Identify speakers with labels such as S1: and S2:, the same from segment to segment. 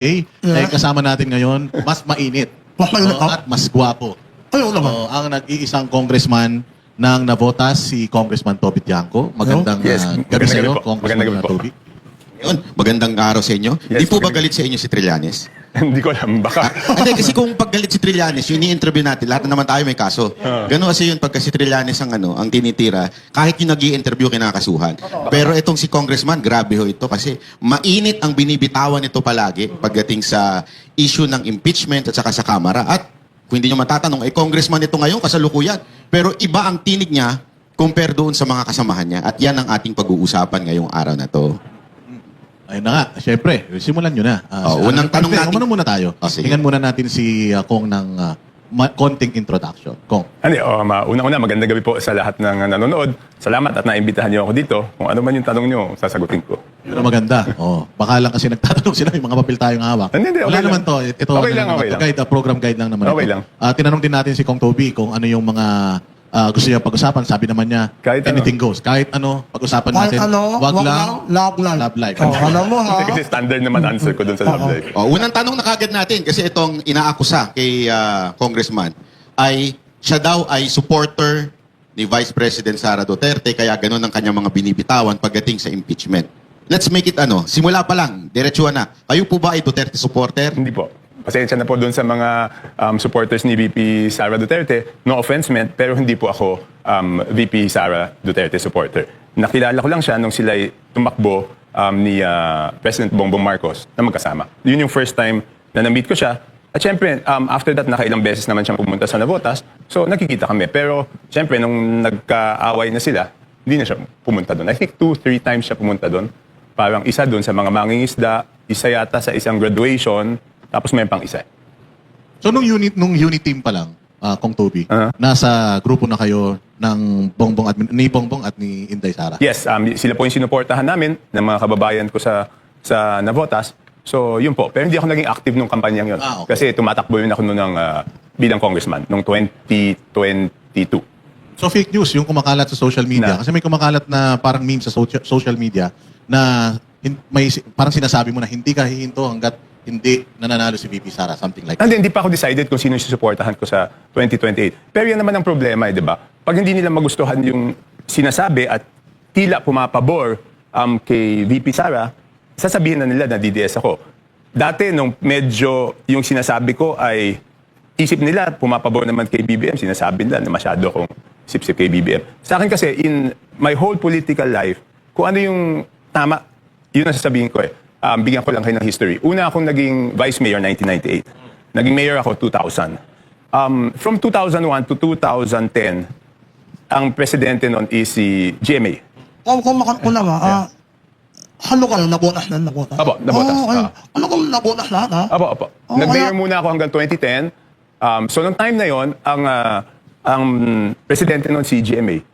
S1: eh, kasama natin ngayon, mas mainit.
S2: Mas mainit,
S1: Oo, at mas gwapo.
S2: Ayaw naman.
S1: Ang nag-iisang congressman ng Navotas, si Congressman Toby Tiangco. Magandang
S3: Yes,
S1: gabi sa iyo,
S3: magandang gabi po.
S1: Congressman
S3: Magandang gabi po.
S1: Toby.
S4: Yun, magandang araw sa inyo.
S3: Yes,
S4: Hindi po ba
S3: magandang-
S4: galit sa inyo si Trillanes?
S3: Hindi ko alam, baka.
S4: Hindi, kasi kung paggalit si Trillanes, yung ini-interview natin, lahat na naman tayo may kaso. Ganun kasi yun, pagka si Trillanes ang tinitira, kahit yung nag-i-interview kinakasuhan. Pero itong si Congressman, grabe ho ito kasi mainit ang binibitawan nito palagi pagdating sa issue ng impeachment at saka sa Kamara. At kung hindi nyo matatanong, Congressman ito ngayon, kasalukuyan. Pero iba ang tinig niya compare doon sa mga kasamahan niya. At yan ang ating pag-uusapan ngayong araw na to.
S1: Ayun na nga, syempre, simulan nyo na.
S4: Unang tanong natin.
S1: Umano muna tayo.
S4: Sige.
S1: Tingnan muna natin si Kong ng konting introduction. Kong.
S3: Unang-una, magandang gabi po sa lahat ng nanonood. Salamat at naimbitahan niyo ako dito. Kung ano man yung tanong niyo, sasagutin ko.
S1: Yun ang maganda. Baka lang kasi nagtatanong sila, yung mga papel tayong hawak.
S3: Hindi, okay
S1: Wala
S3: lang.
S1: naman to. Ito,
S3: Okay lang, okay lang.
S1: Guide, program guide lang naman.
S3: Okay
S1: ito.
S3: lang.
S1: Tinanong din natin si Kong Toby kung ano yung mga gusto niya pag-usapan. Sabi naman niya,
S3: Kahit ano.
S1: anything goes. Kahit ano, pag-usapan
S2: Kahit
S1: natin.
S2: ano,
S1: Wag
S2: wag
S1: lang,
S2: love life.
S1: love life.
S2: Oh, alam mo ha.
S3: Kasi standard naman answer ko dun sa love life.
S4: Unang tanong na kagad natin, kasi itong inaakusa kay Congressman, ay siya daw ay supporter ni Vice President Sara Duterte, kaya ganun ang kanyang mga binibitawan pagdating sa impeachment. Let's make it simula pa lang, diretsuhan na. Kayo po ba ay Duterte supporter?
S3: Hindi po. Pasensya na po dun sa mga supporters ni VP Sara Duterte. No offense meant, pero hindi po ako VP Sara Duterte supporter. Nakilala ko lang siya nung sila tumakbo ni President Bongbong Marcos na magkasama. Yun yung first time na na-meet ko siya. At syempre, after that, nakailang beses naman siyang pumunta sa Navotas. So, nakikita kami. Pero, syempre, nung nagkaaway na sila, hindi na siya pumunta doon. I think 2-3 times siya pumunta doon. Parang isa doon sa mga mangingisda, isa yata sa isang graduation, tapos may pang isa.
S1: So, nung unit team pa lang, Kong Toby, nasa grupo na kayo ng ni Bongbong at ni Inday Sara.
S3: Yes, sila po yung sinuportahan namin ng mga kababayan ko sa Navotas. So, yun po. Pero hindi ako naging active nung kampanyang yun.
S1: Okay.
S3: Kasi tumatakbo yun ako noon bilang congressman, noong 2022.
S1: So, fake news yung kumakalat sa social media. Kasi may kumakalat na parang meme sa social media na parang sinasabi mo na hindi ka hihinto hanggat hindi nananalo si VP Sara. Something like that.
S3: Hindi pa ako decided kung sino yung susuportahan ko sa 2028. Pero yan naman ang problema, di ba? Pag hindi nila magustuhan yung sinasabi at tila pumapabor kay VP Sara, sasabihin na nila na DDS ako. Dati, nung medyo yung sinasabi ko ay isip nila, pumapabor naman kay BBM, sinasabi nila na masyado akong sip-sip kay BBM. Sa akin kasi, in my whole political life, kung ano yung tama, yun ang sasabihin ko eh. Bigyan ko lang kayo ng history. Una akong naging vice mayor 1998. Naging mayor ako 2000. From 2001 to 2010, ang presidente noon is si GMA.
S2: Kung naman, halo ka lang, nabotas na nabotas.
S3: Apo, nabotas.
S2: Ano kung nabotas lahat ha?
S3: Apo. Nag-mayor muna ako hanggang 2010. So, nung time na yon, ang presidente noon si GMA.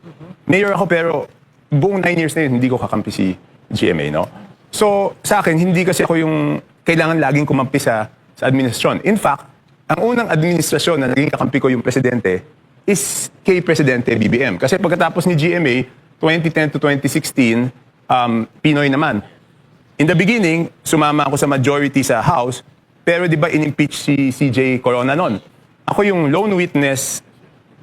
S3: Mayor ako pero buong 9 years na yun, hindi ko kakampi si GMA, no? So, sa akin, hindi kasi ako yung kailangan laging kumampi sa administrasyon. In fact, ang unang administrasyon na naging kakampi ko yung presidente is kay Presidente BBM. Kasi pagkatapos ni GMA, 2010 to 2016, Pinoy naman. In the beginning, sumama ako sa majority sa House, pero di ba in-impeach si CJ Corona noon? Ako yung lone witness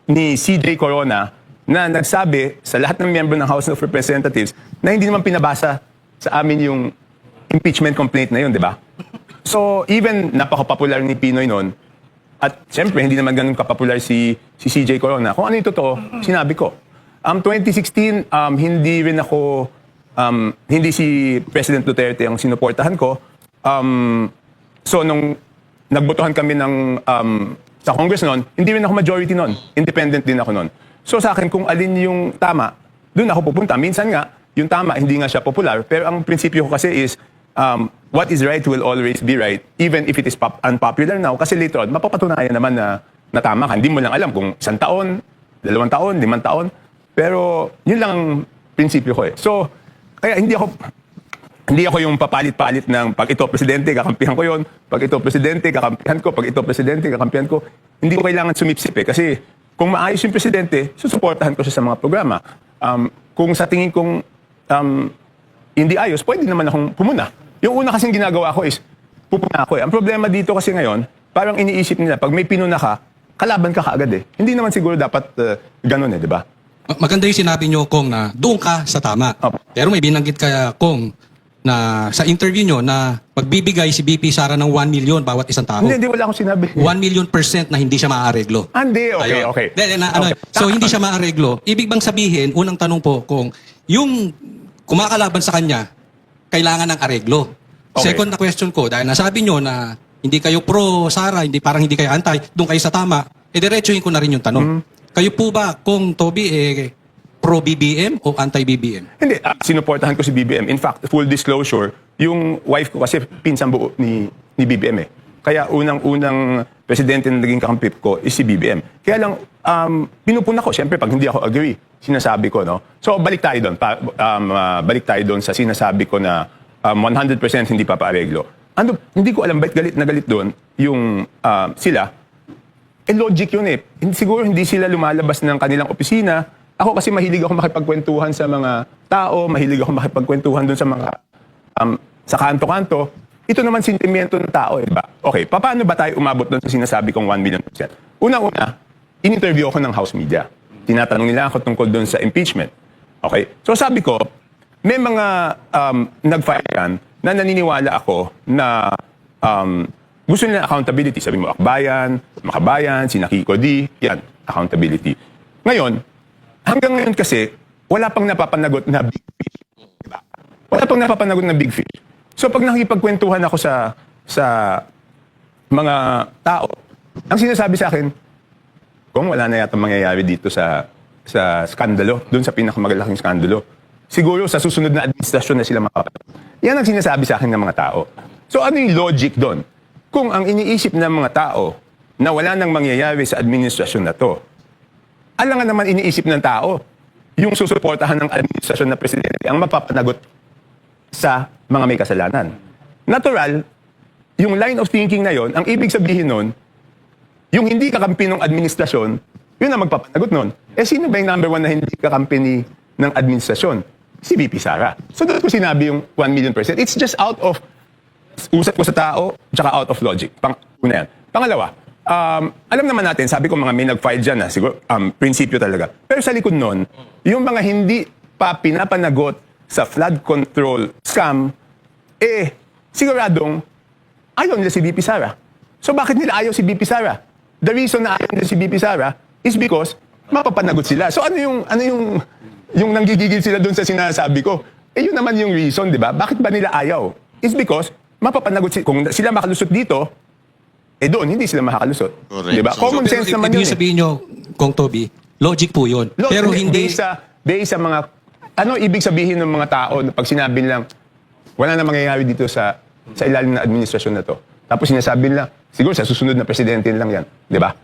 S3: ni CJ Corona na nagsabi sa lahat ng miyembro ng House of Representatives na hindi naman pinabasa sa amin yung impeachment complaint na yun, di ba? So, even napaka-popular ni Pinoy noon, at siyempre, hindi naman ganun kapopular si CJ Corona. Kung ano yung totoo, sinabi ko. 2016, hindi si President Duterte ang sinuportahan ko. So, nung nagbotohan kami sa Congress noon, hindi rin ako majority noon. Independent din ako noon. So, sa akin, kung alin yung tama, doon ako pupunta. Minsan nga, yung tama, hindi nga siya popular. Pero ang prinsipyo ko kasi is, what is right will always be right, even if it is unpopular now. Kasi later on, mapapatunayan naman na tama ka. Hindi mo lang alam kung 1 taon, 2 taon, 5 taon. Pero, yun lang ang prinsipyo ko eh. So, kaya hindi ako yung papalit-palit ng pag ito presidente, kakampihan ko yon. Pag ito presidente, kakampihan ko. Pag ito presidente, kakampihan ko. Hindi ko kailangan sumipsip eh. Kasi kung maayos yung presidente, susuportahan ko siya sa mga programa. Kung sa tingin kong hindi ayos, pwede naman akong pumuna. Yung una kasing ginagawa ko is, pupuna ako eh. Ang problema dito kasi ngayon, parang iniisip nila, pag may pinuna ka, kalaban ka kaagad eh. Hindi naman siguro dapat ganun eh, di ba?
S5: Maganda yung sinabi nyo, Kong, na doon ka sa tama.
S3: Opo.
S5: Pero may binanggit ka, Kong, na sa interview nyo na magbibigay si BP Sara ng 1 million bawat isang tao.
S3: Hindi wala akong sinabi.
S5: 1 million % na hindi siya maaareglo.
S3: Hindi, okay,
S5: Ayun.
S3: okay.
S5: Okay. So hindi siya maaareglo. Ibig bang sabihin, unang tanong po, kung yung kumakalaban sa kanya, kailangan ng areglo.
S3: Okay.
S5: Second na question ko, dahil nasabi nyo na hindi kayo pro Sara, parang hindi kayo anti, doon kayo sa tama, diretsuhin ko na rin yung tanong. Kayo po ba, kung Toby, pro BBM o anti-BBM?
S3: Hindi, sinuportahan ko si BBM. In fact, full disclosure, yung wife ko kasi pinsang buo ni BBM eh. Kaya unang-unang presidente na naging kakampip ko is si BBM. Kaya lang, pinupuna ko, siyempre, pag hindi ako agree, sinasabi ko, no? So, balik tayo doon. Balik tayo doon sa sinasabi ko na 100% hindi papaareglo. Hindi ko alam, ba't galit na galit doon yung sila. Logic yun eh. Siguro hindi sila lumalabas ng kanilang opisina. Ako kasi mahilig ako makipagkwentuhan sa mga tao, mahilig ako makipagkwentuhan doon sa mga sa kanto-kanto. Ito naman sentimiento ng tao, eh, diba? Okay, paano ba tayo umabot doon sa sinasabi kong 1 million %? Una-una, in-interview ako ng House Media. Tinatanong nila ako tungkol doon sa impeachment. Okay? So sabi ko, may mga nag-file yan na naniniwala ako na gusto nila accountability. Sabi mo, Akbayan, Makabayan, sina Kiko D, yan, accountability. Ngayon, hanggang ngayon kasi, wala pang napapanagot na big fish. Diba? Wala pang napapanagot na big fish. So pag nakikipagkwentuhan ako sa mga tao, ang sinasabi sa akin, kung wala na yata mangyayari dito sa skandalo, doon sa pinakamagalaking skandalo, siguro sa susunod na administrasyon na sila makapagod. Yan ang sinasabi sa akin ng mga tao. So ano yung logic doon? Kung ang iniisip ng mga tao na wala nang mangyayari sa administrasyon na to, alangan naman iniisip ng tao yung susuportahan ng administrasyon na presidente ang mapapanagot sa mga may kasalanan. Natural, yung line of thinking na yon, ang ibig sabihin nun, yung hindi kakampi ng administrasyon, yun ang magpapanagot nun. Sino ba yung number 1 na hindi kakampi ng administrasyon? Si VP Sara. So doon ko sinabi yung 1 million %. It's just out of usap ko sa tao, tsaka out of logic. Una yan. Pangalawa, alam naman natin, sabi ko mga may nag-file dyan na, siguro, prinsipyo talaga. Pero sa likod nun, yung mga hindi pa pinapanagot sa flood control scam, siguradong ayaw nila si VP Sara. So bakit nila ayaw si VP Sara? The reason na ayaw nila si VP Sara is because mapapanagot sila. So ano yung nanggigigil sila doon sa sinasabi ko? Yun naman yung reason, di ba? Bakit ba nila ayaw? It's because mapapanagot sila. Kung sila makalusot dito, doon, hindi sila makakalusot.
S4: Correct.
S3: Di ba? Common sense naman yun.
S5: Ibig sabihin nyo, Kong Toby, logic po yun. Pero hindi...
S3: Based sa mga... Ano ibig sabihin ng mga tao na pag sinabi nilang wala na mangyayari dito sa ilalim ng administrasyon na to. Tapos sinasabi nila, siguro sa susunod na presidente lang yan. Di ba?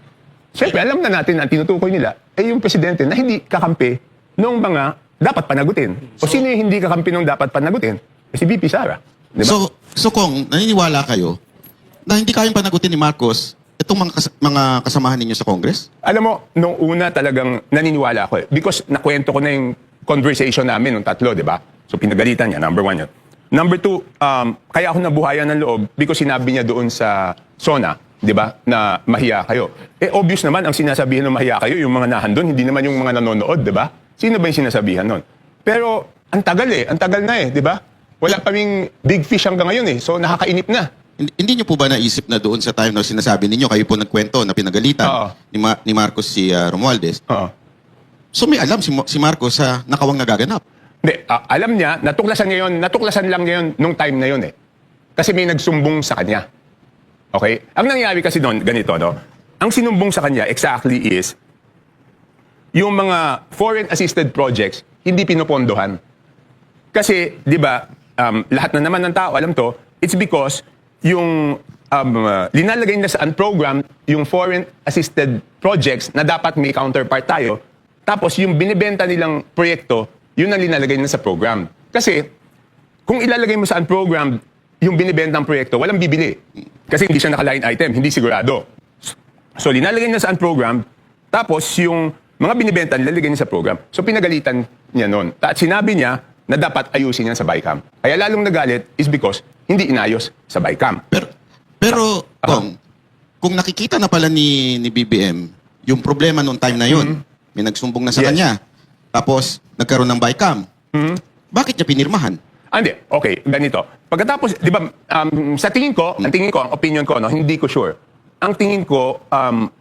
S3: Siyempre, alam na natin na ang tinutukoy nila ay yung presidente na hindi kakampi ng mga dapat panagutin. O sino yung hindi kakampi ng dapat panagutin? Si VP Sara. Di ba?
S4: So kung naniniwala kayo na hindi kayang panagutin ni Marcos itong mga kasamahan ninyo sa Congress?
S3: Alam mo, nung una talagang naniniwala ako eh. Because nakwento ko na yung conversation namin nung tatlo, di ba? So pinagalitan niya, number 1 yun. Number 2, kaya ako nabuhayan ng loob because sinabi niya doon sa SONA, di ba, na mahiya kayo. Obvious naman, ang sinasabihan ng mahiya kayo, yung mga nahan doon, hindi naman yung mga nanonood, di ba? Sino ba yung sinasabihan nun? Pero, ang tagal na eh, di ba? Wala pa ring big fish hanggang ngayon eh. So, nakakainip na.
S4: Hindi niyo po ba naisip na doon sa time na sinasabi ninyo, kayo po nagkwento na pinagalitan
S3: Oo.
S4: ni Marcos si Romualdez?
S3: Oo.
S4: So may alam si Marcos sa nakawang nagaganap.
S3: Hindi, alam niya, natuklasan lang ngayon nung time na yun eh. Kasi may nagsumbong sa kanya. Okay? Ang nangyari kasi doon, ganito, no? Ang sinumbong sa kanya exactly is yung mga foreign-assisted projects, hindi pinopondohan. Kasi, di ba, lahat na naman ng tao, alam to, it's because yung linalagay na sa unprogrammed, yung foreign-assisted projects na dapat may counterpart tayo, tapos yung binibenta nilang proyekto, yun ang linalagay na sa program. Kasi, kung ilalagay mo sa unprogrammed yung binibentang proyekto, walang bibili. Kasi hindi siya naka-line item, hindi sigurado. So, linalagay na sa unprogrammed, tapos yung mga binibenta, nilalagay niya sa program. So, pinagalitan niya nun. At sinabi niya na dapat ayusin yan sa BICAM. Kaya lalong nagalit is because hindi inayos sa BICAM.
S4: Pero, kung nakikita na pala ni BBM, yung problema noong time na yun, may nagsumbong na sa
S3: Yes.
S4: kanya, tapos nagkaroon ng bycam, bakit niya pinirmahan?
S3: Hindi. Okay, ganito. Pagkatapos, di ba, sa tingin ko, ang opinion ko, no, hindi ko sure. Ang tingin ko,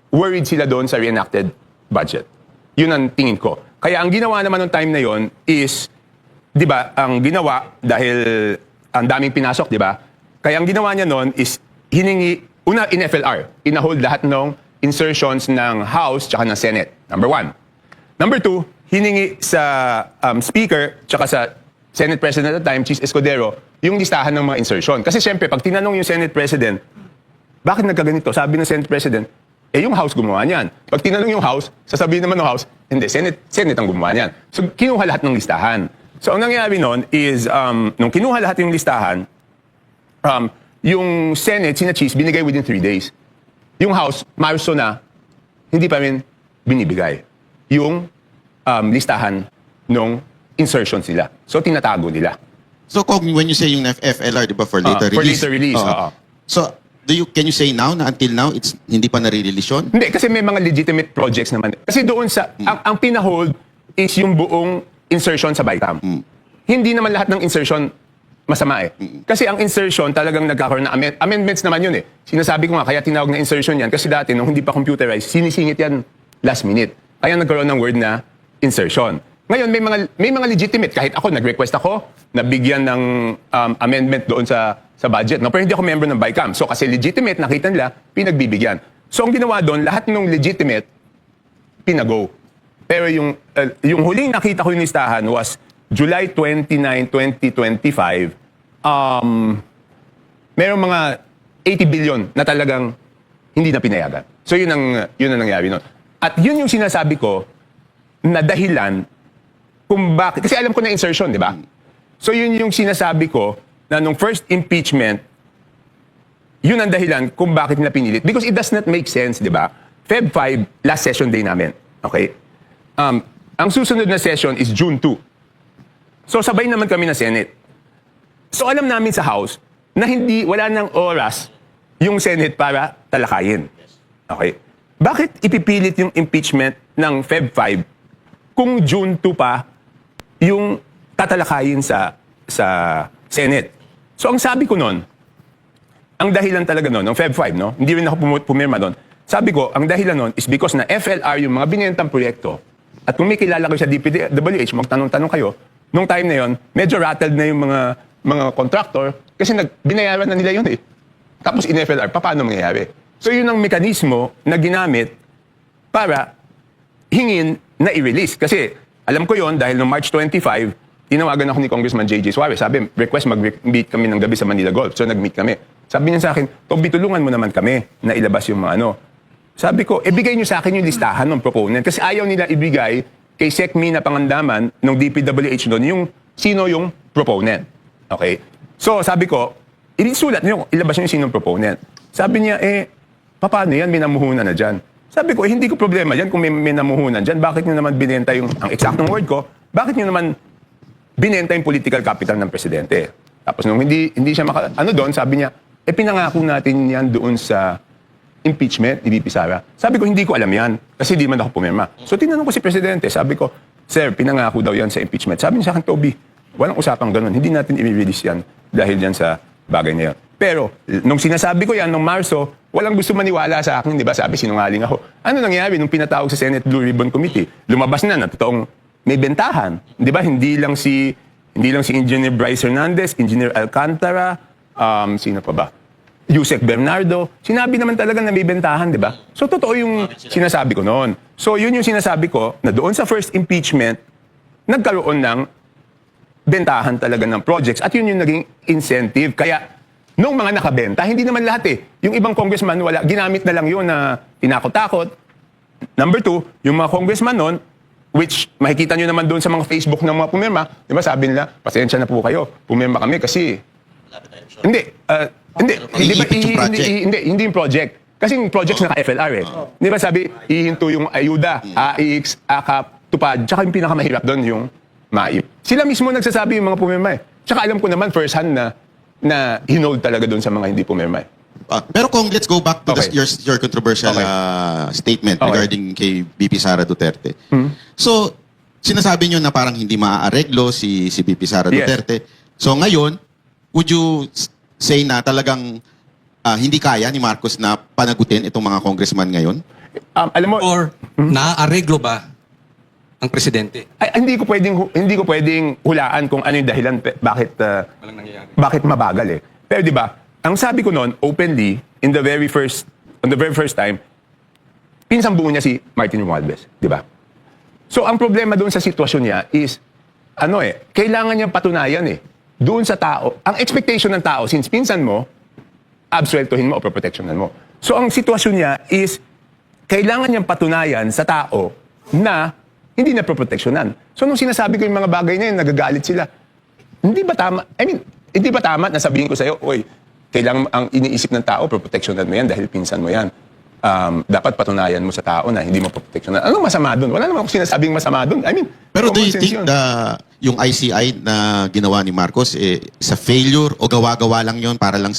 S3: worried sila doon sa reenacted budget. Yun ang tingin ko. Kaya ang ginawa naman nung time na yon is, di ba, ang ginawa, dahil ang daming pinasok, di ba? Kaya ang ginawa niya noon is, hiningi, una, in FLR, inahold lahat ng insertions ng House tsaka ng Senate. Number 1. Number 2, hiningi sa Speaker tsaka sa Senate President at the time, Chis Escudero, yung listahan ng mga insertion. Kasi syempre, pag tinanong yung Senate President, bakit nagkaganito? Sabi ng Senate President, yung House gumawa niyan. Pag tinanong yung House, sasabihin naman ng House, hindi, Senate ang gumawa niyan. So, kinuha lahat ng listahan. So, ang nangyari nun is, nung kinuha lahat yung listahan, yung Senate, sina Chis, binigay within 3 days. Yung House, Marso na, hindi pa rin binibigay yung listahan nung insertion sila. So, tinatago nila.
S4: So, when you say yung FLR, di ba, for later
S3: For
S4: release?
S3: later release, oo.
S4: So, can you say now na until now, hindi pa nare-release yun?
S3: Hindi, kasi may mga legitimate projects naman. Kasi doon sa, ang pinahold is yung buong insertion sa BICAM. Hindi naman lahat ng insertion masama eh. Kasi ang insertion talagang nagkakaroon ng amendments naman yun eh. Sinasabi ko nga, kaya tinawag na insertion yan. Kasi dati, nung hindi pa computerized, sinisingit yan last minute. Kaya nagkaroon ng word na insertion. Ngayon, may mga legitimate. Kahit ako, nag-request ako na bigyan ng amendment doon sa budget. No? Pero hindi ako member ng BICAM. So kasi legitimate, nakita nila, pinagbibigyan. So ang ginawa doon, lahat ng legitimate, pinago. Pero yung huling nakita ko yung listahan was July 29, 2025. Merong mga 80 billion na talagang hindi na pinayagan. So yun ang nangyari noon. At yun yung sinasabi ko na dahilan kung bakit. Kasi alam ko na insertion, di ba? So yun yung sinasabi ko na nung first impeachment, yun ang dahilan kung bakit nila pinilit. Because it does not make sense, di ba? Feb 5, last session day namin. Okay? Ang susunod na session is June 2. So sabay naman kami na Senate. So alam namin sa House na wala nang oras yung Senate para talakayin. Okay? Bakit ipipilit yung impeachment ng Feb 5 kung June 2 pa yung tatalakayin sa Senate? So ang sabi ko noon, ang dahilan talaga noon, ng Feb 5, no? Hindi rin ako pumirma doon. Sabi ko, ang dahilan noon is because na FLR yung mga binentang proyekto. At kung may kilala ko sa DPWH, magtanong-tanong kayo, nung time na yon, medyo rattled na yung mga contractor kasi binayaran na nila yun eh. Tapos in FLR, paano mangyayari? So yun ang mekanismo na ginamit para hingin na i-release. Kasi alam ko yon dahil noong March 25, tinawagan ako ni Congressman J.J. Suarez. Sabi, request mag-meet kami ng gabi sa Manila Golf. So nag-meet kami. Sabi niya sa akin, Toby, tulungan mo naman kami na ilabas yung mga ano. Sabi ko, bigay niyo sa akin yung listahan ng proponent. Kasi ayaw nila ibigay kay SecMi na pangandaman ng DPWH doon yung sino yung proponent. Okay? So sabi ko, ilisulat niyo, ilabas niyo yung sinong proponent. Sabi niya, paano yan? May namuhunan na dyan. Sabi ko, hindi ko problema dyan kung may namuhunan dyan. Bakit niyo naman binenta yung, ang eksaktong word ko, bakit niyo naman binenta yung political capital ng presidente? Tapos nung hindi siya doon, sabi niya, pinangako natin yan doon sa impeachment ni VP Sara. Sabi ko, hindi ko alam yan. Kasi di man ako pumirma. So tinanong ko si Presidente, sabi ko, Sir, pinangako daw yan sa impeachment. Sabi niya sa akin, Toby, walang usapang ganun. Hindi natin i-release yan dahil yan sa bagay na yan. Pero, nung sinasabi ko yan, nung Marso, walang gusto maniwala sa akin, di ba? Sabi, sinungaling ako. Ano nangyari nung pinatawag sa Senate Blue Ribbon Committee? Lumabas na totoong may bentahan. Di ba? Hindi lang si Engineer Bryce Hernandez, Engineer Alcantara, sino pa ba? Yusek Bernardo. Sinabi naman talaga na may bentahan, di ba? So, totoo yung sinasabi ko noon. So, yun yung sinasabi ko na doon sa first impeachment, nagkaroon ng bentahan talaga ng projects at yun yung naging incentive. Kaya, nung mga nakabenta, hindi naman lahat eh. Yung ibang congressman, wala. Ginamit na lang yun na tinakot-takot. Number 2, yung mga congressman noon, which makikita nyo naman doon sa mga Facebook ng mga pumirma, di ba sabi nila, pasensya na po kayo, pumirma kami kasi... Hindi yung project. Kasi yung projects naka-FLR eh. Di ba sabi, ihinto yung ayuda, AIX, AKAP, tupad, tsaka yung pinakamahirap doon yung MAIP. Sila mismo nagsasabi yung mga pumirma eh. Tsaka alam ko naman first hand na hinold talaga doon sa mga hindi pumirma eh.
S4: Pero kung let's go back to
S3: Okay.
S4: your controversial
S3: Okay.
S4: statement
S3: Okay.
S4: regarding kay VP Sara Duterte. So, sinasabi nyo na parang hindi maaareglo si VP Sara
S3: Yes.
S4: Duterte. So ngayon, would you say na talagang hindi kaya ni Marcos na panagutin itong mga congressman ngayon?
S3: Alam mo,
S5: Or naaareglo ba ang presidente?
S3: hindi ko pwedeng hulaan kung ano yung dahilan
S5: Walang nangyayari.
S3: bakit mabagal eh. Pero 'di ba, ang sabi ko noon openly on the very first time, pinsang buo niya si Martin Romualdez, 'di ba? So ang problema doon sa sitwasyon niya is kailangan niya patunayan doon sa tao. Ang expectation ng tao since pinsan mo, absueltuhin mo o proprotectionan mo. So ang sitwasyon niya is kailangan niyang patunayan sa tao na hindi na proprotectionan. So nung sinasabi ko yung mga bagay na yun, nagagalit sila. Hindi ba tama? Hindi ba tama na sabihin ko sa'yo, oy, kailangan ang iniisip ng tao, proprotectionan mo yan dahil pinsan mo yan. Dapat patunayan mo sa tao na hindi mo proprotectionan. Anong masama doon? Wala naman akong sinasabing masama doon.
S4: Pero do
S3: common
S4: you
S3: sense
S4: think
S3: yun.
S4: yung ICI na ginawa ni Marcos sa failure o gawa-gawa lang yon para lang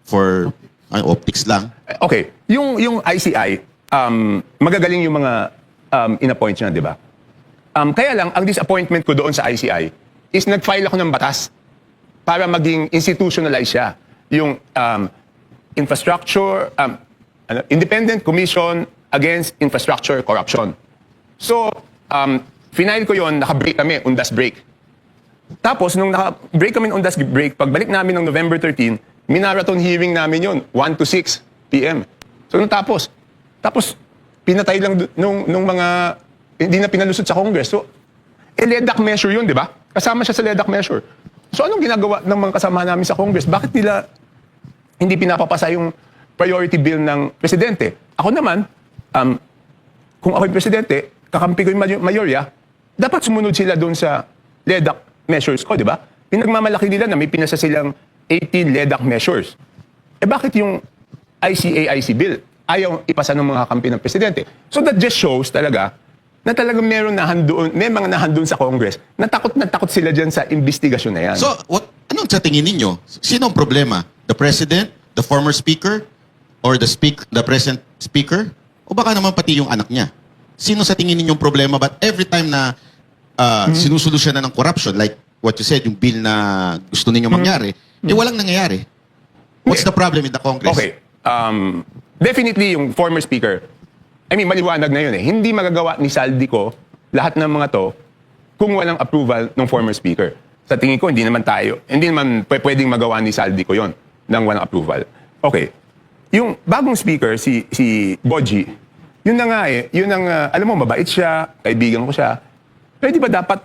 S4: for optics lang?
S3: Okay, yung ICI, magagaling yung mga in-appoint niya, di ba? Kaya lang, ang disappointment ko doon sa ICI is nag-file ako ng batas para maging institutionalize siya. Yung infrastructure, Independent Commission Against Infrastructure Corruption. So, final ko yon, naka-break kami, undas break. Tapos, nung naka-break kami undas break, pagbalik namin ng November 13, minarathon hearing namin yon 1 to 6 p.m. So, nung tapos pinatay lang nung mga hindi na pinalusot sa Congress. So, LEDAC measure yun, di ba? Kasama siya sa LEDAC measure. So, anong ginagawa ng mga kasama namin sa Congress? Bakit nila hindi pinapapasa yung priority bill ng presidente? Ako naman, kung ako'y presidente, kakampi ko yung mayorya, dapat sumunod sila doon sa LEDAC measures ko, di ba? Pinagmamalaki nila na may pinasa silang 18 LEDAC measures. Bakit yung ICAIC bill ayaw ipasa ng mga kampi ng presidente? So that just shows talaga na talagang may mga nahandun sa Congress na takot sila dyan sa investigasyon na yan.
S4: So, anong sa tingin ninyo? Sino ang problema? The President? The former Speaker? Or the present Speaker? O baka naman pati yung anak niya? Sino sa tingin ninyong problema? But every time na sinusolusyon na ng corruption, like what you said, yung bill na gusto ninyo mangyari, walang nangyayari. What's the problem in the Congress?
S3: Okay. Definitely yung former speaker, maliwanag na yun Hindi magagawa ni Saldico lahat ng mga to kung walang approval ng former speaker. Sa tingin ko, hindi naman pwedeng magawa ni Saldico yon ng walang approval. Okay. Yung bagong speaker, si Boji, yun na nga yun ang, alam mo, mabait siya, kaibigan ko siya. Pero di ba dapat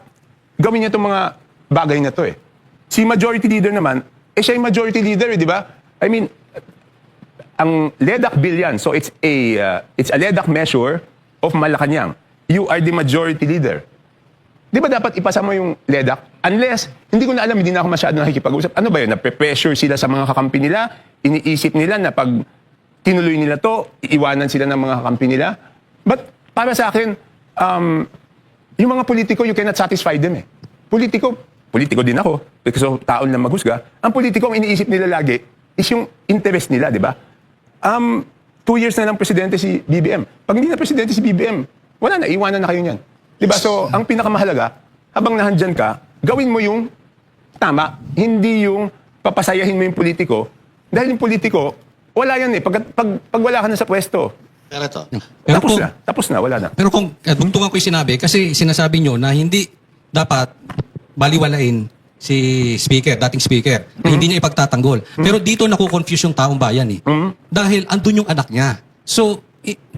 S3: gawin niya itong mga bagay na to Si majority leader naman, siya yung majority leader di ba? Ang LEDAC bill yan. So it's a LEDAC measure of Malacanang. You are the majority leader. Di ba dapat ipasa mo yung LEDAC? Unless, hindi ko na alam, hindi na ako masyado nakikipag-usap. Ano ba yun? Nape-pressure sila sa mga kakampi nila? Iniisip nila na pag tinuloy nila to, iiwanan sila ng mga kakampi nila? But para sa akin, yung mga politiko, you cannot satisfy them Politiko din ako. So, taon lang maghusga. Ang politiko, ang iniisip nila lagi is yung interest nila, di ba? 2 years na lang presidente si BBM. Pag hindi na presidente si BBM, wala na, iwanan na kayo niyan. Diba? So, ang pinakamahalaga, habang nahandyan ka, gawin mo yung tama, hindi yung papasayahin mo yung politiko. Dahil yung politiko, wala yan Pag wala ka na sa pwesto,
S4: Pero ito.
S3: tapos na, wala na.
S5: Pero kung tungtungan ko yung sinabi, kasi sinasabi nyo na hindi dapat baliwalain si speaker, dating speaker, na hindi niya ipagtatanggol. Pero dito nakukonfuse yung taong bayan Dahil andun yung anak niya. So,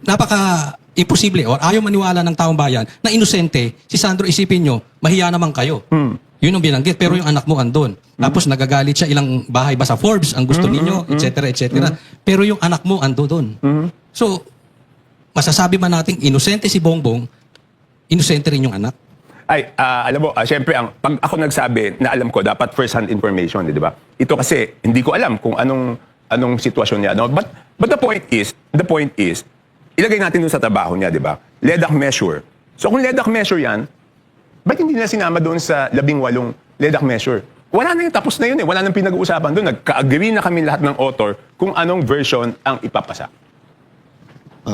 S5: napaka-imposible or ayaw maniwala ng taong bayan na inosente, si Sandro, isipin nyo, mahiya naman kayo. Yun ang binanggit, pero yung anak mo andun. Tapos nagagalit siya, ilang bahay ba sa Forbes ang gusto ninyo, etc. etc. Pero yung anak mo ando doon. So, masasabi man natin inosente si Bongbong, inosente rin yung anak.
S3: Alam mo, syempre, pag ako nagsabi na alam ko, dapat first-hand information, di ba? Ito kasi, hindi ko alam kung anong sitwasyon niya. No? But the point is, ilagay natin dun sa trabaho niya, di ba? LEDAC measure. So kung LEDAC measure yan, ba't hindi na sinama doon sa 18 LEDAC measure? Wala na tapos na yun Wala nang pinag-uusapan doon. Nagka-agree na kami lahat ng author kung anong version ang ipapasa.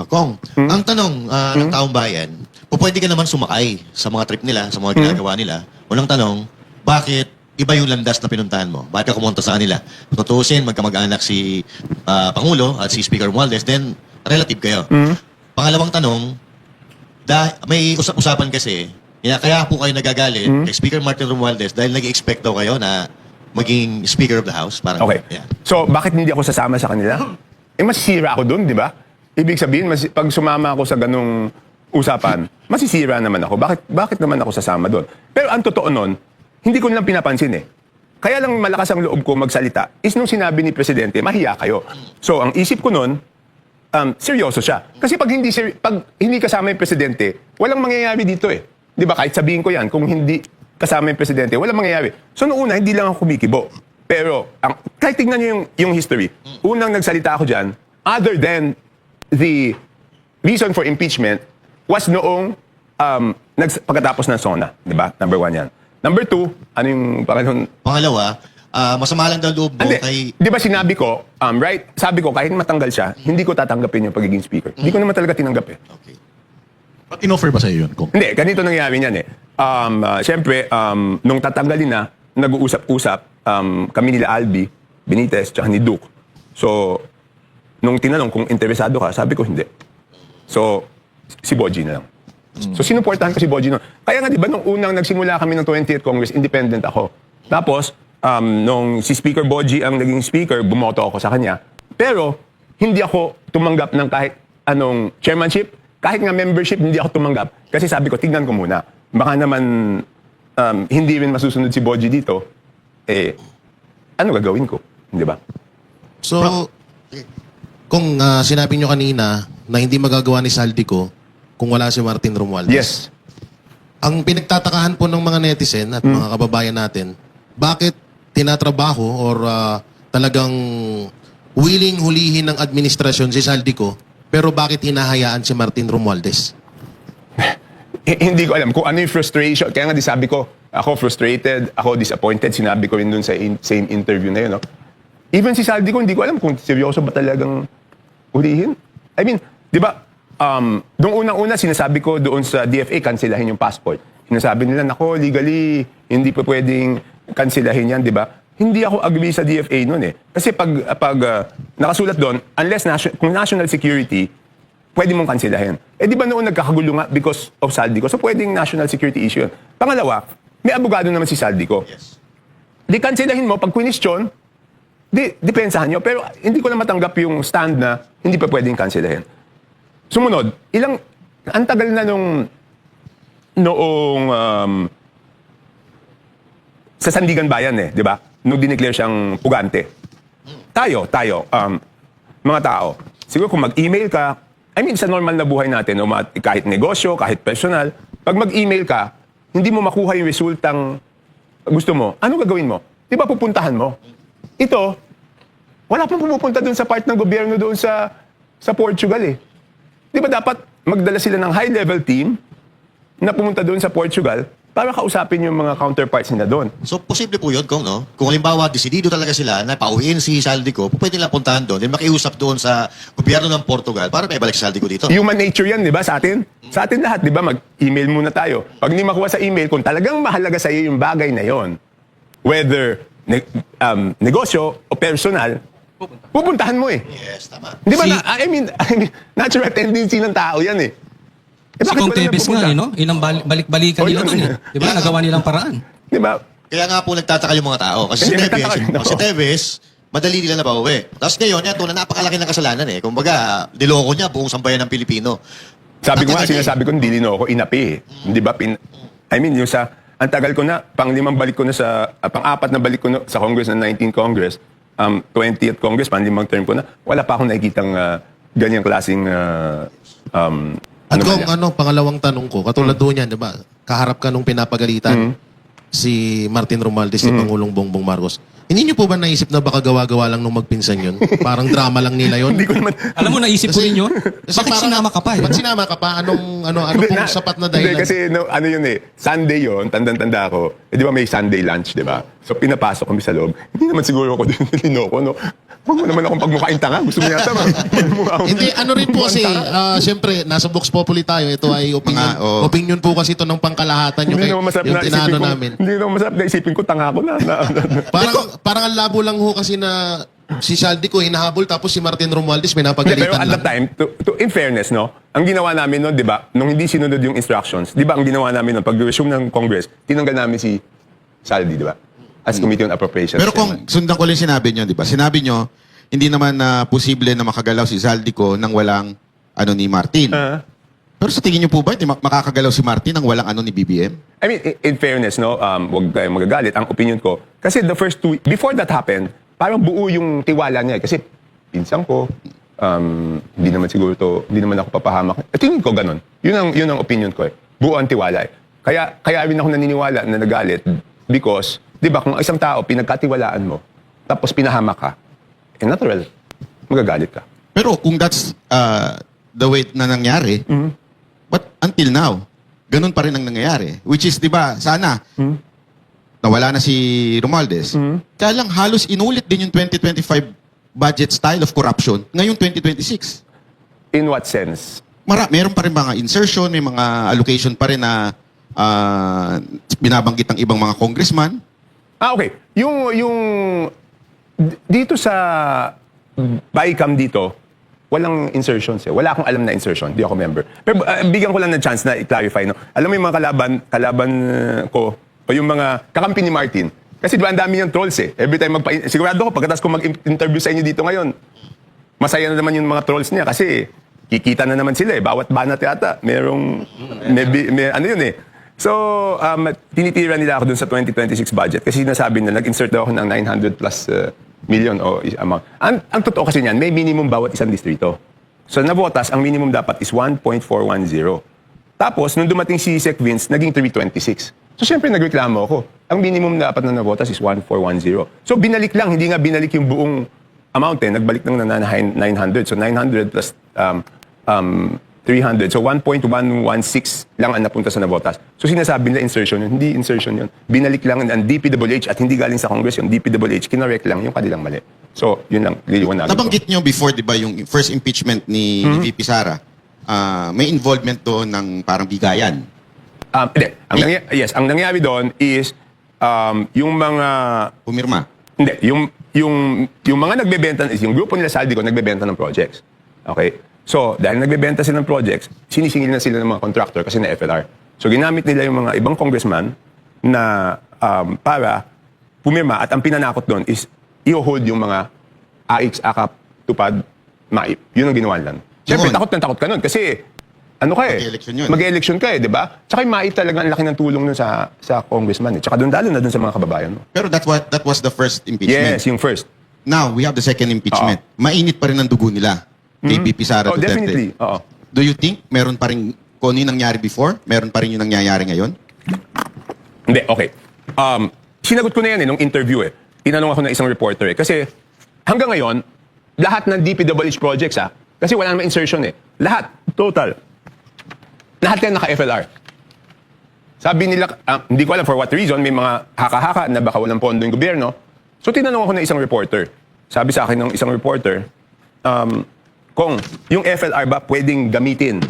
S6: Kong, ang tanong ng taong bayan, pwede ka naman sumakay sa mga trip nila, sa mga ginagawa nila. Unang tanong, bakit iba yung landas na pinuntahan mo? Bakit ka kumunta sa kanila? Tutusin, magkamag-anak si Pangulo at si Speaker Romualdez, then relative kayo. Pangalawang tanong, may usap-usapan kasi, kaya po kayo nagagalit kay Speaker Martin Romualdez dahil nag-expect daw kayo na maging Speaker of the House. Parang,
S3: Okay.
S6: yeah.
S3: So, bakit hindi ako sasama sa kanila? Masisira ako dun, di ba? Ibig sabihin, pag sumama ako sa ganung usapan, masisira naman ako. Bakit naman ako sasama doon? Pero ang totoo nun, hindi ko nilang pinapansin eh. Kaya lang malakas ang loob ko magsalita is nung sinabi ni Presidente, mahiya kayo. So, ang isip ko nun, seryoso siya. Kasi pag hindi kasama yung Presidente, walang mangyayari dito eh. Di ba? Kahit sabihin ko yan, kung hindi kasama yung Presidente, walang mangyayari. So, noong una, hindi lang ako kumikibo. Pero, kahit tignan niyo yung history, unang nagsalita ako dyan, other than the reason for impeachment was noong pagkatapos ng SONA. Di ba? Number 1 yan. Number 2, ano yung pangalawang...
S6: Pangalawa, masama lang daw loob mo
S3: Hindi,
S6: kay...
S3: di ba sinabi ko, right? Sabi ko, kahit matanggal siya, hindi ko tatanggapin yung pagiging speaker. Hindi ko naman talaga tinanggap eh.
S6: Okay.
S1: Ba't in-offer ba sa'yo yun, Kong?
S3: Hindi, ganito nangyari niyan eh. Siyempre, nung tatanggalin na, nag-uusap-usap kami nila Albi, Benitez, tsaka ni Duke. So, nung tinanong kung interesado ka, sabi ko hindi. So, si Boji na lang. So, sinuportahan ko si Boji nun. Kaya nga, di ba, nung unang nagsimula kami ng 20th Congress, independent ako. Tapos, nung si Speaker Boji ang naging speaker, bumoto ako sa kanya. Pero, hindi ako tumanggap ng kahit anong chairmanship, kahit nga membership, hindi ako tumanggap. Kasi sabi ko, tignan ko muna. Baka naman, hindi rin masusunod si Boji dito. Ano gagawin ko? Di ba?
S7: So, kung sinabi nyo kanina na hindi magagawa ni Saldico kung wala si Martin Romualdez.
S3: Yes.
S7: Ang pinagtatakahan po ng mga netizen at mga kababayan natin, bakit tinatrabaho or talagang willing hulihin ng administrasyon si Saldico, pero bakit hinahayaan si Martin Romualdez?
S3: Hindi ko alam kung ano yung frustration. Kaya nga di sabi ko, ako frustrated, ako disappointed. Sinabi ko rin dun sa same interview na yun. No? Even si Saldico, hindi ko alam kung seryoso ba talagang ulihin. I mean, di ba, doon unang-una sinasabi ko doon sa DFA, kanselahin yung passport. Sinasabi nila, nako, legally, hindi pa pwedeng kanselahin yan, di ba? Hindi ako agree sa DFA noon eh. Kasi pag nakasulat doon, unless kung national security, pwede mong kanselahin. Di ba noon nagkakagulo nga because of Saldico? So pwedeng national security issue yun. Pangalawa, may abogado naman si Saldico.
S6: Yes.
S3: Di kanselahin mo, pag question, depensahan nyo. Pero hindi ko na matanggap yung stand na hindi pa pwedeng kanselahin. Sumunod, ang tagal na noong sa Sandigan Bayan di ba? Nung dineclare siyang pugante. Tayo, mga tao, siguro kung mag-email ka, I mean, sa normal na buhay natin, kahit negosyo, kahit personal, pag mag-email ka, hindi mo makuha yung resultang gusto mo, ano gagawin mo? Di ba pupuntahan mo? Ito, wala pang pumupunta doon sa part ng gobyerno doon sa Portugal eh. Di ba dapat magdala sila ng high-level team na pumunta doon sa Portugal para kausapin yung mga counterparts nila doon?
S6: So, posible po yun, Kong, no? Kung halimbawa, desidido talaga sila na pauwiin si Saldico, pwede nila puntahan doon, then makiusap doon sa gobyerno ng Portugal para may balik si Saldico dito.
S3: Human nature yan, di ba, sa atin? Sa atin lahat, di ba, mag-email muna tayo. Pag hindi makuha sa email, kung talagang mahalaga sa iyo yung bagay na yon, whether negosyo o personal, pupuntahan mo eh.
S6: Yes, tama.
S3: Di ba, I mean, natural tendency ng tao yan eh.
S5: Si
S3: bakit
S5: Kong
S3: wala
S5: Tevez
S3: napupunta?
S5: nga, ilang balik-balikan
S3: Oh,
S5: nila
S3: yun.
S5: doon eh. Di ba? Nagawa nilang paraan.
S3: Di ba?
S6: Kaya nga po nagtataka yung mga tao. Kasi
S3: Hindi, nagtataka rin ako.
S6: si Tevez, madali nila na pauwi. Tapos ngayon, yan, na napakalaki ng kasalanan eh. Kumbaga, niloko niya buong sambayan ng Pilipino.
S3: Sabi ko nga,
S6: Ang tagal
S3: sinasabi ko, hindi ako inapi eh. Di ba? I mean, yung ang tagal ko na, pang-limang balik ko na pang-apat na balik ko na sa Congress ng 19th Congress, 20th Congress, pang-limang term ko na, wala pa akong nakikitang ganyang klaseng
S7: At kung
S3: anomalya.
S7: pangalawang tanong ko, katulad doon yan, di ba? Kaharap ka nung pinapagalitan si Martin Romualdez, si Pangulong Bongbong Marcos. Hindi niyo po ba naisip na baka gawa-gawa lang nung magpinsan yun? Parang drama lang nila yun?
S3: Hindi ko naman...
S5: Alam mo, naisip ko rin yun.
S7: Kasi
S5: Bakit
S7: parang-
S5: sinama ka pa eh?
S7: Ba't sinama ka pa? Ano
S3: Hindi,
S7: pong sapat na
S3: Hindi,
S7: dahilan?
S3: kasi ano yun Sunday yun, tandang-tanda ko. Di ba may Sunday lunch, di ba? So pinapasok kami sa loob. Hindi naman siguro ako din linoko, no? Huwag mo naman akong pagmukhain tanga. Gusto mo yata,
S7: Hindi, ano rin po kasi, siyempre, nasa Vox Populi tayo. Ito ay opinion.
S4: Mga, oo.
S7: Opinion po kasi ito ng pangkalahatan yung,
S3: Hindi naman masarap
S7: yung
S3: na
S7: tinano
S3: isipin ko.
S7: namin.
S3: Hindi naman masarap na isipin ko, tanga ko na.
S7: Parang ang labo lang ho kasi na si Saldi ko hinahabol tapos si Martin Romualdez may
S3: Pero
S7: napagalitan
S3: at
S7: lang.
S3: that time, in fairness, no? Ang ginawa namin noon, di ba? Nung hindi sinunod yung instructions, di ba ang ginawa namin noon, pag-resume ng Congress, tinanggal namin si Saldi, di ba? As Committee on Appropriations.
S4: Pero kung sundan ko lang sinabi nyo, di ba? Sinabi nyo, hindi naman na posible na makagalaw si Zaldico nang walang ni Martin. Pero sa tingin nyo po ba, hindi makakagalaw si Martin nang walang ni BBM?
S3: I mean, in fairness, no, wag kayong magagalit. Ang opinion ko, kasi the first before that happened, parang buo yung tiwala niya. Kasi pinsan ko, hindi naman siguro hindi naman ako papahamak. Tingin ko ganun. Yun ang opinion ko eh. Buo ang tiwala eh. Kaya rin ako naniniwala na nagalit because, di ba, kung isang tao, pinagkatiwalaan mo, tapos pinahamak ka, natural, magagalit ka.
S4: Pero kung that's the way na nangyari, but until now, ganun pa rin ang nangyayari. Which is, di ba, sana, nawala na si Romualdez. Kaya lang halos inulit din yung 2025 budget style of corruption ngayong 2026.
S3: In what sense?
S4: Meron pa rin mga insertion, may mga allocation pa rin na binabanggit ng ibang mga congressman.
S3: Okay. Dito sa BICAM dito, walang insertions eh. Wala akong alam na insertion. Di ako member. Pero bigyan ko lang ng chance na i-clarify. No? Alam mo yung mga kalaban ko, o yung mga kakampi ni Martin. Kasi diba ang dami niyang trolls eh. Every time sigurado ko, pagkatapos ko mag-interview sa inyo dito ngayon, masaya na naman yung mga trolls niya kasi kikita na naman sila eh. Bawat banat yata, may ano yun eh. So, tinitira nila ako dun sa 2026 budget kasi sinasabi na nag-insert daw ako ng 900 plus million o amount. Ang totoo kasi niyan, may minimum bawat isang distrito. So, nabotas, ang minimum dapat is 1.410. Tapos, nung dumating si Sec Vince, naging 326. So, syempre, nagreklamo ako. Ang minimum dapat na nabotas is 1410. So, binalik lang. Hindi nga binalik yung buong amount eh. Nagbalik lang na 900. So, 900 plus 300. So, 1.116 lang ang napunta sa nabotas. So, sinasabi nila insertion yun. Hindi insertion yun. Binalik lang ang DPWH at hindi galing sa Congress yung DPWH. Kinarek lang yung kanilang mali. So, yun lang. Liliwanagin ko.
S4: Nabanggit nyo before, di ba, yung first impeachment ni VP Sara, may involvement doon ng parang bigayan.
S3: Hindi. Ang nangyari doon is yung mga...
S4: Pumirma.
S3: Hindi. Yung mga nagbebenta, yung grupo nila Saldico nagbebenta ng projects. Okay? So, dahil nagbebenta sila ng projects, sinisingil na sila ng mga contractor kasi na FLR. So, ginamit nila yung mga ibang congressman na para pumirma at ang pinanakot doon is i-hold yung mga AX, AKAP, TUPAD, MAIP. Yun ang ginawa lang. Siyempre, takot ka nun kasi ano ka eh?
S4: Mag-election yun.
S3: Mag-election ka eh, di ba? Tsaka yung MAIP talaga ang laki ng tulong nun sa congressman eh. Tsaka doon lalo na doon sa mga kababayan mo.
S4: Pero that was the first impeachment.
S3: Yes, yung first.
S4: Now, we have the second impeachment. Mainit pa rin ang dugo nila kay VP Sara
S3: Oh,
S4: Duterte.
S3: definitely. Oo.
S4: Do you think meron pa rin kung ano yung nangyari before, meron pa rin yung nangyayari ngayon?
S3: Hindi, okay. Sinagot ko na yan nung interview eh. Tinanong ako ng isang reporter eh. Kasi hanggang ngayon, lahat ng DPWH projects kasi wala naman insertion eh. Lahat, total. Lahat yan naka-FLR. Sabi nila, hindi ko alam for what reason, may mga haka-haka na baka walang pondo yung gobyerno. So tinanong ako ng isang reporter. Sabi sa akin ng isang reporter, kung yung FLR ba pwedeng gamitin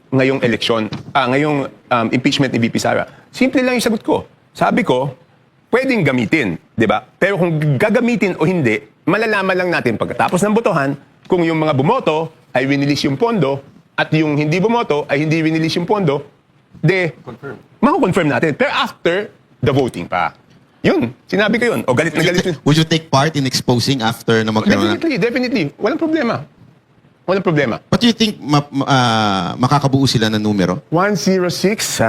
S3: ngayong eleksyon, ngayong impeachment ni VP Sara. Simple lang yung sagot ko. Sabi ko, pwedeng gamitin, di ba? Pero kung gagamitin o hindi, malalaman lang natin pagkatapos ng botohan kung yung mga bumoto ay rinilis yung pondo at yung hindi bumoto ay hindi rinilis yung pondo, mako-confirm natin. Pero after the voting pa. Yun, sinabi ko yun. O galit na galit.
S4: Would you take part in exposing after na magkaroon na?
S3: Definitely. Walang problema. Walang problema.
S4: What do you think makakabuo sila ng numero?
S3: 106,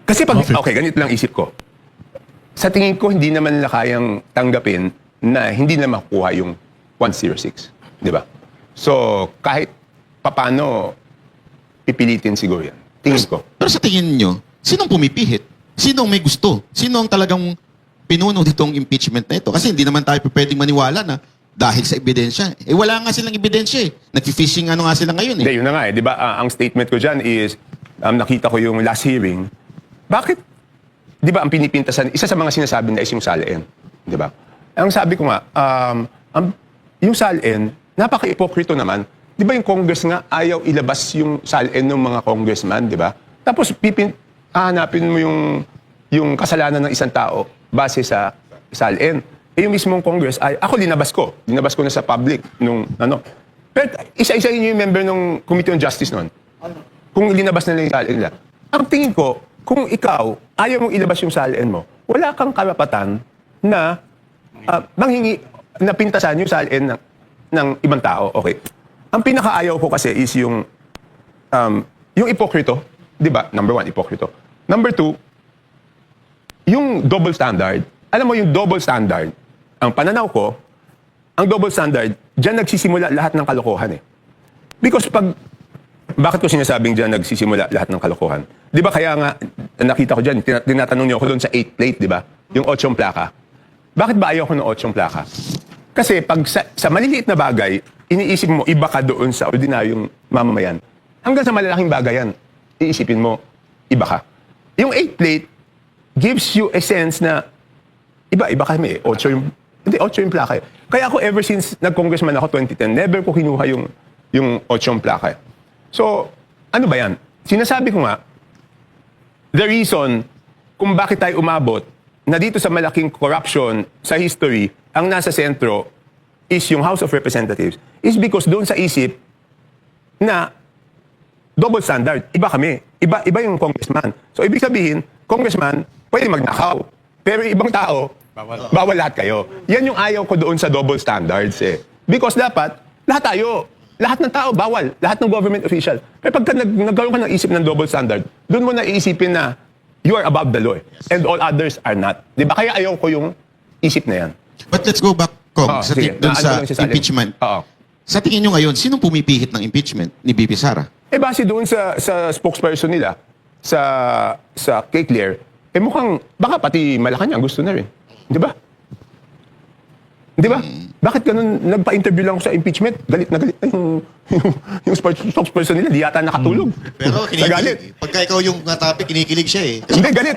S3: Kasi okay, ganito lang isip ko. Sa tingin ko, hindi naman nila kayang tanggapin na hindi na makukuha yung 106. Di ba? So, kahit papano, pipilitin siguro yan. Tingin ko.
S4: Pero sa tingin nyo, sinong pumipihit? Sinong may gusto? Sinong talagang pinuno ditong impeachment na ito? Kasi hindi naman tayo pwedeng maniwala na dahil sa ebidensya. Eh wala nga silang ebidensya eh. Nag-fishing ano nga sila ngayon eh.
S3: Hindi, yun na nga eh. Di ba, ang statement ko dyan is, nakita ko yung last hearing, bakit, di ba, ang pinipintasan, isa sa mga sinasabi na is yung SALN. Di ba? Ang sabi ko nga, yung SALN, napaka-ipokrito naman. Di ba yung Congress nga, ayaw ilabas yung SALN ng mga congressman, di ba? Tapos, hahanapin mo yung kasalanan ng isang tao base sa SALN. Eh, yung mismong Congress, ako linabas ko. Linabas ko na sa public nung ano. Pero isa-isa yun yung member ng Committee on Justice noon. Kung linabas na lang yung SALN nila. Ang tingin ko, kung ikaw, ayaw mong ilabas yung SALN mo, wala kang karapatan na manghingi, na pintasan yung SALN ng ibang tao. Okay. Ang pinakaayaw ko kasi is yung ipokrito. Di ba? Number one, ipokrito. Number two, yung double standard. Alam mo, yung double standard, ang pananaw ko, ang double standard, dyan nagsisimula lahat ng kalokohan eh. Because bakit ko sinasabing dyan nagsisimula lahat ng kalokohan? Di ba kaya nga, nakita ko dyan, tinatanong niyo ako doon sa 8 plate, di ba? Yung 8 plaka. Bakit ba ayaw ko ng 8 plaka? Kasi pag sa maliliit na bagay, iniisip mo, iba ka doon sa ordinaryong mamamayan. Hanggang sa malalaking bagay yan, iisipin mo, iba ka. Yung 8 plate gives you a sense na iba kami. 8 yung plaka. Kaya ako ever since nag-congressman ako 2010, never ko kinuha yung 8 plaka. So, ano ba yan? Sinasabi ko nga, the reason kung bakit tayo umabot na dito sa malaking corruption sa history, ang nasa sentro is yung House of Representatives, is because doon sa isip na double standard. Iba kami. Iba yung congressman. So, ibig sabihin, congressman, pwede magnakaw. Pero ibang tao, bawal lahat kayo. Yan yung ayaw ko doon sa double standards eh. Because dapat, lahat ng tao, bawal. Lahat ng government official. Pero pagka nagkaroon ka ng isip ng double standard, doon mo na iisipin na you are above the law. And all others are not. Di ba? Kaya ayaw ko yung isip na yan.
S4: But let's go back, Kong, doon sa
S3: lang siya
S4: impeachment.
S3: Oo.
S4: Sa tingin nyo ngayon, sinong pumipihit ng impeachment ni BP Sara?
S3: Eh base doon sa spokesperson nila, sa kay Claire, eh mukhang, baka pati Malacanang gusto na rin. Di ba? Di ba? Bakit ganun, nagpa-interview lang ako sa impeachment, galit na yung spokesperson nila, di yata nakatulog.
S6: Pero
S3: Sa galit.
S6: kinikilig. Pagka ikaw yung topic, kinikilig siya eh.
S3: Hindi, galit.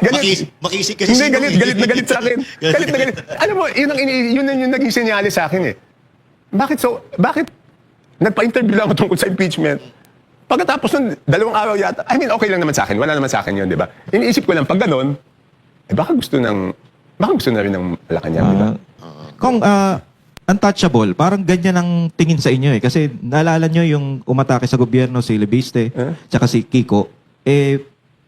S6: Makisig kasi
S3: Hindi,
S6: sino
S3: galit na galit sa akin. Galit na galit. Alam mo, yun yung naging senyales sa akin eh. Bakit nagpa-interview lang ako tungkol sa impeachment? Pagkatapos nun, 2 araw yata, I mean, okay lang naman sa akin. Wala naman sa akin yun, di ba? Iniisip ko lang, pag ganun, baka gusto na rin ng Malacanang, di ba?
S8: Kung untouchable, parang ganyan ang tingin sa inyo eh. Kasi naalala nyo yung umatake sa gobyerno, si Lebiste, tsaka si Kiko,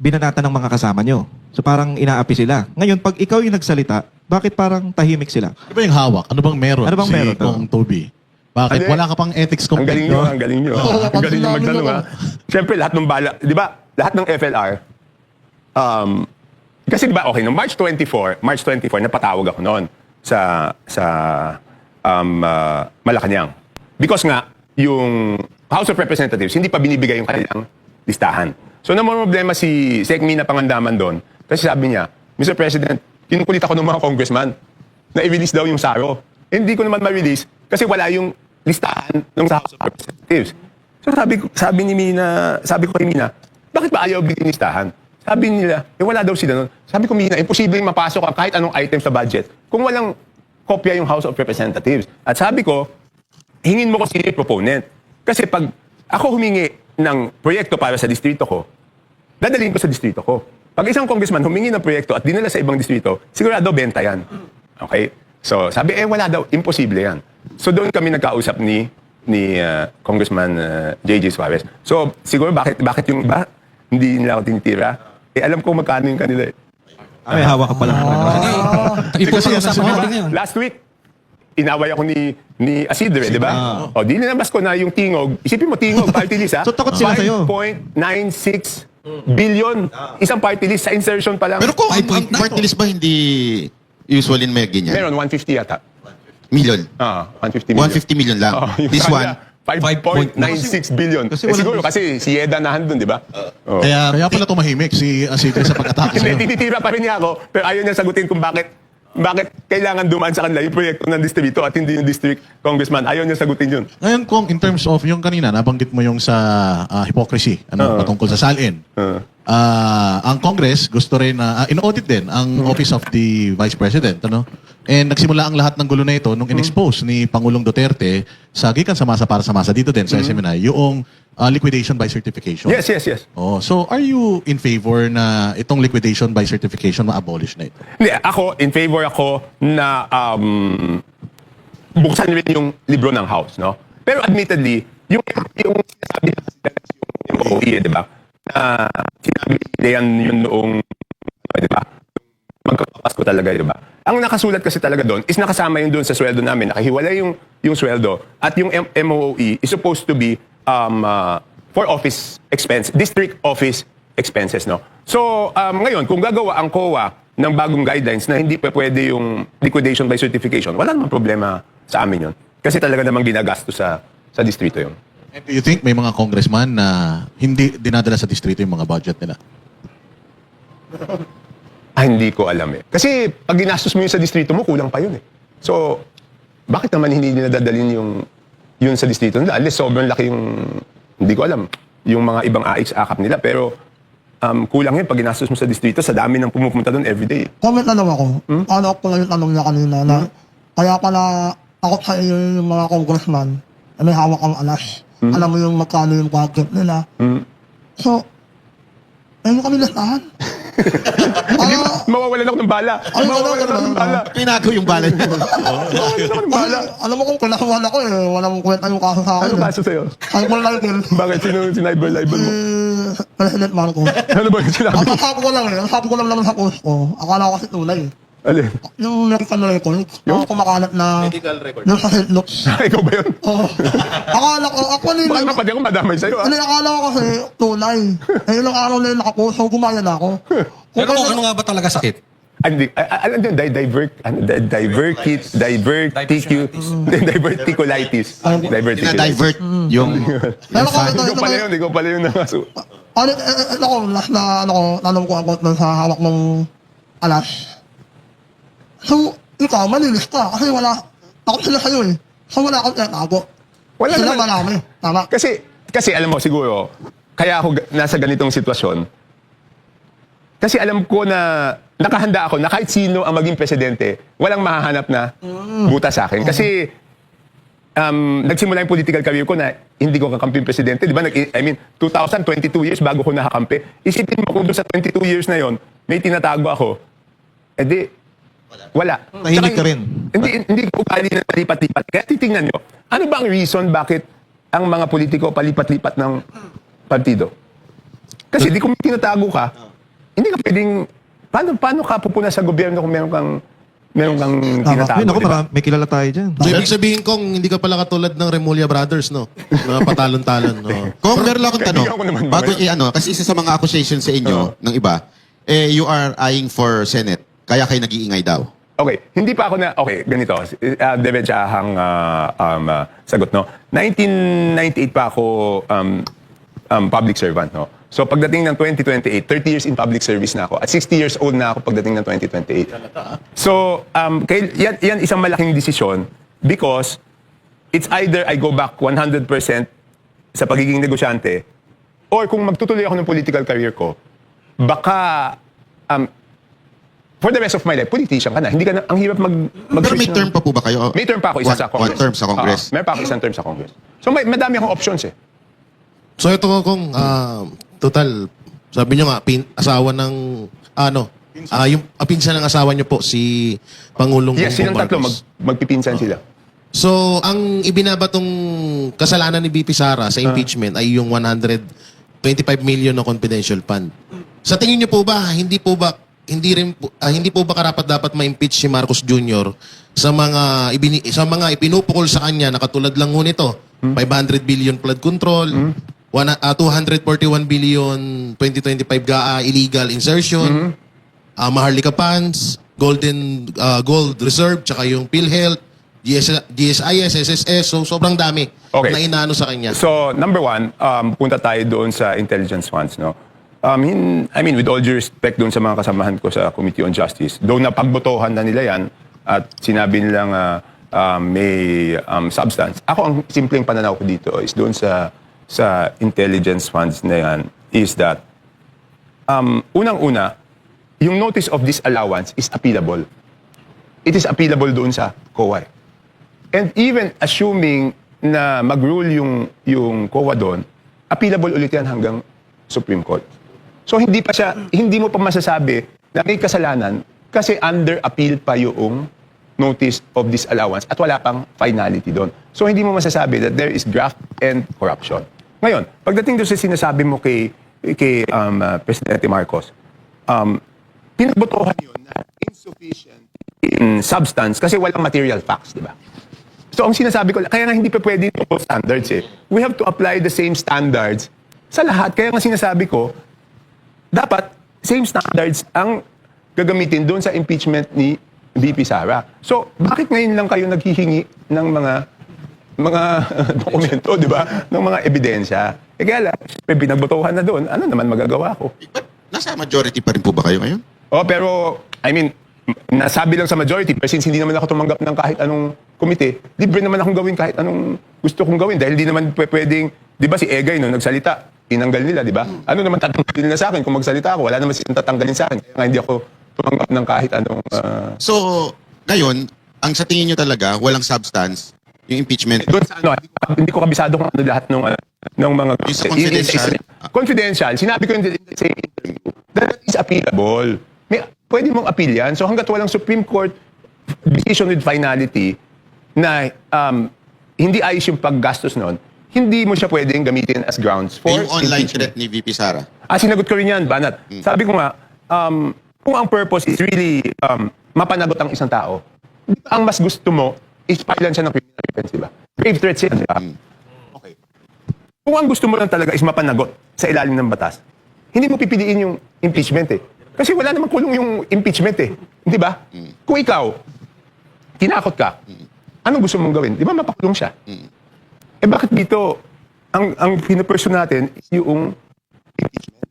S8: binanata ng mga kasama nyo. So parang inaapi sila. Ngayon, pag ikaw yung nagsalita, bakit parang tahimik sila?
S1: Ano ba yung hawak? Ano bang meron?
S8: Ano bang meron to?
S1: Kong Toby? Bakit?
S3: Ano
S1: Wala ka pang ethics
S3: Ang galing
S1: complaint,
S3: nyo,
S1: no?
S3: ang galing nyo.
S2: Wala
S3: Ang galing nyo
S2: pang
S3: magtanong,
S2: sinabi
S3: ha? Siyempre, lahat ng bala, di ba? Lahat ng FLR, kasi di ba, okay, no March 24, napatawag ako noon sa Malacanang. Because nga, yung House of Representatives, hindi pa binibigay yung kanilang listahan. So, naman problema si Sec. Mina Pangandaman doon. Kasi sabi niya, Mr. President, kinukulit ako ng mga congressman na i-release daw yung SARO. Hindi ko naman ma-release kasi wala yung listahan ng House of Representatives. So sabi ko kay Mina, bakit ba ayaw bigyan listahan? Sabi nila, wala daw sila nun. Sabi ko, Mina, imposible mapasok ang kahit anong item sa budget kung walang kopya yung House of Representatives. At sabi ko, hingin mo ko sila yung proponent. Kasi pag ako humingi ng proyekto para sa distrito ko, dadalhin ko sa distrito ko. Pag isang congressman humingi ng proyekto at dinala sa ibang distrito, sigurado benta yan. Okay? So sabi, wala daw, imposible yan. So doon kami nagkausap ni Congressman J.J. Suarez. So siguro bakit yung iba hindi nila ako tinitira? Alam ko magkano yung kanila eh.
S8: May hawak ka pala.
S5: Ipag-usapan natin ngayon.
S3: Last week, inaway ako ni Asidre, di ba? O, di nilabas ko na yung tingog. Isipin mo, tingog, party list, ha?
S8: So, takot sila sa'yo.
S3: 5.96 billion. Isang party list sa insertion pa lang.
S4: Pero kung ang party list ba hindi usually may ganyan?
S3: Meron, 150 yata.
S4: Million.
S3: 150 million.
S4: 150 million lang.
S3: Yung
S4: This
S3: sa
S4: one,
S3: kanila, 5.96 billion.
S8: Kasi
S3: Eh,
S8: walang-
S3: siguro kasi si Yeda nahandun, di ba? Oh.
S1: Kaya pala tumahimik si Chris sa pag-atake sa'yo.
S3: Hindi, tinitira pa rin niya ako, pero ayaw niya sagutin kung bakit kailangan dumaan sa kanila yung proyekto ng distrito at hindi yung district congressman. Ayaw niya sagutin yun.
S1: Ngayon, kung in terms of yung kanina, nabanggit mo yung sa hypocrisy, patungkol sa salin. Ang Congress gusto rin na in-audit din ang Office of the Vice President, ano? And nagsimula ang lahat ng gulo na ito nung in-expose ni Pangulong Duterte sa gikan sa masa para sa masa dito din sa SMNI yung liquidation by certification.
S3: Yes, yes, yes.
S1: Oh, so are you in favor na itong liquidation by certification ma-abolish na ito?
S3: Hindi, ako, in favor ako na buksan rin yung libro ng House, no? Pero admittedly, yung sinasabi na yung OE, di ba? Na sinabi nila yan yun noong, di ba? Magkakapasko talaga, di ba? Ang nakasulat kasi talaga doon is nakasama yun doon sa sweldo namin. Nakahiwalay yung sweldo. At yung MOE is supposed to be for office expense, district office expenses, no? So, ngayon, kung gagawa ang COA ng bagong guidelines na hindi pa pwede yung liquidation by certification, wala namang problema sa amin yun. Kasi talaga namang ginagasto sa distrito yun.
S1: And do you think may mga congressman na hindi dinadala sa distrito yung mga budget nila?
S3: Hindi ko alam eh. Kasi pag ginastos mo yun sa distrito mo, kulang pa yun eh. So, bakit naman hindi nila dadalhin yun sa distrito nila? Unless sobrang laki yung, hindi ko alam, yung mga ibang AX-AKAP nila. Pero kulang yun pag ginastos mo sa distrito, sa dami ng pumupunta doon everyday.
S2: Comment na lang ako. Ano ako lang yung tanong niya kanina na kaya pala ako sa iyo yung mga congressman na may hawak ang alas. Alam mo yung magkano yung budget nila. So, ayun kami lasahan.
S3: Hindi mawawalan ako ng bala. Mawawalan ako ng bala.
S4: Pinako yung bala niya.
S3: Mawawalan ako ng bala.
S2: Alam mo kung kinasuhan ako walang kwenta yung kaso sa akin.
S3: Ano kaso sa'yo?
S2: Ay, wala lang.
S3: Bakit? Sino sinibel-libel mo?
S2: President Marcos.
S3: Ano ba yung sinabi?
S2: Ang sabi ko lang ang sabi ko lang naman sa post ko, akala ko kasi tunay.
S3: Alin?
S2: Yung medical record, yung kumakalat na medical record. Yung sa St. Luke's.
S3: Ikaw ba yun?
S2: Oo. Akala ko, ako nila.
S3: Bakit mapati ako madamay sa'yo?
S2: Hindi, akala ko kasi tunay. Eh, ilang araw na yun nakapost, so gumaya na ako.
S5: Pero ano nga ba talaga sakit?
S3: Hindi, alam din, diverticulitis.
S4: Dinadivert yung...
S2: Pero kung ito,
S3: Ikaw pala yun nakaso.
S2: alam ko about nun sa hawak ng alas. So, ikaw, malinis ka. Kasi wala, ako sila sa'yo eh. So, wala akong tinatago.
S3: Wala
S2: Sila
S3: naman.
S2: marami. Tama.
S3: Kasi alam mo, siguro, kaya ako nasa ganitong sitwasyon, kasi alam ko na nakahanda ako na kahit sino ang maging presidente, walang mahahanap na buta sa akin. Kasi nagsimula yung political career ko na hindi ko kakamping presidente. Di ba? 22 years bago ko nakakampi. Isipin mo kung doon sa 22 years na yon may tinatago ako, edi, wala.
S8: Tahimik ka rin.
S3: Hindi ko ugali na palipat-lipat. Kaya titingnan nyo, ano ba ang reason bakit ang mga politiko palipat-lipat ng partido? Kasi di kung tinatago ka, hindi ka pwedeng, paano ka pupuna sa gobyerno kung meron kang tinatago?
S8: Yun ako,
S3: di ba?
S8: may kilala tayo dyan.
S7: So, ibig sabihin kong hindi ka pala katulad ng Remulla Brothers, no? Na patalon-talon. No?
S4: Kung meron lang akong tanong,
S3: Kaibigan ko naman
S4: bago
S3: ba
S4: kasi isa sa mga accusations sa inyo ng iba, you are eyeing for Senate, kaya kayo nag-iingay daw.
S3: Okay, hindi pa ako ganito. Diretsahang sagot, no? 1998 pa ako public servant, no? So pagdating ng 2028, 30 years in public service na ako. At 60 years old na ako pagdating ng 2028. So, yan isang malaking desisyon because it's either I go back 100% sa pagiging negosyante or kung magtutuloy ako ng political career ko, baka for the rest of my life, politician ka na. Hindi ka na, ang hirap
S4: Pero may term pa po ba kayo?
S3: May term pa ako, isa sa Congress.
S4: One term sa Congress.
S3: Meron pa ako isang term sa Congress. So madami akong options eh.
S7: So ito kung total, sabi nyo nga, asawa ng, yung pinsan ng asawa nyo po, si Pangulong
S3: Yes, silang
S7: Bongbong
S3: tatlo,
S7: Marcos.
S3: magpipinsan sila.
S7: So, ang ibinabatong kasalanan ni BP Sara sa impeachment ay yung 125 million na confidential fund. Sa tingin niyo po ba, hindi po ba karapat-dapat ma-impeach si Marcos Jr. sa mga ipinupukol sa kanya na katulad lang ho nito, 500 billion flood control, 241 billion 2025 GAA illegal insertion, Maharlika funds, gold reserve, tsaka yung PhilHealth, GSI, SSS, so sobrang dami
S3: Okay.
S7: na inaano sa kanya.
S3: So, number one, punta tayo doon sa intelligence funds, no? I mean, with all due respect doon sa mga kasamahan ko sa Committee on Justice, though napagbotohan na nila yan at sinabi nilang may substance. Ako, ang simpleng pananaw ko dito is doon sa intelligence funds na yan is that unang-una, yung notice of disallowance is appealable. It is appealable doon sa COA. And even assuming na mag-rule yung COA doon, appealable ulit yan hanggang Supreme Court. So hindi mo pa masasabi na may kasalanan kasi under appeal pa yung notice of disallowance at wala pang finality doon. So hindi mo masasabi that there is graft and corruption. Ngayon, pagdating doon sa sinasabi mo kay Presidente Marcos, pinagbotohan yun na insufficient in substance kasi walang material facts, di ba? So ang sinasabi ko, kaya nga hindi pa pwede double standards eh. We have to apply the same standards sa lahat. Kaya nga sinasabi ko, dapat same standards ang gagamitin doon sa impeachment ni VP Sara. So bakit ngayon lang kayo naghihingi ng mga dokumento, di ba? Ng mga ebidensya. Eh kaya lang, pinagbotohan na doon, ano naman magagawa ko?
S4: But nasa majority pa rin po ba kayo ngayon?
S3: Oh, pero, I mean, nasabi lang sa majority, pero since hindi naman ako tumanggap ng kahit anong komite, libre naman akong gawin kahit anong gusto kong gawin. Dahil di naman pwedeng, di ba si Egay, no, nagsalita, tinanggal nila, di ba? Ano naman tatanggalin nila sa akin kung magsalita ako? Wala naman silang tatanggalin sa akin. Kaya nga hindi ako tumanggap ng kahit anong...
S4: So, ngayon, ang sa tingin nyo talaga, walang substance, yung impeachment.
S3: Doon sa ano, hindi ko kabisado kung ano lahat ng mga...
S4: Yung sa confidential.
S3: Confidential, sinabi ko in the same interview, that is appealable. Pwede mong appeal yan. So hanggat walang Supreme Court decision with finality na hindi ayos yung paggastos nun, hindi mo siya pwedeng gamitin as grounds for
S4: Yung online
S3: impeachment.
S4: threat ni VP Sara.
S3: Sinagot ko rin yan, Banat. Sabi ko nga, kung ang purpose is really mapanagot ang isang tao, di ba ang mas gusto mo is filean siya ng criminal offense, di ba? Grave threats yan, di ba? Okay. Kung ang gusto mo lang talaga is mapanagot sa ilalim ng batas, hindi mo pipiliin yung impeachment eh. Kasi wala namang kulong yung impeachment eh. Di ba? Kung ikaw, tinakot ka, anong gusto mong gawin? Di ba mapakulong siya? Eh bakit dito, ang pinaperson natin is yung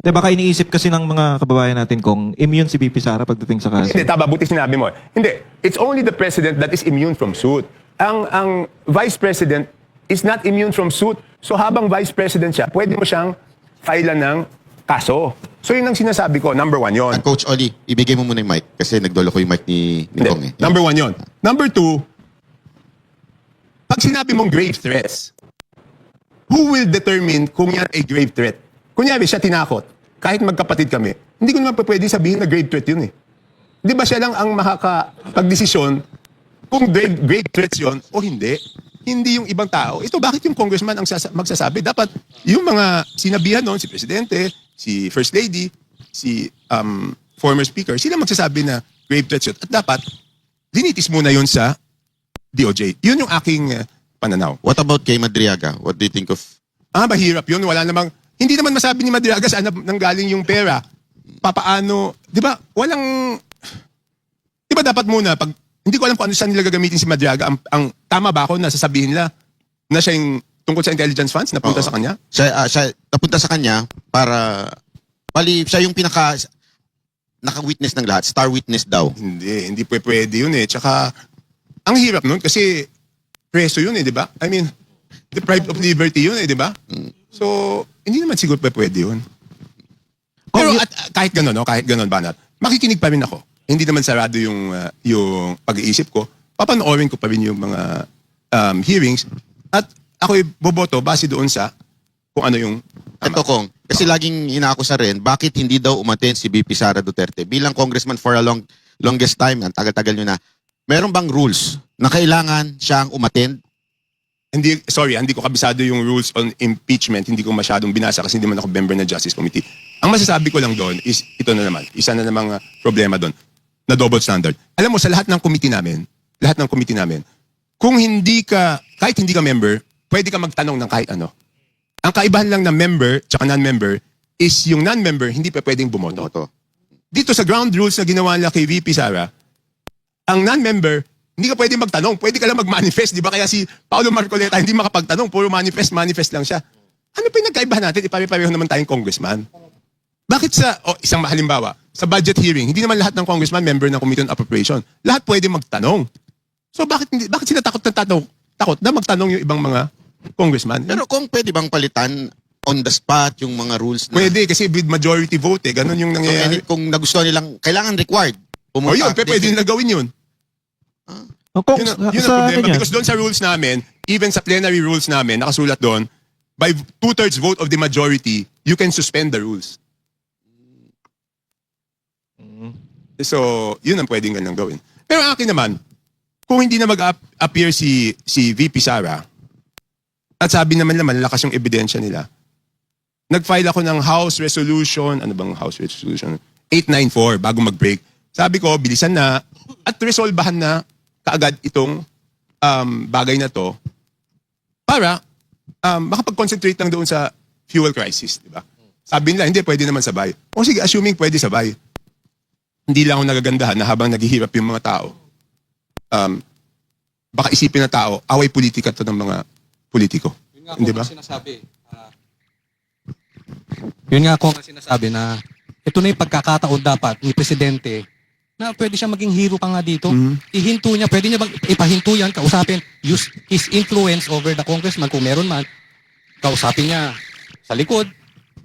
S8: Di baka iniisip kasi ng mga kababayan natin kung immune si VP Sara pagdating sa kaso.
S3: Hindi, tama, buti sinabi mo. Hindi, it's only the president that is immune from suit. Ang vice president is not immune from suit. So habang vice president siya, pwede mo siyang filean ng kaso. So yun ang sinasabi ko, number one yon.
S4: Coach Oli, ibigay mo muna yung mic kasi nagdolo ko yung mic ni Kong eh.
S3: Number one yon. Number two, pag sinabi mong grave threats, who will determine kung yan ay grave threat? Kunyari, siya tinakot. Kahit magkapatid kami, hindi ko naman pwede sabihin na grave threat yun eh. Di ba siya lang ang makakapag-desisyon kung grave threats yun o hindi? Hindi yung ibang tao. Ito, bakit yung congressman ang magsasabi? Dapat yung mga sinabihan noon, si Presidente, si First Lady, si former Speaker, sila magsasabi na grave threats yun. At dapat, linitis muna yun sa DOJ. Yun yung aking pananaw.
S4: What about kay Madriaga? What do you think of...
S3: Mahirap yun. Wala namang... Hindi naman masabi ni Madriaga saan nanggaling yung pera. Papaano... Di ba? Walang... Di ba dapat muna, pag... Hindi ko alam kung ano saan nila gagamitin si Madriaga. Ang tama ba ako na sasabihin nila na siya yung tungkol sa intelligence funds na punta
S4: Oo.
S3: sa kanya?
S4: Siya napunta sa kanya para... Bali, siya yung naka-witness ng lahat. Star witness daw.
S3: Hindi pwede yun eh. Tsaka, ang hirap nun kasi preso yun eh, di ba? I mean, deprived of liberty yun eh, di ba? So, hindi naman siguro pwede yun. Pero at kahit gano'n, no? Kahit gano'n, Banat, makikinig pa rin ako. Hindi naman sarado yung pag-iisip ko. Papanoorin ko pa rin yung mga hearings at ako'y boboto base doon sa kung ano yung
S4: Ito Kong, kasi laging inaakusa rin, bakit hindi daw umattend si VP Sara Duterte? Bilang congressman for a longest time, ang tagal-tagal nyo na, meron bang rules na kailangan siyang umattend?
S3: hindi ko kabisado yung rules on impeachment. Hindi ko masyadong binasa kasi hindi man ako member ng Justice Committee. Ang masasabi ko lang doon is ito na naman. Isa na namang problema doon na double standard. Alam mo, sa lahat ng committee namin, kung kahit hindi ka member, pwede ka magtanong ng kahit ano. Ang kaibahan lang ng member tsaka non-member is yung non-member hindi pa pwedeng bumoto. Dito sa ground rules na ginawa nila kay VP Sara, ang non-member Hindi ka pwede magtanong. Pwede ka lang mag-manifest. Di ba? Kaya si Paolo Marcoleta hindi makapagtanong. Puro manifest lang siya. Ano pinagkaibahan natin? Ipare-pareho naman tayong congressman. Bakit isang halimbawa, sa budget hearing, hindi naman lahat ng congressman member ng Committee on Appropriation. Lahat pwede magtanong. So bakit sila takot na magtanong yung ibang mga congressman?
S4: Pero kung pwede bang palitan on the spot yung mga rules na...
S3: Pwede, kasi with majority vote eh. Ganun yung nangyayari.
S4: Kung nagustuhan nilang, kailangan required.
S3: O yun, pwede nila gawin yun.
S8: Kung,
S3: Yun ang
S8: sa
S3: problema.
S8: ganyan,
S3: Because doon sa rules namin, even sa plenary rules namin, nakasulat doon, by 2/3 vote of the majority, you can suspend the rules. So, yun ang pwedeng ganang gawin. Pero akin naman, kung hindi na mag-appear si VP Sara, at sabi naman lakas yung ebidensya nila, nag-file ako ng House Resolution, ano bang House Resolution? 894 bago mag-break. Sabi ko, bilisan na at resolbahan na kaagad itong bagay na to para makapag-concentrate lang doon sa fuel crisis, di ba? Sabi nila, hindi, pwede naman sabay. O sige, assuming pwede sabay. Hindi lang ako nagagandahan na habang naghihirap yung mga tao, baka isipin na tao, away politika to ng mga politiko.
S5: Yun nga
S3: Hindi
S5: kung
S3: ba?
S5: sinasabi. Yun nga kung sinasabi na ito na yung pagkakataon dapat ni Presidente na pwede siya maging hero pa nga dito. Ihinto niya, pwede niya bang ipahinto yan, kausapin, use his influence over the congressman kung meron man, kausapin niya sa likod,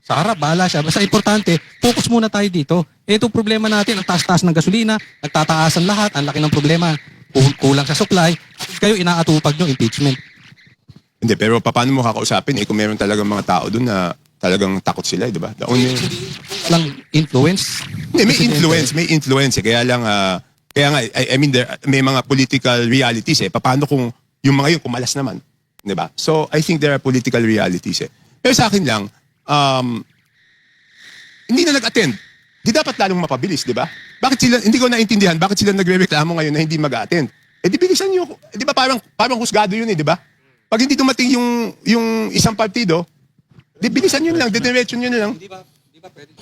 S5: sa harap, bahala siya. Basta importante, focus muna tayo dito. Itong problema natin, ang taas-taas ng gasolina, nagtataasan lahat, ang laki ng problema, kulang sa supply, kayo inaatupag nyo, impeachment.
S3: Hindi, pero paano mo kakausapin kung meron talagang mga tao doon na talagang takot sila, di ba? The only...
S5: Walang influence.
S3: Hindi, may influence eh. Kaya lang, kaya nga, I mean, may mga political realities eh. Paano kung yung mga yun kumalas naman? Di ba? So, I think there are political realities eh. Pero sa akin lang, hindi na nag-attend. Di dapat lalong mapabilis, di ba? Bakit sila, hindi ko naintindihan, bakit sila nagre-reklamo ngayon na hindi mag-attend? Di bilisan nyo. Di ba parang husgado yun eh, di ba? Pag hindi dumating yung isang partido, di bilisan yun lang, didiretso nyo na lang.
S5: Di ba pwede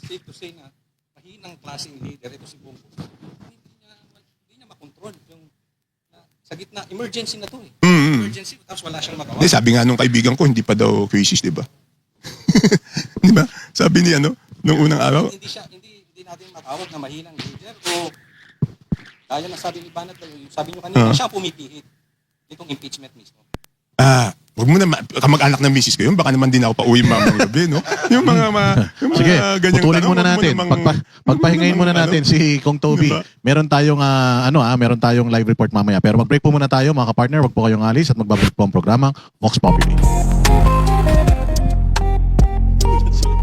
S5: safe to say na mahinang klaseng leader ito si Bongo. Hindi niya makontrol yung sa gitna emergency na to eh. Emergency tapos wala siyang magawa.
S3: Hindi, sabi nga nung kaibigan ko, hindi pa daw crisis, di ba? Di ba? Sabi niya, nung unang araw.
S5: Hindi natin matawag na mahinang leader o kaya na sabi ni Banat, sabi niyo kanina, siya pumipihit itong impeachment mismo.
S3: Huwag mo na kamag-anak ng misis ko yun. Baka naman din ako pa-uwi mamang gabi, no? Yung mga
S1: Sige,
S3: ganyang
S1: putulin
S3: tanong,
S1: muna
S3: huwag mo
S1: natin.
S3: namang-
S1: Pagpahingayin muna natin si Kong Toby.
S3: Diba?
S1: Meron tayong meron tayong live report mamaya. Pero mag-break po muna tayo mga ka-partner. Wag po kayong alis at magbabalik po ang programang Vox Populi.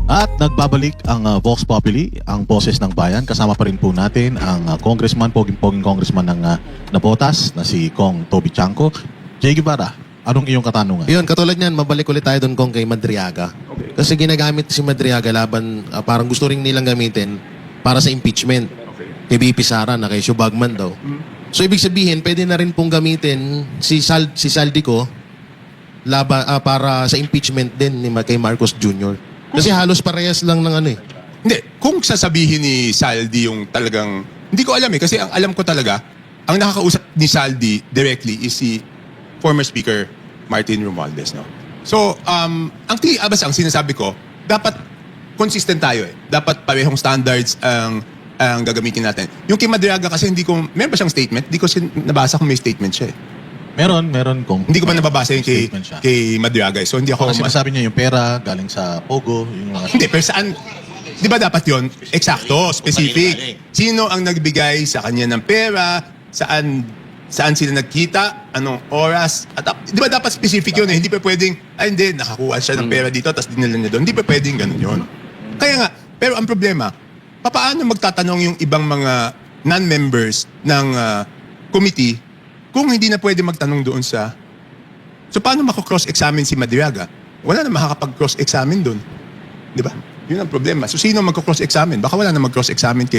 S1: At nagbabalik ang Vox Populi, ang boses ng bayan. Kasama pa rin po natin ang congressman, poging congressman ng Nabotas na si Kong Toby Chanco. Jay Guevara, anong iyong katanungan?
S7: Yun, katulad niyan, mabalik ulit tayo doon kung kay Madriaga. Kasi ginagamit si Madriaga laban, parang gusto rin nilang gamitin para sa impeachment. Kay BP Sara na kay Shubagman daw. So ibig sabihin, pwede na rin pong gamitin si Saldico para sa impeachment din kay Marcos Jr. Kasi halos parehas lang ng
S3: Hindi, kung sasabihin ni Saldi yung talagang... Hindi ko alam kasi ang alam ko talaga, ang nakakausap ni Saldi directly is si former Speaker Martin Romualdez. No? So, ang sinasabi ko, dapat consistent tayo eh. Dapat parehong standards ang gagamitin natin. Yung kay Madriaga kasi meron ba siyang statement? Hindi ko nabasa kung may statement siya eh.
S1: Meron kung...
S3: Hindi ko pa nababasa yung
S1: statement siya.
S3: kay Madriaga. So, hindi ako...
S1: Kasi sinasabi niya yung pera galing sa Pogo. Yung mga...
S3: Hindi, pero saan? Di ba dapat yon? Eksakto, specific. Sino ang nagbigay sa kanya ng pera? Saan sila nagkita? Anong oras? At di ba dapat specific yun eh? Hindi pa pwedeng, hindi, nakakuha siya ng pera dito tapos dinala niya doon. Hindi pa pwedeng ganun yun. Kaya nga, pero ang problema, paano magtatanong yung ibang mga non-members ng committee kung hindi na pwede magtanong doon sa... So paano mako-cross-examine si Madriaga? Wala na makakapag-cross-examine doon. Di ba? Yun ang problema. So sino magko-cross-examine? Baka wala na mag-cross-examine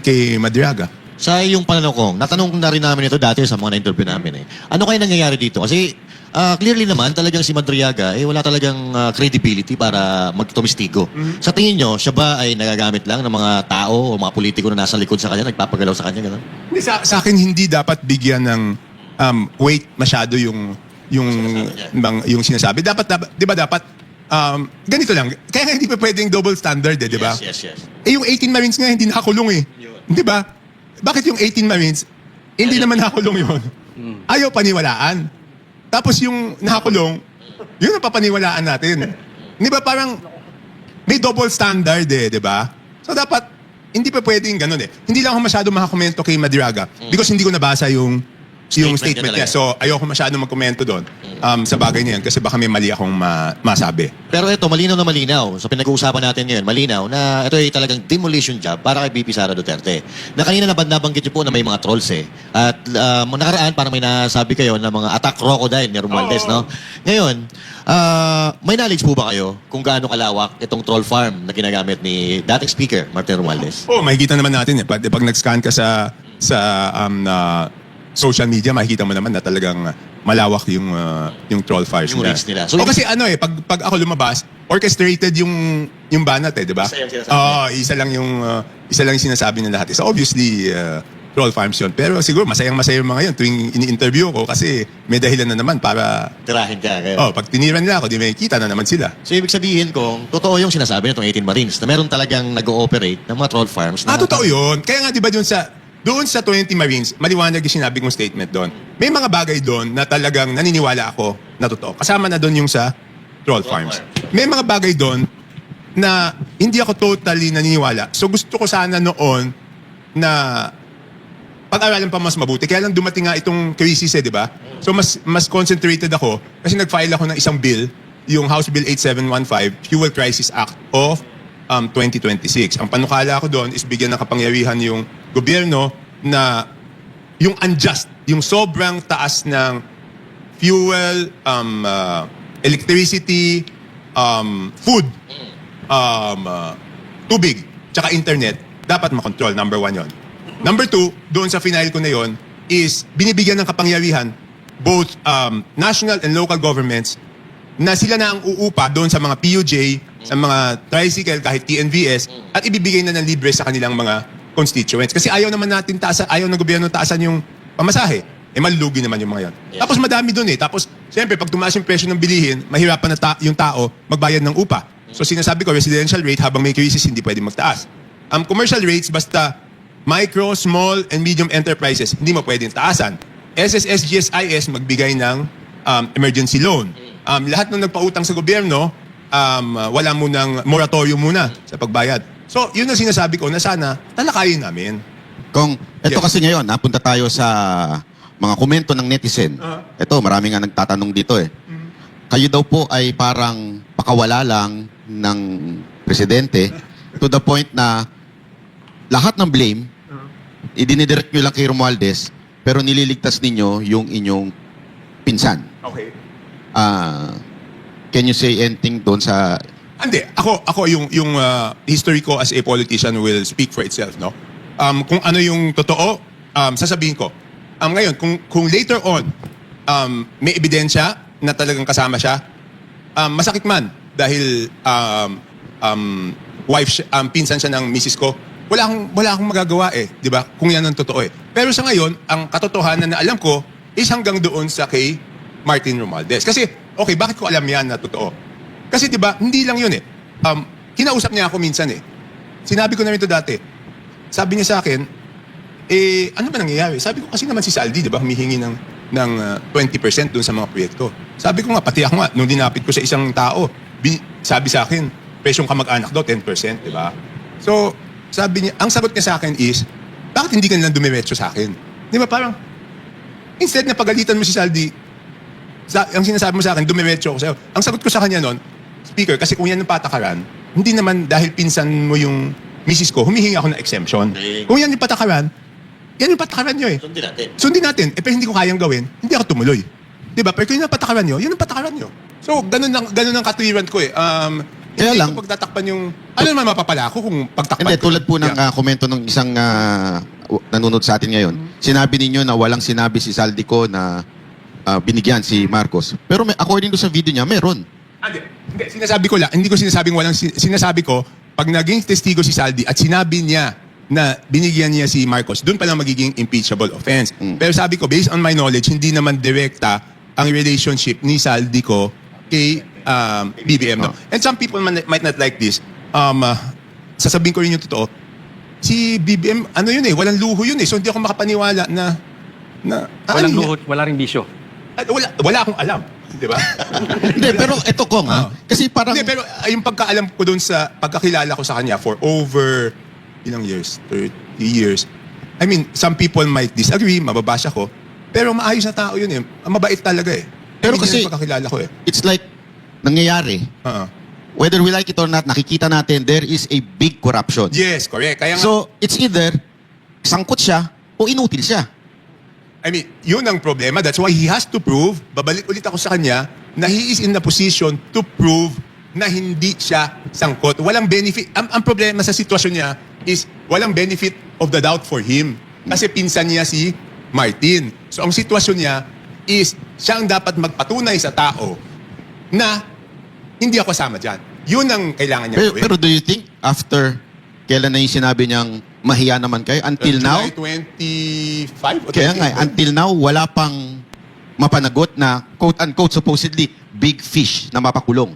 S3: kay Madriaga.
S6: Sa iyong pananaw ko, natanong na rin namin ito dati sa mga na-interview namin eh. Ano kaya nangyayari dito? Kasi clearly naman, talagang si Madriaga, wala talagang credibility para magtumistigo. Sa tingin nyo, siya ba ay nagagamit lang ng mga tao o mga politiko na nasa likod sa kanya, nagpapagalaw sa kanya, gano'n?
S3: Hindi, sa akin hindi dapat bigyan ng weight masyado yung sinasabi. Dapat 'di ba dapat ganito lang. Kaya nga hindi pa pwedeng double standard, di ba?
S6: Yes.
S3: Yung 18 Marines nga hindi nakakulong eh. Di ba? Bakit yung 18 Marines hindi naman nakakulong yun? Ayaw paniwalaan. Tapos yung nakakulong, yun ang papaniwalaan natin. Di ba parang may double standard di ba? So dapat hindi pa pwedeng ganun eh. Hindi lang ako masyado makakomento kay Madriaga because hindi ko nabasa yung statement niya. So, ayoko masyado magkomento doon sa bagay niyan kasi baka may mali akong masabi.
S6: Pero ito, malinaw na malinaw. Sa pinag-uusapan natin ngayon, malinaw na ito ay talagang demolition job para kay BP Sara Duterte. Na kanina nabanggit niyo po na may mga trolls eh. At nakaraan, parang may nasabi kayo na mga attack crocodile ni Romualdez, no? Ngayon, may knowledge po ba kayo kung gaano kalawak itong troll farm na ginagamit ni dating Speaker Martin Romualdez?
S3: Makikita naman natin eh. Pag nag-scan ka sa social media, makikita mo naman na talagang malawak yung troll farms
S6: Yung reach nila. So,
S3: kasi pag ako lumabas, orchestrated yung banat di ba?
S6: Isa yung sinasabi.
S3: Isa lang yung sinasabi ng lahat. So obviously, troll farms yun. Pero siguro masayang-masaya yung mga yun tuwing ini-interview ko kasi may dahilan na naman para
S6: tirahin ka. Kayo.
S3: pag tinira nila ako, di may kita na naman sila.
S6: So, ibig sabihin kung totoo yung sinasabi nitong 18 Marines na meron talagang nag-ooperate ng mga troll farms. Na
S3: Totoo yun. Kaya nga, di ba doon sa 20 Marines, maliwanag yung sinabi kong statement doon. May mga bagay doon na talagang naniniwala ako na totoo. Kasama na doon yung sa troll farms. May mga bagay doon na hindi ako totally naniniwala. So gusto ko sana noon na pag-aralan pa mas mabuti. Kaya lang dumating nga itong crisis di ba? So mas concentrated ako kasi nag-file ako ng isang bill, yung House Bill 8715, Fuel Crisis Act of 2026. Ang panukala ko doon is bigyan ng kapangyarihan yung gobyerno na yung unjust, yung sobrang taas ng fuel, electricity, food, tubig, tsaka internet, dapat makontrol. Number 1 yon. Number 2, doon sa final ko na yon, is binibigyan ng kapangyarihan both national and local governments na sila na ang uupa doon sa mga PUJ, sa mga tricycle, kahit TNVS, at ibibigay na ng libre sa kanilang mga constituents. Kasi ayaw naman natin ayaw ng gobyerno taasan yung pamasahe. Malulugi naman yung mga yan.
S6: Yes.
S3: Tapos madami doon eh. Tapos, siyempre, pag tumaas yung presyo ng bilihin, mahirapan na yung tao magbayad ng upa. So sinasabi ko, residential rate habang may crisis, hindi pwede magtaas. Commercial rates, basta micro, small, and medium enterprises, hindi mo pwedeng taasan. SSS, GSIS, magbigay ng emergency loan. Lahat ng nagpautang sa gobyerno, wala munang moratorium muna sa pagbayad. So, yun ang sinasabi ko na sana talakayin namin.
S4: Kung ito
S3: Yes.
S4: kasi ngayon, napunta tayo sa mga komento ng netizen. Ito, marami nga nagtatanong dito eh. Kayo daw po ay parang pakawala lang ng presidente to the point na lahat ng blame, idinidirect nyo lang kay Romualdez, pero nililigtas ninyo yung inyong pinsan.
S3: Okay.
S4: Can you say anything doon sa...
S3: Hindi, ako yung history ko as a politician will speak for itself, no? Kung ano yung totoo, sasabihin ko. Ngayon, kung later on may ebidensya na talagang kasama siya, masakit man dahil pinsan siya ng misis ko, wala akong magagawa eh, 'di ba? Kung yan ang totoo eh. Pero sa ngayon, ang katotohanan na alam ko is hanggang doon sa kay Martin Romualdez. Kasi okay, bakit ko alam yan na totoo? Kasi 'di ba, hindi lang 'yun eh. Kinausap niya ako minsan eh. Sinabi ko na rin ito dati. Sabi niya sa akin, ano ba nangyayari? Sabi ko kasi naman si Saldi, 'di ba, humihingi ng 20% doon sa mga proyekto. Sabi ko nga, pati ako nga, nung dinapit ko sa isang tao, sabi sa akin, presyong kamag-anak daw, 10%, 'di ba? So, sabi niya, ang sagot niya sa akin is, bakit hindi ka nilang dumiretso sa akin? 'Di ba, parang instead na pagalitan mo si Saldi, ang sinasabi mo sa akin, dumiretso ako sa'yo. Ang sagot ko sa kanya noon, Speaker, kasi kung yan ang patakaran, hindi naman dahil pinsan mo yung misis ko, humihingi ako ng exemption. Kung yan yung patakaran, yan yung patakaran nyo eh.
S6: Sundin natin.
S3: Sundin natin. Pero hindi ko kayang gawin, hindi ako tumuloy. Diba? Pero kung yun ang patakaran nyo, yun ang patakaran nyo. So, ganun ang katuwiran ko eh.
S4: Kaya
S3: hindi
S4: lang-
S3: ko pagtatakpan yung... Ano naman mapapala ko kung pagtakpan
S4: Hindi,
S3: ko?
S4: tulad po ng komento ng isang nanonood sa atin ngayon. Sinabi ninyo na walang sinabi si Saldico na binigyan si Marcos. Pero according to sa video niya, meron.
S3: Hindi, sinasabi ko lang, hindi ko sinasabing walang, sinasabi ko, pag naging testigo si Saldi at sinabi niya na binigyan niya si Marcos, doon pa lang magiging impeachable offense. Pero sabi ko, based on my knowledge, hindi naman direkta ang relationship ni Saldi ko kay BBM. No? And some people might not like this. Sasabihin ko rin yung totoo, si BBM, ano yun eh, walang luho yun eh. So hindi ako makapaniwala na
S9: Walang luho, wala ring bisyo.
S3: wala akong alam. Di ba?
S4: Hindi, pero ito Kong kasi parang...
S3: Hindi, pero yung pagkaalam ko doon sa pagkakilala ko sa kanya for over ilang years, 30 years. I mean, some people might disagree, mababasa ko, pero maayos na tao yun eh. Mabait talaga eh.
S4: Pero
S3: Yun
S4: kasi-
S3: yung pagkakilala ko eh.
S4: It's like, nangyayari. Whether we like it or not, nakikita natin there is a big corruption.
S3: Yes, correct. Kaya nga,
S4: So, it's either sangkot siya o inutil siya.
S3: I mean, yun ang problema. That's why he has to prove, babalik ulit ako sa kanya, na he is in the position to prove na hindi siya sangkot. Walang benefit. Ang problema sa sitwasyon niya is walang benefit of the doubt for him. Kasi pinsan niya si Martin. So ang sitwasyon niya is siya ang dapat magpatunay sa tao na hindi ako kasama dyan. Yun ang kailangan niya gawin.
S4: Pero do you think after kailan na yung sinabi niyang mahiya naman kayo? Until now?
S3: July 25 o
S4: Kaya nga,
S3: 28?
S4: until now, wala pang mapanagot na quote-unquote supposedly big fish na mapakulong.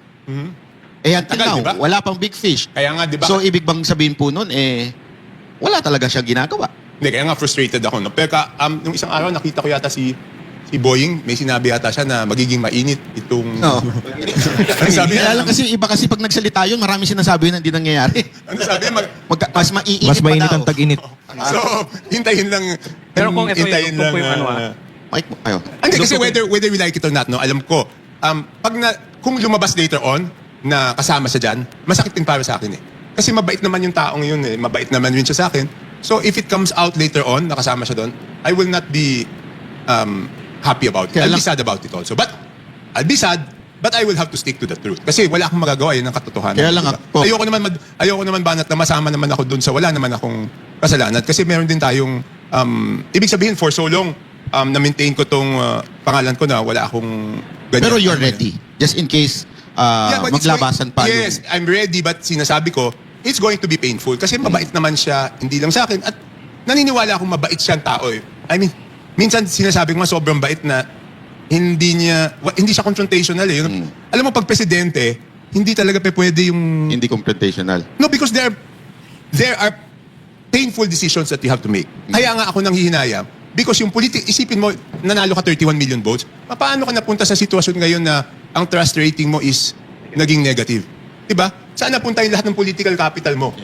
S4: Eh until
S3: Tagal,
S4: now,
S3: diba?
S4: wala pang big fish.
S3: Kaya nga, di ba?
S4: So ibig bang sabihin po nun, wala talaga siyang ginagawa.
S3: Hindi, kaya nga frustrated ako. No? Pero nung isang araw, nakita ko yata si Boying, may sinabi yata siya na magiging mainit itong...
S4: No.
S3: Ano sabi
S4: Kaya
S3: niya?
S4: lang kasi iba kasi pag nagsalita yun, marami sinasabi na hindi nangyayari.
S3: Ano sabi niya?
S4: Mas maiinit
S8: Mas
S4: pa
S8: mainit
S4: daw.
S8: ang tag-init.
S3: So, hintayin lang.
S9: Pero kung ito
S3: hintayin
S9: yung ano,
S4: Mike, ayo.
S3: Hindi, kasi whether we like it or not, no, alam ko, kung lumabas later on, na kasama siya dyan, masakit din para sa akin eh. Kasi mabait naman yung taong yun eh. Mabait naman yun siya sa akin. So, if it comes out later on, na kasama siya doon, I will not be happy about it.
S4: Kaya
S3: I'll be
S4: lang-
S3: sad about it also. But, I'll be sad, but I will have to stick to the truth. Kasi wala akong magagawa yun ng katotohanan.
S4: Kaya lang
S3: diba?
S4: ako-
S3: Ayoko naman banat na masama naman ako doon sa wala naman akong kasalanan. Kasi meron din tayong, ibig sabihin, for so long, na-maintain ko tong pangalan ko na wala akong ganyan.
S4: Pero you're ready. Just in case
S3: But it's
S4: maglabasan
S3: going-
S4: pa
S3: Yes, I'm ready, but sinasabi ko, it's going to be painful. Kasi mabait naman siya, hindi lang sa akin. At naniniwala akong mabait siyang tao eh. I mean, minsan sinasabi ko nga sobrang bait na hindi siya confrontational eh. Alam mo, pag presidente, hindi talaga pwede yung...
S4: Hindi confrontational.
S3: No, because there are painful decisions that you have to make. Kaya nga ako nang hihinayang. Because yung isipin mo, nanalo ka 31 million votes, paano ka napunta sa sitwasyon ngayon na ang trust rating mo is naging negative? Diba? Saan napunta yung lahat ng political capital mo?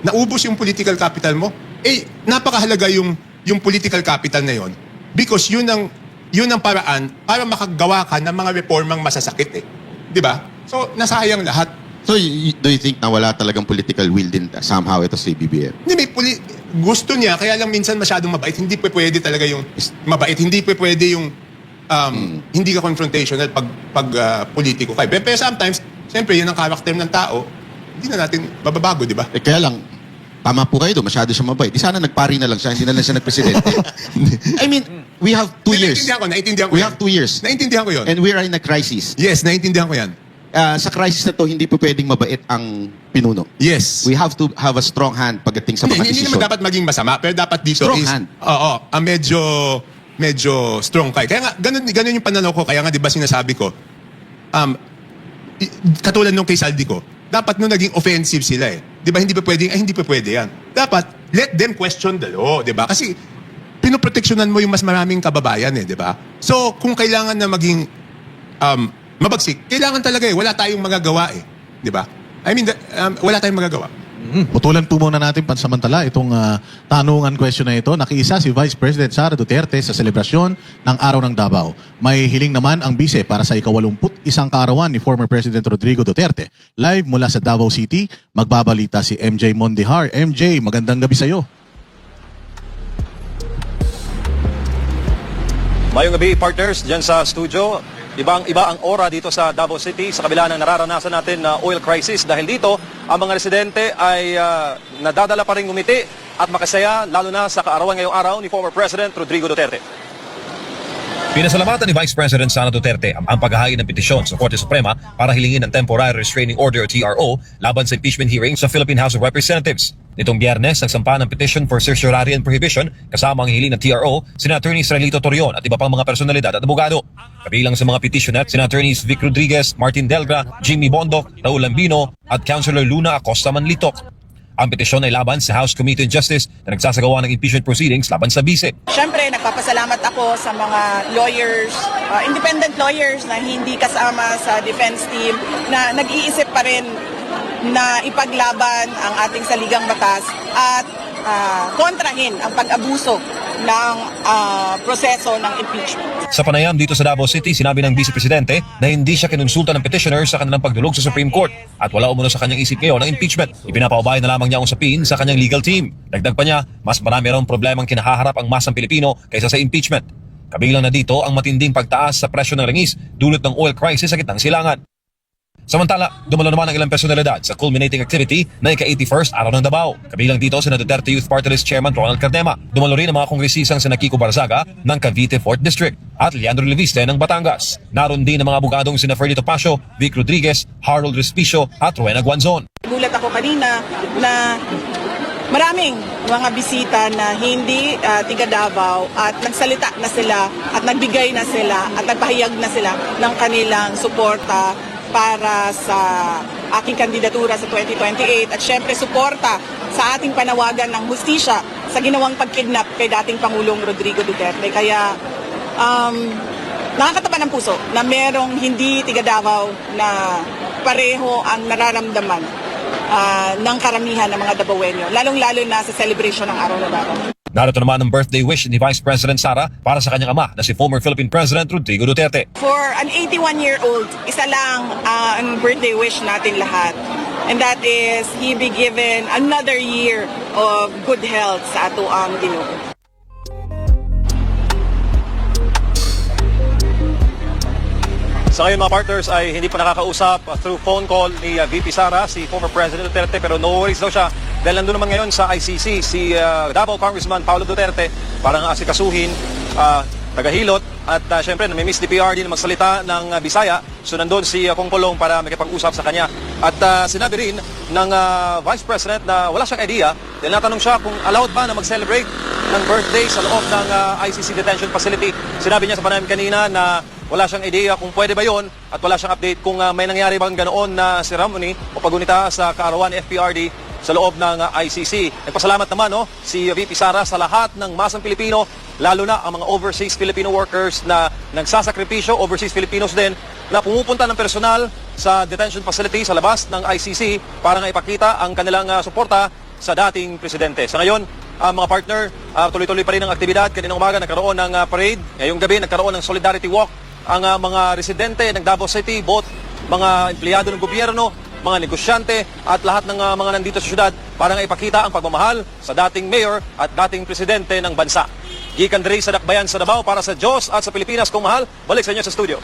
S3: Naubos yung political capital mo? Eh, napakahalaga yung political capital na yon because yun ang paraan para makagawa ka ng mga reformang masasakit eh. Diba? So, nasayang lahat.
S4: So, do you think na wala talagang political will din somehow ito si BBM?
S3: Hindi, gusto niya, kaya lang minsan masyadong mabait. Hindi pwede talaga yung mabait. Hindi pwede yung hindi ka confrontational pag politiko ka. Pero sometimes, siyempre, yun ang character ng tao, hindi na natin mababago, di ba?
S4: Kaya lang, tama po kayo doon, masyado siya mabait. Di sana nagpari na lang siya, hindi na lang siya nagpresidente. I mean, we have 2 years.
S3: Naintindihan ko
S4: We
S3: yan.
S4: have 2 years.
S3: Naintindihan ko yun.
S4: And we are in a crisis.
S3: Yes, naintindihan ko yan.
S4: Sa crisis na to, hindi po pwedeng mabait ang pinuno.
S3: Yes.
S4: We have to have a strong hand pagdating sa mga
S3: Hindi
S4: desisyon.
S3: naman dapat maging masama, pero dapat dito
S4: Strong
S3: is...
S4: hand.
S3: Oo, medyo strong ka. Kaya nga, ganun yung pananaw ko. Kaya nga, di ba sinasabi ko, katulad nung kay Saldi ko, dapat nung naging offensive sila eh. Di ba, hindi pa pwede yan. Dapat, let them question the law, di ba? Kasi, pinoproteksyonan mo yung mas maraming kababayan eh, di ba? So, kung kailangan na maging mabagsik, kailangan talaga eh. Wala tayong magagawa eh. Di ba? I mean, wala tayong magagawa.
S1: Putulan po muna natin pansamantala itong tanungan question na ito. Nakiisa si Vice President Sara Duterte sa selebrasyon ng Araw ng Davao. May hiling naman ang bise para sa ika-81 kaarawan ni former President Rodrigo Duterte. Live mula sa Davao City, magbabalita si MJ Mondihar. MJ, magandang gabi sa iyo.
S10: Mayong gabi, partners, dyan sa studio. Ibang-iba ang ora dito sa Davao City sa kabila ng nararanasan natin na oil crisis. Dahil dito, ang mga residente ay nadadala pa rin ngumiti at makasaya lalo na sa kaarawan ngayong araw ni former President Rodrigo Duterte. Pinasalamatan ni Vice President Sara Duterte ang paghahain ng petisyon sa Korte Suprema para hilingin ng Temporary Restraining Order o TRO laban sa impeachment hearing sa Philippine House of Representatives. Nitong Biyernes, nagsampa ng petition for certiorari and prohibition kasama ang hiling ng TRO sina Attorney Israelito Torion at iba pang mga personalidad at abogado. Kabilang sa mga petitioner sina Attorneys Vic Rodriguez, Martin Delgra, Jimmy Bondoc, Raul Lambino at Councilor Luna Acosta Manlitok. Ang petisyon ay laban sa House Committee on Justice na nagsasagawa ng impeachment proceedings laban sa Vice.
S11: Siyempre, nagpapasalamat ako sa mga lawyers, independent lawyers na hindi kasama sa defense team na nag-iisip pa rin na ipaglaban ang ating saligang batas at kontrahin ang pag-abuso ng proseso ng impeachment.
S10: Sa panayam dito sa Davao City, sinabi ng Vice Presidente na hindi siya kinonsulta ng petitioner sa kanilang pagdulog sa Supreme Court at wala umuno sa kanyang isip ngayon ng impeachment. Ipinapaubaya na lamang niya ang usapin sa kanyang legal team. Dagdag pa niya, mas marami raw problemang kinahaharap ang masang Pilipino kaysa sa impeachment. Kabilang na dito ang matinding pagtaas sa presyo ng langis dulot ng oil crisis sa gitnang silangan. Samantala, dumalo naman ang ilang personalidad sa culminating activity na ika-81st araw ng Davao. Kabilang dito si Duterte Youth Party List Chairman Ronald Cardema. Dumalo rin ang mga kongresisang sina Kiko Barzaga ng Cavite 4th District at Leandro Leviste ng Batangas. Naroon din ang mga abogadong sina Ferdy Topacio, Vic Rodriguez, Harold Respicio at Rowena Guanzon.
S11: Gulat ako kanina na maraming mga bisita na hindi tiga Davao at nagsalita na sila at nagbigay na sila at nagpahayag na sila ng kanilang suporta para sa aking kandidatura sa 2028 at syempre suporta sa ating panawagan ng hustisya sa ginawang pagkidnap kay dating Pangulong Rodrigo Duterte. Kaya nakakatapa ng puso na merong hindi tiga Davao na pareho ang nararamdaman ng karamihan ng mga Davaoenyo, lalong-lalo na sa celebration ng Araw ng Davao.
S10: Narito naman ang birthday wish ni Vice President Sara para sa kanyang ama na si former Philippine President Rodrigo Duterte.
S11: For an 81-year-old, isa lang ang birthday wish natin lahat. And that is, he be given another year of good health sa ato ang Ginoo.
S10: Sa ngayon mga partners ay hindi pa nakakausap through phone call ni VP Sara si former President Duterte pero no worries daw siya dahil nandun naman ngayon sa ICC si Davao Congressman Paulo Duterte para nga asikasuhin tagahilot at syempre namimiss ni PRD na magsalita ng Bisaya so nandun si Kong Polong para makipag-usap sa kanya at sinabi rin ng Vice President na wala siyang idea dahil natanong siya kung allowed ba na mag-celebrate ng birthday sa loob ng ICC detention facility. Sinabi niya sa panayam kanina na wala siyang idea kung pwede ba yon at wala siyang update kung may nangyari bang ganoon na ceremony o pagunita sa kaarawan ni FPRD sa loob ng ICC. Nagpasalamat naman si VP Sara sa lahat ng masang Pilipino, lalo na ang mga overseas Filipino workers na nagsasakripisyo, overseas Filipinos din, na pumupunta ng personal sa detention facility sa labas ng ICC para nga ipakita ang kanilang suporta sa dating presidente. Sa ngayon, mga partner, tuloy-tuloy pa rin ang aktibidad. Kaninang umaga nagkaroon ng parade, ngayong gabi nagkaroon ng solidarity walk ang mga residente ng Davao City, both mga empleyado ng gobyerno, mga negosyante at lahat ng mga nandito sa syudad para nga ipakita ang pagmamahal sa dating mayor at dating presidente ng bansa. Gikan diri sa Dakbayan sa Davao para sa Diyos at sa Pilipinas kung mahal. Balik sa inyo sa studio.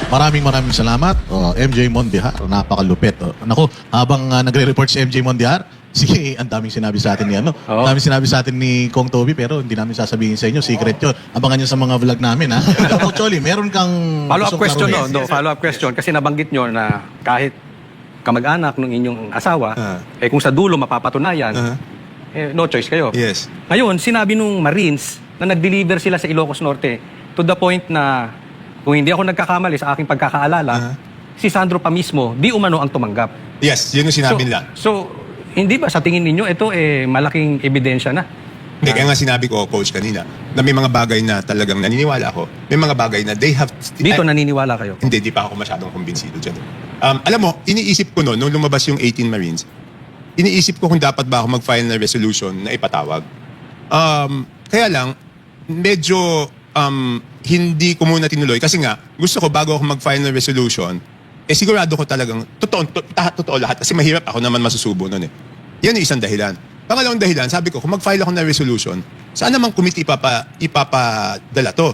S1: Maraming salamat. MJ Mondihar, napakalupit. Naku, habang nagre-report si MJ Mondihar, sige, ang daming sinabi sa atin ni Ang daming sinabi sa atin ni Kong Toby pero hindi namin sasabihin sa inyo, secret 'yon. Abangan niyo sa mga vlog namin ha. Ikaw, Choli, meron kang
S9: Follow-up
S1: gustong
S9: question,
S1: karuhin?
S9: follow-up question. Kasi nabanggit nyo na kahit kamag-anak ng inyong asawa, kung sa dulo mapapatunayan, no choice kayo.
S3: Yes.
S9: Ngayon, sinabi nung Marines na nag-deliver sila sa Ilocos Norte to the point na kung hindi ako nagkakamali sa aking pagkakaalala, si Sandro pa mismo, di umano ang tumanggap.
S3: Yes, yun yung sinabi nila.
S9: So, hindi ba sa tingin ninyo ito malaking ebidensya na?
S3: Hindi, kaya nga sinabi ko, Coach, kanina, na may mga bagay na talagang naniniwala ako. May mga bagay na they have...
S9: Dito naniniwala kayo?
S3: Hindi, di pa ako masyadong kumbinsido dyan. Alam mo, iniisip ko nung lumabas yung 18 Marines, iniisip ko kung dapat ba ako mag-file na resolution na ipatawag. Kaya lang, medyo hindi ko muna tinuloy. Kasi nga, gusto ko bago ako mag-file na resolution, sigurado ko talagang, totoo lahat. Kasi mahirap ako naman masusubo nun . Yan yung isang dahilan. Pangalawang dahilan, sabi ko, kung mag-file ako ng resolution, saan namang committee ipapadala to?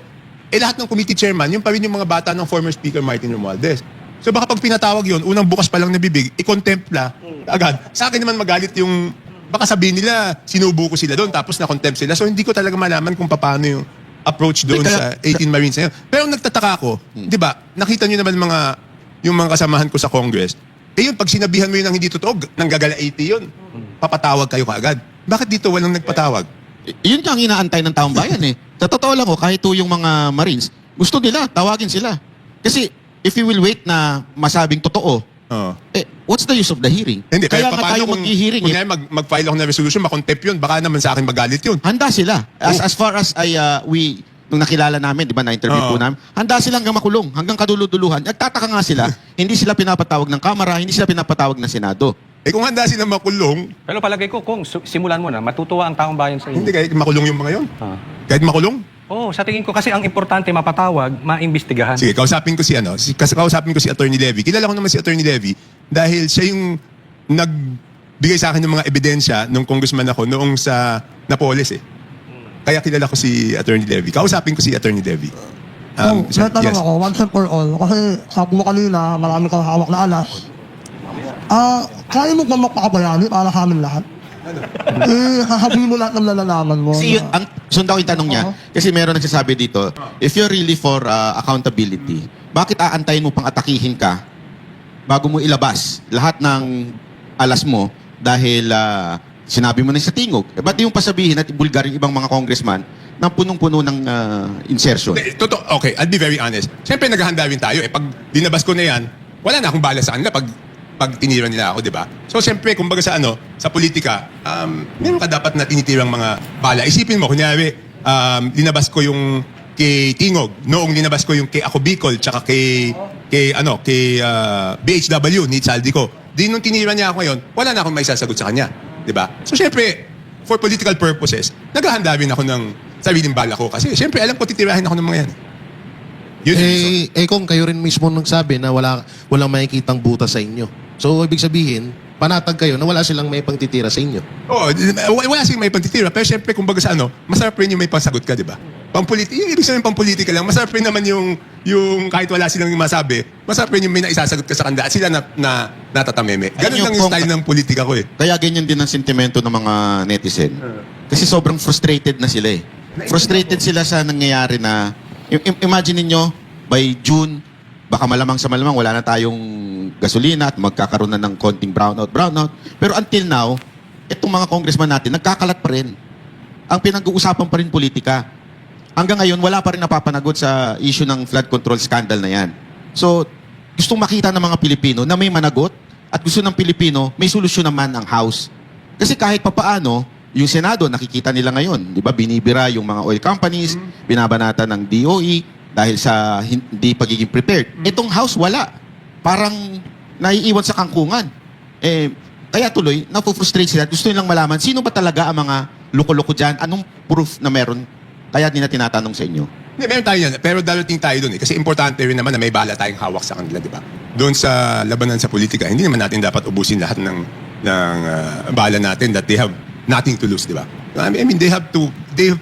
S3: Lahat ng committee chairman, yung pa rin yung mga bata ng former Speaker Martin Romualdez. So baka pag pinatawag yun, unang bukas pa lang na bibig, i-contempt na agad. Sa akin naman magalit yung, baka sabihin nila, sinubo ko sila doon, tapos na-contempt sila. So hindi ko talaga malaman kung paano yung approach doon sa 18 Marines na yun. Pero nagtataka ako, di ba, nakita nyo naman yung mga kasamahan ko sa Congress, yun, pag sinabihan mo yun ng hindi totoo, nanggagala 80 yun. Papatawag kayo kaagad. Bakit dito walang nagpatawag?
S4: Yun ang inaantay ng taong bayan eh. Sa totoo lang kahit yung mga Marines, gusto nila, tawagin sila. Kasi if you will wait na masabing totoo, what's the use of the hearing?
S3: Hindi,
S4: Kaya
S3: pero
S4: nga
S3: paano
S4: tayo
S3: kung
S4: mag-hearing
S3: mag-file ako ng resolution, makontempt yun, baka naman sa akin magalit yun.
S4: Handa sila. As far as nung nakilala namin, di ba, na-interview po namin, handa sila hanggang makulong, hanggang kaduluduluhan. Nagtataka nga sila, hindi sila pinapatawag ng Kamara, hindi sila pinapatawag ng Senado.
S3: Kung handa sila makulong,
S9: Pero palagay ko, kung simulan mo na, matutuwa ang taong bayan sa inyo.
S3: hindi kahit makulong yung mga yun. Kahit makulong.
S9: Oo, sa tingin ko kasi ang importante mapatawag, maimbestigahan.
S3: Sige, kausapin ko si Attorney Levy. Kilala ko naman si Attorney Levy dahil siya yung nagbigay sa akin ng mga ebidensya nung congressman ako noong sa Napoles eh. Kaya kilala ko si Attorney Levy. Kausapin ko si Attorney Levy.
S2: May tanong ako, once and for all, kasi sabi mo kanina, marami kang hawak na alas. Kaya mo ba mapakabayani para sa amin lahat? Hahabi mo lahat ng nalalaman mo.
S4: Kasi sunda ko yung tanong niya. Kasi meron nagsasabi dito, if you're really for accountability, bakit aantayin mo pang atakihin ka bago mo ilabas lahat ng alas mo dahil sinabi mo na sa tingog? Ba't yung pasabihin at ibulgar yung ibang mga congressman na punong-puno ng insertion?
S3: Totoo, okay, I'll be very honest. Siyempre naghahanda rin tayo. Pag dinabas ko na yan, wala na akong bala sa kanila pag tinira nila ako, di ba? So, siyempre, kumbaga sa politika, meron ka dapat na tinitirang mga bala. Isipin mo, kunyari, linabas ko yung kay Tingog, noong linabas ko yung kay Ako Bicol, tsaka kay BHW, ni Saldico. Di nung tinira niya ako ngayon, wala na akong maisasagot sa kanya. Di ba? So, siyempre, for political purposes, naghahanda rin ako ng sariling bala ko. Kasi, siyempre, alam ko titirahin ako ng mga yan. Yun,
S7: Kung kayo rin mismo nagsabi na walang makikitang butas sa inyo. So, ibig sabihin, panatag kayo na wala silang may pangtitira sa inyo.
S3: Oo, wala silang may pagtitira. Pero syempre, kumbaga sa masarap rin yung may pasagot ka, di ba? Yung ibig sabihin pampolitika lang, masarap rin naman yung kahit wala silang masabi, masarap rin yung may naisasagot ka sa kanila at sila na natatameme. Ganun lang yung style ng politika ko eh.
S4: Kaya ganyan din ang sentimento ng mga netizen. Kasi sobrang frustrated na sila eh. Frustrated sila sa nangyayari na, imagine niyo by June, baka malamang sa malamang wala na tayong gasolina at magkakaroon na ng konting brownout. Pero until now, itong mga congressman natin, nagkakalat pa rin. Ang pinag-uusapan pa rin politika. Hanggang ngayon, wala pa rin napapanagot sa issue ng flood control scandal na yan. So, gustong makita ng mga Pilipino na may managot at gusto ng Pilipino, may solusyon naman ang House. Kasi kahit papaano, yung Senado, nakikita nila ngayon, di ba, binibira yung mga oil companies, binabanata ng DOE, dahil sa hindi pagiging prepared. Itong House, wala. Parang naiiwan sa kangkungan. Kaya tuloy, napufrustrate sila. Gusto nilang malaman, sino ba talaga ang mga loko-loko dyan? Anong proof na meron? Kaya din na tinatanong sa inyo.
S3: Hindi, meron tayo yan. Pero darating tayo doon eh. Kasi importante rin naman na may bala tayong hawak sa kanila, di ba? Doon sa labanan sa politika, hindi naman natin dapat ubusin lahat ng bala natin that they have nothing to lose, di ba? I mean, they have to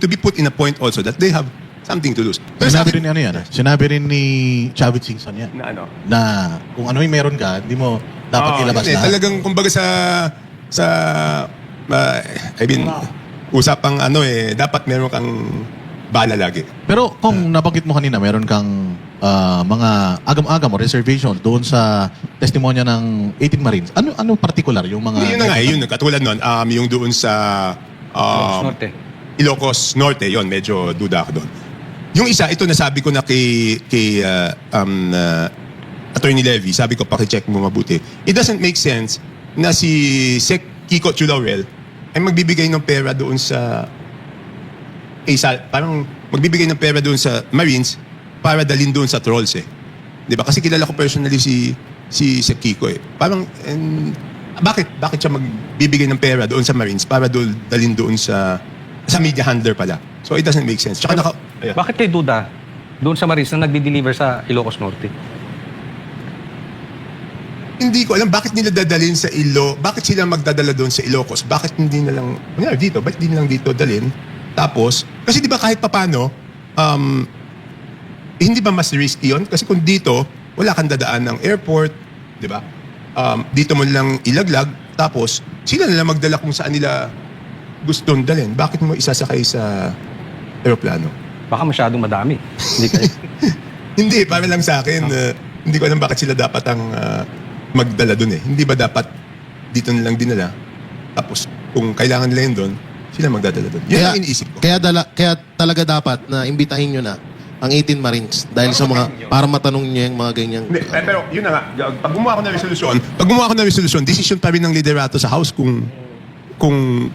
S3: be put in a point also that they have something to lose. Pero
S1: Sinabi rin Sinabi rin ni Chavit Singson yan.
S3: na ano?
S1: Na kung ano yung meron ka, hindi mo dapat ilabas
S3: hindi,
S1: lahat.
S3: talagang kumbaga I mean, usapang dapat meron kang bala lagi.
S1: Pero kung nabanggit mo kanina, meron kang mga agam-agam o reservation doon sa testimonya ng 18 Marines. Ano particular yung mga...
S3: Yun na nga, yun. Katulad nun, yung doon sa...
S9: Norte.
S3: Ilocos Norte, yun, medyo duda ako doon. Yung isa, ito nasabi ko na kay Attorney Levy, sabi ko, pakicheck mo mabuti. It doesn't make sense na si Sec Kiko Chulaurel ay magbibigay ng pera doon sa parang magbibigay ng pera doon sa Marines para dalhin doon sa trolls eh. Di ba? Kasi kilala ko personally si Sec Kiko eh. Parang, bakit siya magbibigay ng pera doon sa Marines para dalhin doon sa media handler pala? So it doesn't make sense. Tsaka
S9: Bakit kayo duda doon sa Marines na nagdi-deliver sa Ilocos Norte?
S3: Hindi ko alam bakit nila dadalhin sa bakit sila magdadala doon sa Ilocos? Bakit hindi na lang, dito, bakit hindi na lang dito dalhin? Tapos, kasi di ba kahit papano, hindi ba mas risky yun? Kasi kung dito, wala kang dadaan ng airport, di ba? Dito mo lang ilaglag, tapos sila na lang magdala kung saan nila gustong dalhin. Bakit mo isasakay sa aeroplano?
S9: Baka masyadong madami. Hindi kayo.
S3: Hindi, para lang sa akin, hindi ko alam bakit sila dapat ang magdala doon eh. Hindi ba dapat dito na lang dinala? Tapos kung kailangan nila yun doon, sila magdadala doon. Yun ang iniisip ko.
S7: Kaya talaga dapat na imbitahin nyo na ang 18 Marines dahil sa mga para matanong niyo yung mga ganyang
S3: Hindi, pero yun na nga, pag gumawa ako ng resolusyon, decision pa rin ng liderato sa House kung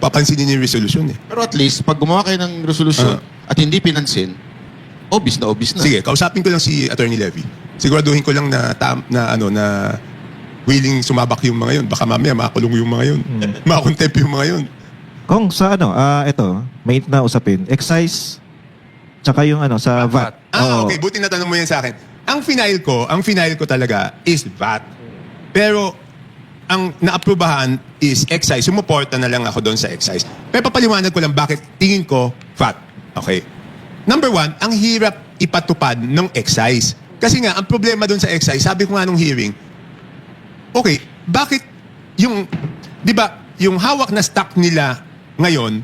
S3: papansinin yung resolution eh.
S4: Pero at least, pag gumawa kayo ng resolution at hindi pinansin, obvious na.
S3: Sige, kausapin ko lang si Attorney Levy. Siguraduhin ko lang na willing sumabak yung mga yun. Baka mamaya makakulong yung mga yun. Makakontempt yung mga yun.
S8: Kung sa ito, may na usapin, excise, tsaka yung sa VAT. Oo.
S3: Okay, buti natanong mo yan sa akin. Ang final ko talaga is VAT. Pero, ang naaprubahan is excise. Sumuporta na lang ako doon sa excise. Pero papaliwanag ko lang bakit tingin ko VAT. Okay. Number one, ang hirap ipatupad ng excise. Kasi nga, ang problema doon sa excise, sabi ko nga nung hearing, okay, bakit di ba, yung hawak na stock nila ngayon,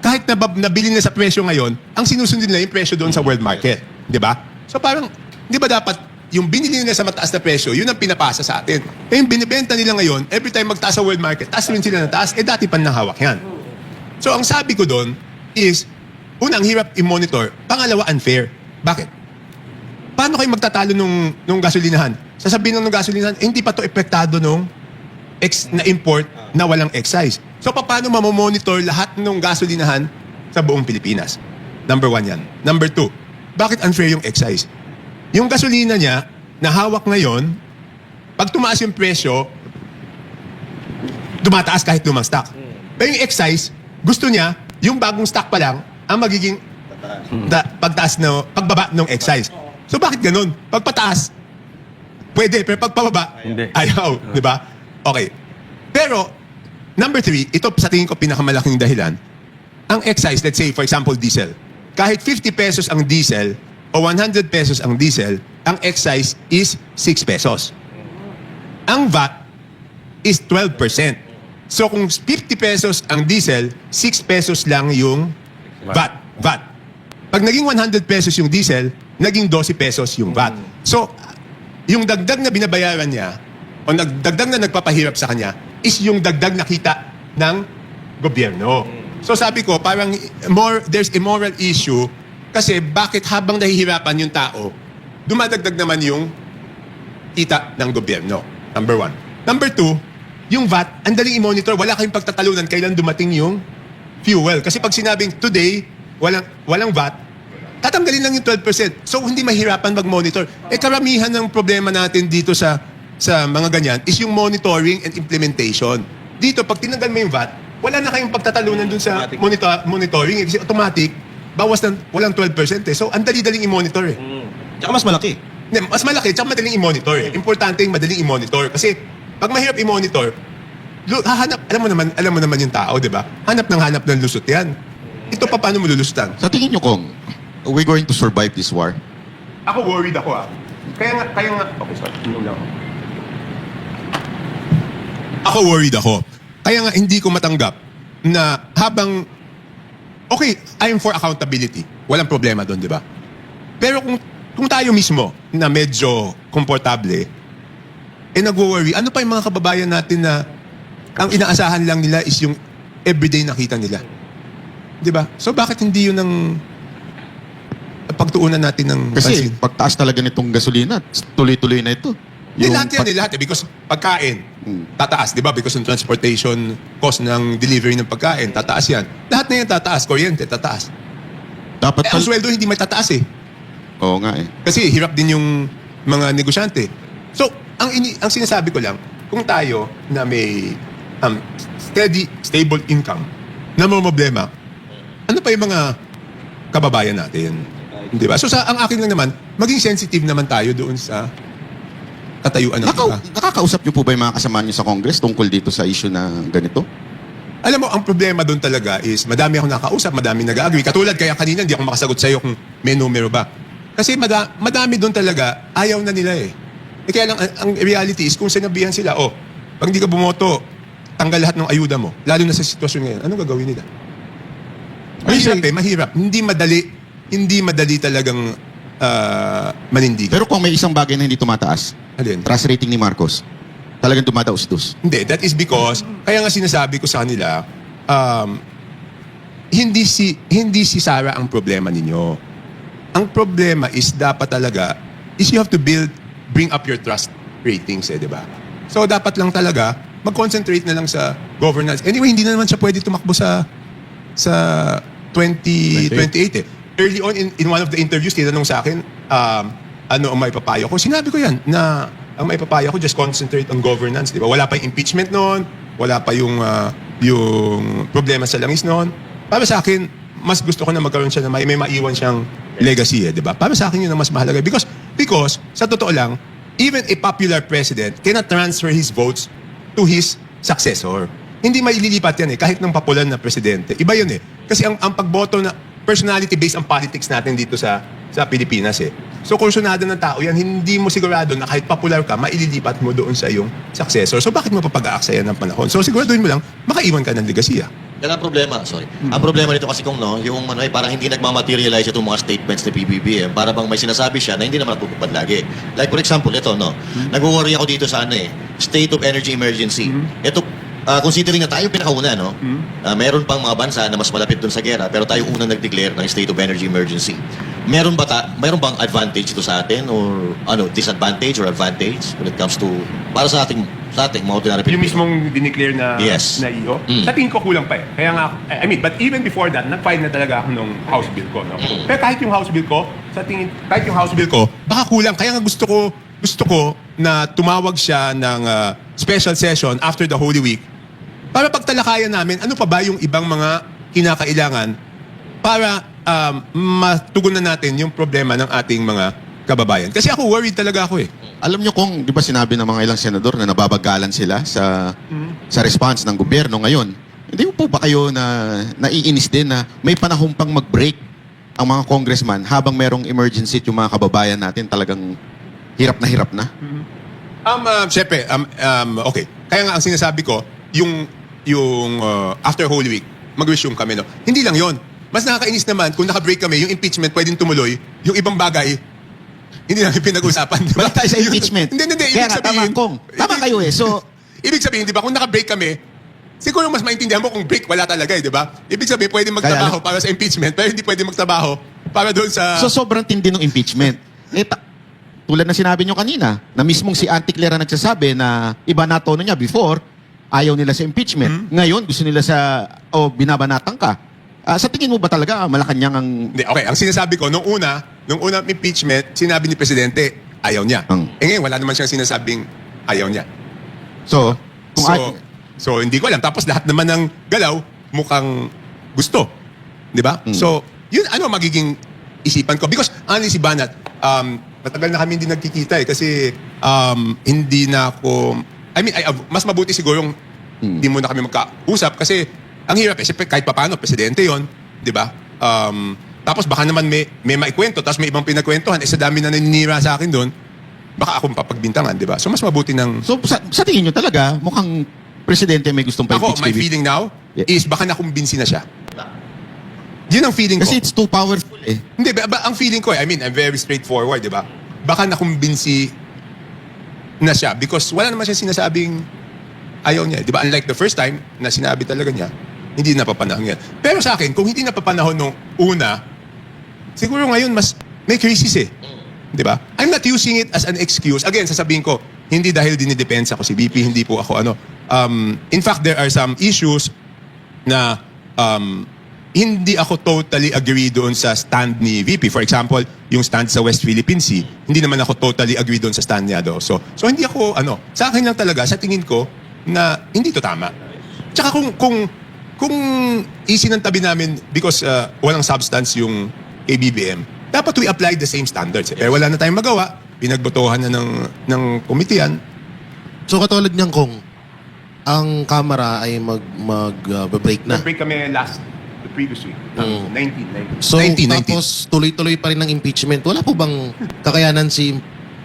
S3: kahit nabili na sa presyo ngayon, ang sinusundin nila yung presyo doon sa world market. Di ba? So parang, di ba dapat yung binili nila sa mataas na presyo, yun ang pinapasa sa atin. Eh yung binibenta nila ngayon, every time magtaas sa world market, taas rin sila na taas, dati pa nang hawak yan. So ang sabi ko doon is, unang hirap i-monitor, pangalawa unfair. Bakit? Paano kayo magtatalo nung gasolinahan? Sasabihin ng gasolinahan, hindi pa to epektado nung na import na walang excise. So, paano mamomonitor lahat ng gasolinahan sa buong Pilipinas? Number one yan. Number two, bakit unfair yung excise? Yung gasolina niya, na hawak ngayon, pag tumaas yung presyo, tumataas kahit lumang stock. Pero yung excise, gusto niya, yung bagong stock pa lang, ang magiging pagbaba ng excise. So, bakit ganun? Pagpataas, pwede, pero pagpababa,
S9: Hindi.
S3: ayaw. Di ba? Okay. Pero, number three, ito sa tingin ko pinakamalaking dahilan. Ang excise, let's say, for example, diesel. Kahit 50 pesos ang diesel o 100 pesos ang diesel, ang excise is 6 pesos. Ang VAT is 12%. So, kung 50 pesos ang diesel, 6 pesos lang yung VAT. Pag naging 100 pesos yung diesel, naging 12 pesos yung VAT. So, yung dagdag na binabayaran niya, o dagdag na nagpapahirap sa kanya, is yung dagdag na kita ng gobyerno. So sabi ko, parang there's a moral issue kasi bakit habang nahihirapan yung tao, dumadagdag naman yung kita ng gobyerno. Number one. Number two, yung VAT, ang daling i-monitor, wala kayong pagtatalunan kailan dumating yung fuel. Kasi pag sinabing today, walang VAT, tatanggalin lang yung 12%. So hindi mahirapan mag-monitor. Karamihan ng problema natin dito sa mga ganyan is yung monitoring and implementation. Dito, pag tinanggal mo yung VAT, wala na kayong pagtatalunan dun sa monitoring. Kasi automatic, walang 12% eh. So, ang dali-daling i-monitor eh.
S6: Tsaka mas malaki.
S3: Mas malaki, tsaka madaling i-monitor eh. Importante yung madaling i-monitor. Kasi, pag mahirap i-monitor, alam mo naman yung tao, di ba? Hanap ng lusot yan. Ito pa paano mo lulusutan?
S4: Sa tingin nyo, Kong, we're going to survive this war?
S3: Ako worried ako Kaya nga, okay, sorry. Ako worried ako. Kaya nga hindi ko matanggap na habang okay, I'm for accountability. Walang problema doon, di ba? Pero kung tayo mismo na medyo komportable, nag-worry, ano pa yung mga kababayan natin na ang inaasahan lang nila is yung everyday nakita nila. Di ba? So bakit hindi yun ang pagtuunan natin ng
S4: Kasi
S3: pansin?
S4: pagtaas talaga nitong gasolina, tuloy-tuloy na ito.
S3: Lahat yan, lahat. Because pagkain, tataas, di ba? Because ng transportation cost ng delivery ng pagkain, tataas yan. Lahat na yan tataas. Kuryente, tataas.
S4: Dapat
S3: Ang sweldo hindi may tataas eh.
S4: Oo nga eh.
S3: Kasi hirap din yung mga negosyante. So, ang sinasabi ko lang, kung tayo na may steady, stable income, na may problema, ano pa yung mga kababayan natin? Di ba? So, ang akin lang naman, maging sensitive naman tayo doon sa katayuan ng iba.
S4: Nakakausap niyo po ba yung mga kasama niyo sa Congress tungkol dito sa issue na ganito?
S3: Alam mo, ang problema doon talaga is madami ako nakausap, madami nag-agree. Katulad kaya kanina, hindi ako makasagot sa'yo kung may numero ba. Kasi madami doon talaga, ayaw na nila eh. Kaya lang, ang reality is, kung sinabihan sila, pag hindi ka bumoto, tanggal lahat ng ayuda mo. Lalo na sa sitwasyon ngayon, anong gagawin nila? Mahirap. Hindi madali hindi madali talagang manindig.
S4: Pero kung may isang bagay na hindi tumataas,
S3: Alin?
S4: trust rating ni Marcos, talagang dumadaos-dos.
S3: Hindi, that is because, kaya nga sinasabi ko sa kanila, hindi si Sara ang problema ninyo. Ang problema is dapat talaga, is you have to bring up your trust ratings di ba? So dapat lang talaga, mag-concentrate na lang sa governance. Anyway, hindi na naman siya pwede tumakbo sa 2028 Early on in one of the interviews, tinanong sa akin, ano ang maipapayo ko? Sinabi ko yan, na ang maipapayo ko, just concentrate on governance. Di ba? Wala pa yung impeachment noon, wala pa yung problema sa langis noon. Para sa akin, mas gusto ko na magkaroon siya na may maiwan siyang legacy, di ba? Para sa akin yun ang mas mahalaga. Because, sa totoo lang, even a popular president cannot transfer his votes to his successor. Hindi maililipat yan kahit ng popular na presidente. Iba yun Kasi ang pagboto na personality based ang politics natin dito sa Pilipinas So kursunado ng tao yan, hindi mo sigurado na kahit popular ka, maililipat mo doon sa iyong successor. So bakit mo papag-aaksayan ng panahon? So siguraduhin mo lang, makaiwan ka ng legasiya.
S6: Yan ang problema, sorry. Ang problema nito kasi kung yung parang hindi nagmamaterialize itong mga statements ni PBBM, para bang may sinasabi siya na hindi naman natutupad lagi. Like for example, ito nag-worry ako dito sa state of energy emergency. Ito, considering na tayo pinakauna, meron pang mga bansa na mas malapit dun sa gera, pero tayo unang nag-declare ng state of energy emergency. Meron bang advantage ito sa atin or disadvantage or advantage when it comes to para sa ating mga ordinary
S3: Yung
S6: Pilipino?
S3: mismong dineclare na
S6: Yes.
S3: na iyo. Sa tingin ko kulang pa Kaya nga, but even before that, nag-file na talaga ako nung House Bill ko. Pero kahit yung House Bill ko, baka kulang. Kaya nga gusto ko na tumawag siya ng special session after the Holy Week para pagtalakayan namin ano pa ba yung ibang mga kinakailangan para matugunan natin yung problema ng ating mga kababayan. Kasi ako worried talaga ako
S4: Alam nyo kung, di ba sinabi ng mga ilang senador na nababagalan sila sa response ng gobyerno ngayon, hindi po ba kayo na naiinis din na may panahon pang mag-break ang mga congressman habang merong emergency yung mga kababayan natin talagang hirap na?
S3: Siyempre, okay. Kaya nga ang sinasabi ko, yung after Holy Week, mag-resume kami, Hindi lang yon. Mas nakakainis naman kung naka-break kami, yung impeachment pwedeng tumuloy, yung ibang bagay, hindi namin pinag-usapan. Diba?
S4: Balik tayo sa impeachment.
S3: Hindi.
S4: Kaya nga, tama kayo So,
S3: ibig sabihin, di ba, kung naka-break kami, siguro mas maintindihan mo kung break, wala talaga di ba? Ibig sabihin, pwede magtrabaho para sa impeachment, pero hindi pwede magtrabaho para doon sa...
S4: So, sobrang tindi ng impeachment. Tulad na sinabi nyo kanina, na mismong si Auntie Clara nagsasabi na iba na tono niya before, ayaw nila sa impeachment. Ngayon, gusto nila binabanatang ka. Sa tingin mo ba talaga Malacanang ang...
S3: Hindi, okay, ang sinasabi ko, nung una impeachment, sinabi ni Presidente, ayaw niya. Ngayon, wala naman siyang sinasabing ayaw niya.
S4: So,
S3: So, hindi ko alam. Tapos lahat naman ng galaw, mukhang gusto. Di ba? So, yun magiging isipan ko. Because, honestly, Banat, matagal na kami hindi nagkikita kasi hindi na ako... mas mabuti siguro yung hindi mo na kami magkausap kasi ang hirap siyempre kahit paano, presidente yon, di ba? Tapos baka naman may maikwento, tapos may ibang pinagkwentuhan, sa dami na naninira sa akin doon, baka akong papagbintangan, di ba? So mas mabuti ng...
S4: So sa tingin nyo talaga, mukhang presidente may gustong pa-impeach.
S3: Ako, my feeling now is baka nakumbinsi na siya. Yun ang feeling ko.
S4: Kasi it's too powerful
S3: Hindi, ang feeling ko, I'm very straightforward, di ba? Baka nakumbinsi na siya because wala naman siya sinasabing ayaw niya. Di ba? Unlike the first time na sinabi talaga niya, hindi napapanahon yan. Pero sa akin, kung hindi napapanahon nung una, siguro ngayon mas may crisis Di ba? I'm not using it as an excuse. Again, sasabihin ko, hindi dahil dinidepensa ko si BP, hindi po ako in fact, there are some issues na hindi ako totally agree doon sa stand ni VP. For example, yung stand sa West Philippine Sea, hindi naman ako totally agree doon sa stand niya do. So hindi ako, sa akin lang talaga, sa tingin ko, na hindi to tama. Tsaka kung isinantabi namin because walang substance yung ABBM, dapat we apply the same standards. Pero wala na tayong magawa, pinagbotohan na ng komitiyan.
S7: So katulad niyang kung ang Kamara ay mag-break na.
S3: Nag-break kami the previous week, 19.
S7: So
S3: 19.
S7: tapos tuloy-tuloy pa rin ng impeachment. Wala po bang kakayanan si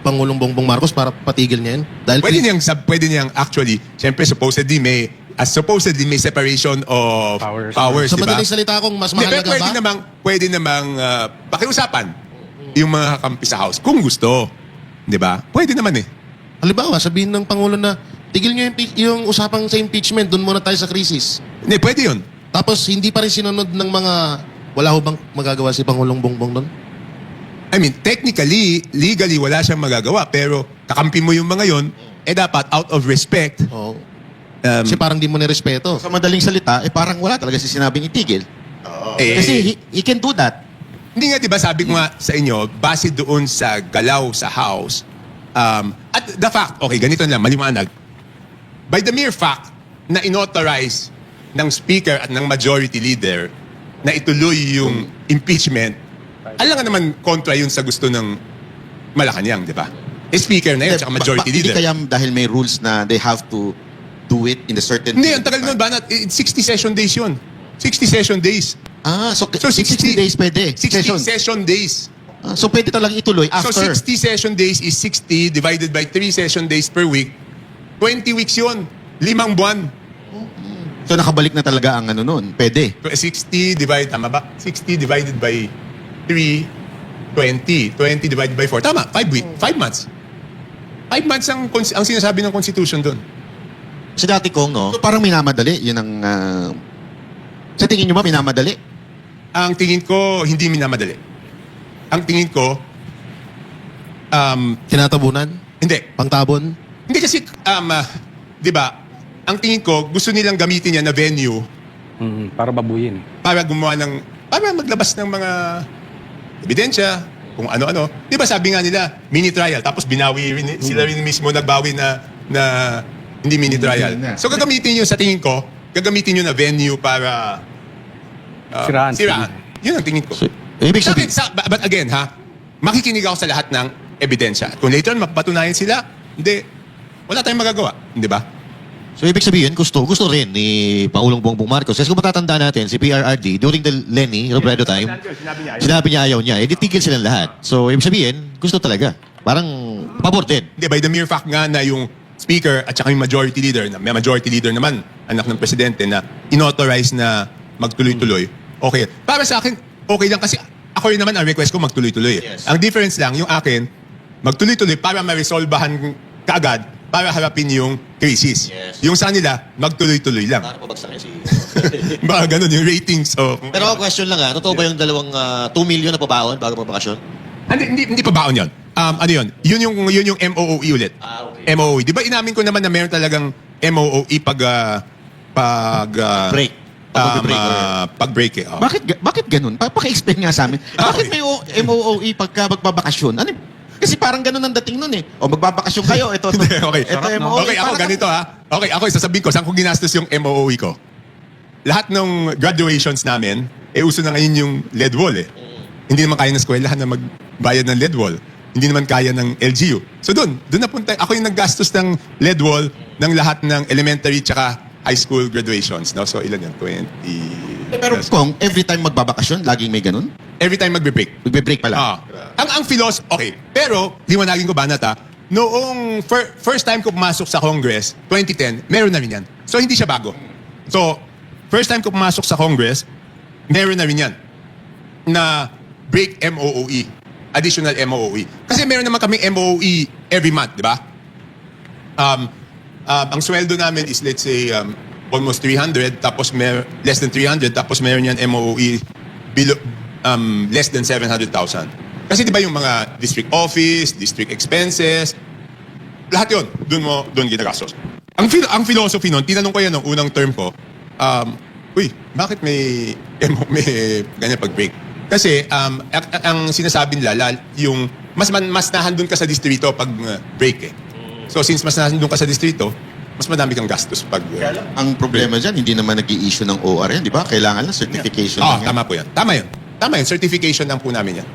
S7: Pangulong Bongbong Marcos para patigil niya yun? Dahil
S3: Pwede niyang actually, siyempre supposedly may as supposedly may separation of powers,
S7: Sa
S3: di ba?
S7: madaling salita kung mas
S3: Hindi,
S7: mahalaga
S3: pero
S7: ba?
S3: pwede namang pakiusapan yung mga kakampi sa House kung gusto. Di ba? Pwede naman eh.
S7: Halimbawa, sabihin ng Pangulo na tigil nyo yung usapang sa impeachment, doon muna tayo sa krisis.
S3: Hindi, pwede yun.
S7: Tapos hindi pa rin sinunod ng mga... Wala ho bang magagawa si Pangulong Bongbong doon?
S3: I mean, technically, legally, wala siyang magagawa. Pero kakampi mo yung mga yon, dapat out of respect.
S7: Oo. Kasi parang di mo nirespeto.
S4: Sa madaling salita, parang wala talaga si sinabing itigil. Kasi he can do that.
S3: Hindi nga, di ba, sabi ko nga sa inyo, base doon sa galaw sa House, at the fact, okay, ganito lang, maliwanag. By the mere fact na inauthorize ng Speaker at ng Majority Leader na ituloy yung impeachment, alam nga naman kontra yun sa gusto ng Malacanang, di ba? Speaker na yun, tsaka Majority
S4: Hindi
S3: Leader.
S4: kaya dahil may rules na they have to do it in a certain...
S3: Hindi, ang tagal nun ba? 60 session days yun. 60 session days.
S4: So 60 days pwede.
S3: 60 session days.
S4: So pwede talagang ituloy after.
S3: So 60 session days is 60 divided by 3 session days per week. 20 weeks yun. 5 buwan.
S4: So nakabalik na talaga ang ano nun. Pwede.
S3: 60 divided, tama ba? 60 divided by 3, 20. 20 divided by 4. Tama, 5 weeks. 5 months. 5 months ang sinasabi ng Constitution doon.
S6: Kasi dati kong, no?
S4: So parang minamadali. Yun ang... sa tingin nyo ba minamadali?
S3: Ang tingin ko, hindi minamadali. Ang tingin ko,
S7: Tinatabunan?
S3: hindi.
S7: Pangtabon?
S3: Hindi kasi, di ba, ang tingin ko, gusto nilang gamitin yan na venue
S9: Para babuyin.
S3: para maglabas ng mga ebidensya, kung ano-ano. Di ba sabi nga nila, mini trial, tapos binawi rin, sila rin mismo nagbawi na hindi mini trial. So gagamitin nyo, sa tingin ko, gagamitin nyo na venue para
S9: Siraan.
S3: Yun ang tingin ko.
S4: Ibig sabihin...
S3: But again, makikinig ako sa lahat ng ebidensya. Kung later on, mapatunayan sila, hindi, wala tayong magagawa. Hindi ba?
S6: So, ibig sabihin, gusto rin ni Pangulong Bongbong Marcos. Kasi kung matatanda natin, si PRRD, during the Lenny Robredo time, sinabi niya ayaw niya. Titigil silang lahat. So, ibig sabihin, gusto talaga. Parang, pabor din.
S3: Hindi, by the mere fact nga na yung speaker at saka yung majority leader, na may majority leader naman, anak ng presidente, na inauthorize na magtuloy-tuloy, okay. Para sa akin, okay lang kasi ako rin naman ang request ko magtuloy-tuloy.
S6: Yes.
S3: Ang difference lang, yung akin, magtuloy-tuloy para ma-resolbahan kaagad para harapin yung crisis.
S6: Yes.
S3: Yung sa nila, magtuloy-tuloy lang.
S6: Para pabagsak niya si...
S3: Baka ganun yung ratings. So,
S6: Pero question lang totoo ba yung dalawang 2 million na pabaon bago magbakasyon?
S3: hindi pa baon yun. Ano yun? Yun yung MOOE ulit.
S6: Okay.
S3: MOOE. Di ba inamin ko naman na meron talagang MOOE pag
S6: Break.
S3: pag-break eh. Oh.
S4: Bakit ganun? Paki-explain nga sa amin. Bakit may MOOE pagka magbabakasyon? Ano? Kasi parang ganun ang dating nun eh. O magbabakasyon kayo, ito
S3: Okay.
S4: MOOE.
S3: Okay, ako
S4: Parang-
S3: ganito Okay, ako sasabihin ko, saan ko ginastos yung MOOE ko? Lahat ng graduations namin, uso na ngayon yung lead wall eh. Hindi naman kaya ng eskwelahan na magbayad ng lead wall. Hindi naman kaya ng LGU. So doon napunta, ako yung naggastos ng lead wall ng lahat ng elementary tsaka high school graduations. No? So ilan yan? 20...
S4: Pero kung every time magbabakasyon, laging may ganun?
S3: Every time magbe-break.
S4: Magbe-break pala.
S3: Ang philosophy, okay. Pero, liwanagin ko ba noong first time ko pumasok sa Congress, 2010, meron na rin yan. So, hindi siya bago. So, first time ko pumasok sa Congress, meron na rin yan. Na break MOOE. Additional MOOE. Kasi meron naman kaming MOOE every month, di ba? Ang sweldo namin is, let's say, almost 300, tapos less than 300, tapos meron yan MOOE below, less than 700,000. Kasi di ba yung mga district office, district expenses, lahat yun, doon ginagastos. Ang philosophy nun, tinanong ko yan nung unang term ko, bakit may ganyan pag-break? Kasi ang sinasabi nila, yung mas nahandun ka sa distrito pag break eh. So since mas nahandun ka sa distrito, mas madami kang gastos pag...
S4: Ang problema dyan, hindi naman nag-i-issue ng OR yan, di ba? Kailangan lang certification lang yan.
S3: Tama po yan. Tama yun. Certification lang po namin yan.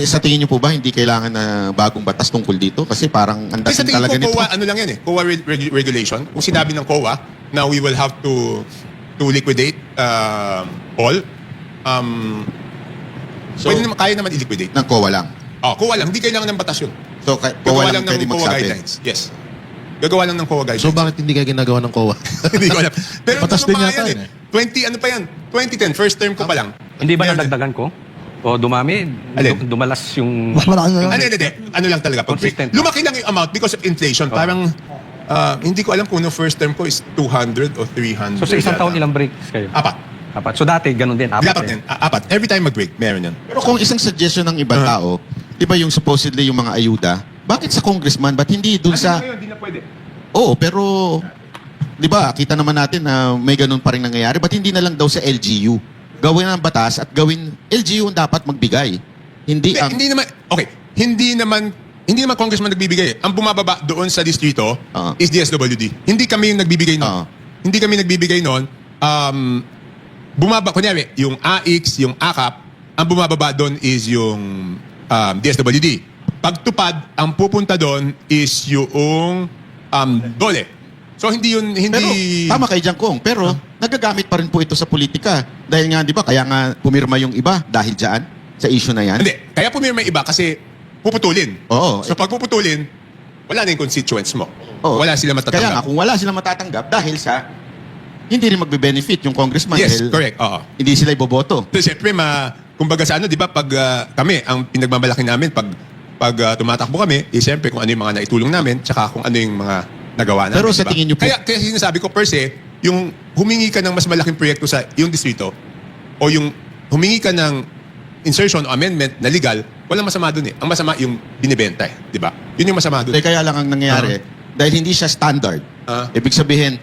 S4: Sa tingin niyo po ba, hindi kailangan na bagong batas tungkol dito? Kasi parang ang
S3: Kasi sa
S4: dating
S3: tingin
S4: talaga
S3: ko,
S4: nito.
S3: COA, ano lang yan eh. COA regulation. Kung sinabi ng COA na we will have to liquidate all, kaya naman i-liquidate.
S4: Ng COA lang.
S3: COA lang. Hindi kailangan ng batas yun.
S4: So, COA lang
S3: ng
S4: pwede
S3: COA
S4: magsabi.
S3: guidelines. Yes. Gagawa lang ng COA guidelines.
S7: So bakit hindi kayo ginagawa ng COA?
S3: Hindi ko alam. Pero
S1: Batas din yata
S3: yan
S1: yun
S3: 20, ano pa yan? 2010, first term ko pa lang.
S9: Hindi ba
S3: Meron-
S9: nadagdagan ko? O dumami?
S3: Alin?
S9: Dumalas yung...
S2: Mas malaki ngayon.
S3: Hindi. Ano lang talaga.
S9: Consistent.
S3: Lumaki lang yung amount because of inflation. Parang, hindi ko alam kung no first term ko is 200 o 300.
S9: So sa isang
S3: yata.
S9: taon ilang breaks kayo?
S3: Apat.
S9: So dati, ganun din.
S3: Dapat din. Apat. Every time mag-break, meron yan.
S4: Pero kung isang suggestion ng ibang tao, di ba yung supposedly yung mga ayuda, bakit sa congressman, ba't hindi dun sa...
S3: Ngayon, hindi na pwede.
S4: Oo, pero... Di ba, kita naman natin na may ganun pa rin nangyayari. Ba't hindi na lang daw sa LGU? Gawin ang batas at gawin... LGU ang dapat magbigay. Hindi ang...
S3: Hindi naman, okay, hindi naman congressman nagbibigay. Ang bumababa doon sa distrito is DSWD. Hindi kami yung nagbibigay noon. Hindi kami nagbibigay noon. Kunyari, yung AX, yung AKAP, ang bumababa doon is yung DSWD. Pagtupad, ang pupunta doon is yung DOLE. So hindi yun, hindi...
S4: Pero tama kay Jangkong, pero nagagamit pa rin po ito sa politika. Dahil nga, di ba, kaya nga pumirma yung iba dahil dyan, sa issue na yan.
S3: Hindi, kaya pumirma iba kasi puputulin.
S4: Oo.
S3: So pag puputulin, wala na yung constituents mo.
S4: Oo.
S3: Wala sila matatanggap.
S4: Kaya nga, kung wala silang matatanggap dahil sa hindi rin magbe-benefit yung congressman.
S3: Yes,
S4: dahil
S3: correct. Oo.
S4: Hindi sila iboboto.
S3: So, siyempre, kumbaga sa ano, di ba, pag kami, ang pinagmamalaki namin, pag tumatakbo kami, siyempre kung ano yung mga naitulong namin, tsaka kung ano yung mga nagawa namin.
S4: Pero sa
S3: diba?
S4: tingin niyo po-
S3: Kaya sinasabi ko, per se, yung humingi ka ng mas malaking proyekto sa yung distrito, o yung humingi ka ng insertion o amendment na legal, walang masama dun eh. Ang masama yung binibenta eh. Di ba? Yun yung masama dun.
S4: Kaya lang ang nangyayari, dahil hindi siya standard. Ibig sabihin,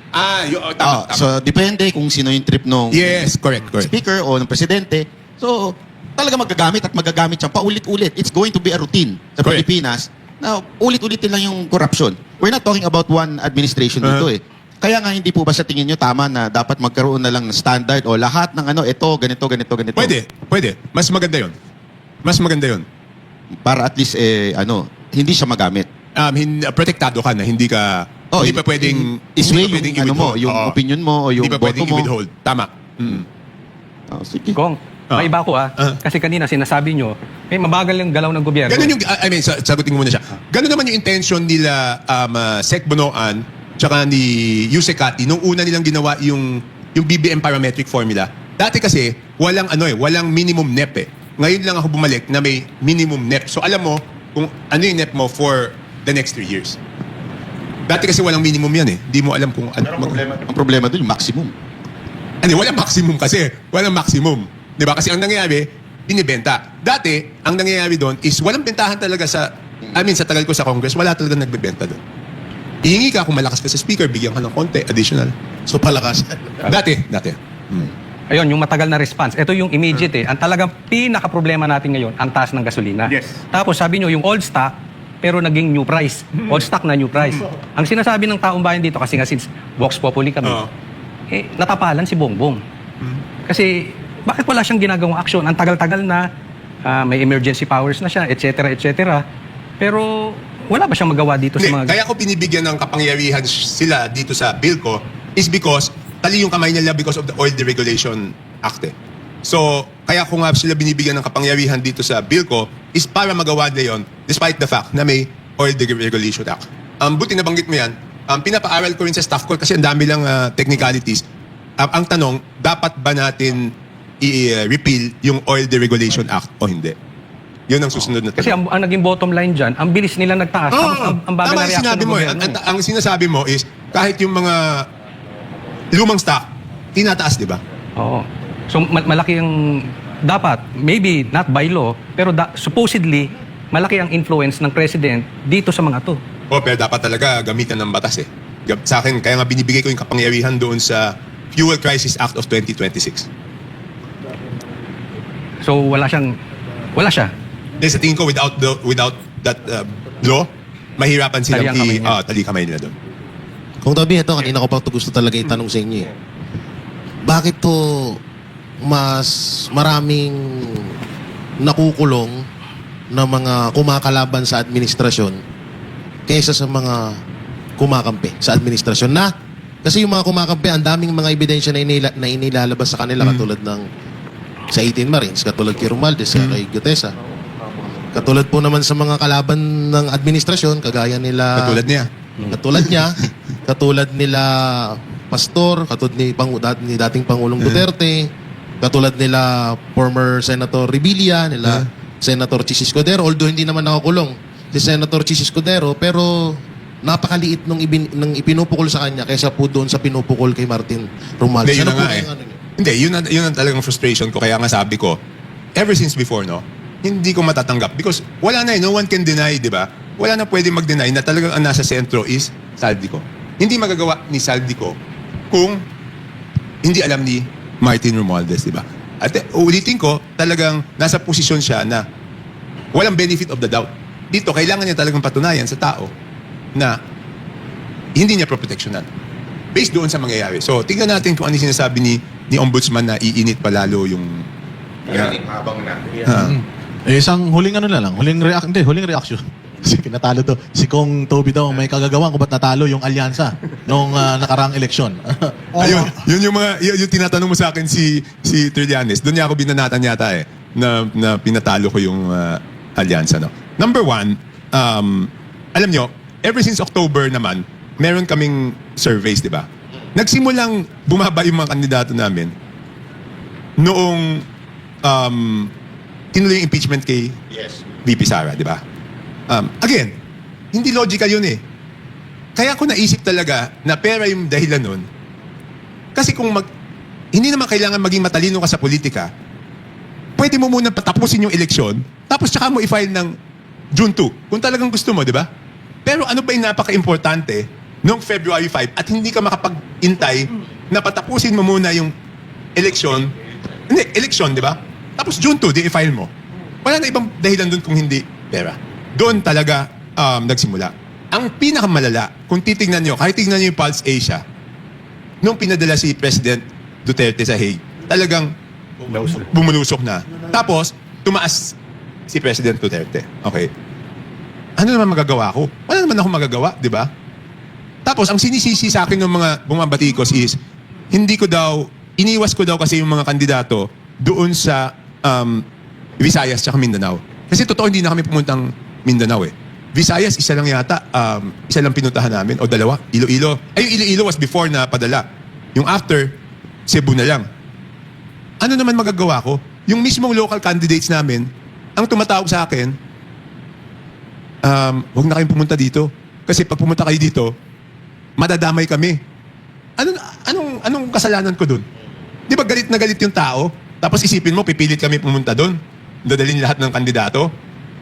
S3: tama.
S4: so depende kung sino yung trip ng
S3: Yes, correct.
S4: speaker o ng presidente. So, talaga magagamit siya paulit-ulit. It's going to be a routine sa
S3: Correct.
S4: Pilipinas na ulit-ulitin lang yung corruption. We're not talking about one administration dito eh. Kaya nga hindi po ba sa tingin nyo tama na dapat magkaroon na lang ng standard o lahat ng ito, ganito.
S3: Pwede. Mas maganda yun.
S4: Para at least, hindi siya magamit.
S3: Protektado ka na, hindi ka...
S4: Oh,
S3: hindi pa pwedeng...
S4: Isway
S3: hindi pa pwedeng
S4: yung,
S3: i-withhold.
S4: yung
S3: Oo.
S4: opinion mo o yung
S3: Hindi pa
S4: boto
S3: pwedeng
S4: mo.
S3: i-withhold. Tama.
S4: Oh, sige.
S9: Kong, maiba ko kasi kanina sinasabi nyo, may mabagal yung galaw ng gobyerno.
S3: Ganun yung... sagutin ko muna siya. Ganun naman yung intention nila Sec Bonoan tsaka ni Yusek Ati nung una nilang ginawa yung BBM parametric formula. Dati kasi, walang minimum NEP eh. Ngayon lang ako bumalik na may minimum NEP. So alam mo kung ano yung NEP mo for the next 3 years. Dati kasi walang minimum yan eh. Hindi mo alam kung ano.
S4: Ang problema doon, yung maximum.
S3: Walang maximum kasi. Walang maximum. Di ba? Kasi ang nangyayari, binibenta. Dati, ang nangyayari doon is walang bentahan talaga sa tagal ko sa Congress, wala talaga nagbebenta doon. Ihingi ka kung malakas ka sa speaker, bigyan ka ng konti, additional.
S7: So palakas.
S3: Dati.
S9: Ayun, yung matagal na response. Ito yung immediate eh. Ang talagang pinaka-problema natin ngayon, ang taas ng gasolina.
S3: Yes.
S9: Tapos sabi nyo, yung old stock, pero naging new price. Old stock na new price. Ang sinasabi ng taong bayan dito, kasi nga since Vox Populi kami, natapalan si Bongbong. Kasi, bakit wala siyang ginagawang aksyon? Ang tagal-tagal na, may emergency powers na siya, etc. Pero, wala ba siyang magawa dito sa mga...
S3: Kaya ko binibigyan ng kapangyarihan sila dito sa bill ko is because tali yung kamay nila because of the Oil Deregulation Act eh. So, kaya ko nga sila binibigyan ng kapangyarihan dito sa bill ko is para magawa nila yun despite the fact na may Oil Deregulation Act. Buti nabanggit mo yan, pinapaaral ko rin sa staff ko kasi ang dami lang technicalities. Ang tanong, dapat ba natin i-repeal yung Oil Deregulation Act o hindi? Yun ang susunod na tanong.
S9: Kasi ang naging bottom line dyan, ang bilis nila nagtaas. Ang bagal
S3: tama
S9: na
S3: yung
S9: reaction
S3: sinabi
S9: ng
S3: mo eh.
S9: gobyerno.
S3: Ang sinasabi mo is kahit yung mga lumang stock, tinataas, di ba?
S9: Oo. So malaki ang dapat, maybe not by law, pero supposedly malaki ang influence ng president dito sa mga to.
S3: Pero dapat talaga gamitan ng batas eh. Sa akin, kaya nga binibigay ko yung kapangyarihan doon sa Fuel Crisis Act of 2026.
S9: So wala siya.
S3: Dahil sa tingin ko, without that law, mahirapan silang
S9: Tali ang kamay niya.
S3: tali kamay nila doon.
S7: Kung Toby, ito, kanina ko pa ito gusto talaga itanong sa inyo eh. Bakit to mas maraming nakukulong na mga kumakalaban sa administrasyon kaysa sa mga kumakampi sa administrasyon na? Kasi yung mga kumakampi, ang daming mga ebidensya na inilalabas sa kanila katulad ng sa 18 Marines, katulad kay Romualdez, kay Gutesa. Katulad po naman sa mga kalaban ng administrasyon, kagaya nila...
S3: Katulad niya.
S7: Katulad niya, katulad nila Pastor, katulad ni dating Pangulong Duterte, katulad nila former Senator Revilla, nila Senator Chis Escudero, although hindi naman nakakulong si Senator Chis Escudero, pero napakaliit nung ipinupukol sa kanya kaysa po doon sa pinupukol kay Martin Romualdez.
S12: Hindi, yun
S7: Ano
S12: na
S7: po
S12: nga eh.
S7: yung ano niyo?
S12: Hindi, yun ang talagang frustration ko. Kaya nga sabi ko, ever since before, no, hindi ko matatanggap. Because wala na eh, no one can deny, di ba? Wala na pwede mag-deny na talagang ang nasa sentro is Saldico. Hindi magagawa ni Saldico kung hindi alam ni Martin Romualdez, di ba? At ulitin ko, talagang nasa posisyon siya na walang benefit of the doubt. Dito, kailangan niya talagang patunayan sa tao na hindi niya proteksyonan. Based doon sa mangyayari. So, tingnan natin kung ano yung sinasabi ni Ombudsman na iinit palalo yung...
S4: Habang na.
S1: Isang huling ano na lang, huling reaction. Kasi kinatalo to. Si Kong Toby daw may kagagawan kung ba't natalo yung alyansa nung nakaraang eleksyon.
S12: Ayun, yun yung tinatanong mo sa akin si Trillanes. Doon niya ako binanatan yata eh, na pinatalo ko yung alyansa. No? Number one, alam nyo, ever since October naman, meron kaming surveys, di ba? Nagsimulang bumaba yung mga kandidato namin noong tinuloy yung impeachment kay VP Sara, di ba? Again, hindi logical yun eh. Kaya ako naisip talaga na pera yung dahilan nun. Kasi kung hindi naman kailangan maging matalino ka sa politika, pwede mo muna patapusin yung eleksyon, tapos tsaka mo i-file ng June 2, kung talagang gusto mo, di ba? Pero ano ba yung napaka-importante noong February 5 at hindi ka makapag-intay na patapusin mo muna yung eleksyon, di ba? Tapos June 2, di i-file mo. Wala na ibang dahilan dun kung hindi pera. Doon talaga nagsimula. Ang pinakamalala, kung titignan nyo, kahit tignan nyo yung Pulse Asia, nung pinadala si President Duterte sa Hague, talagang bumulusok na. Tapos, tumaas si President Duterte. Okay. Ano naman magagawa ko? Wala naman ako magagawa, di ba? Tapos, ang sinisisi sa akin ng mga bumabatikos is, iniwas ko daw kasi yung mga kandidato doon sa Visayas at Mindanao. Kasi totoo, hindi na kami pumuntang Mindanao eh. Visayas, isa lang yata, isa lang pinuntahan namin, o dalawa, Iloilo. Ay, yung Iloilo was before na padala. Yung after, Cebu na lang. Ano naman magagawa ko? Yung mismong local candidates namin, ang tumatawag sa akin, huwag na kayong pumunta dito. Kasi pag pumunta kayo dito, madadamay kami. Anong kasalanan ko dun? Di ba galit na galit yung tao? Tapos isipin mo, pipilit kami pumunta dun. Dadalhin lahat ng kandidato.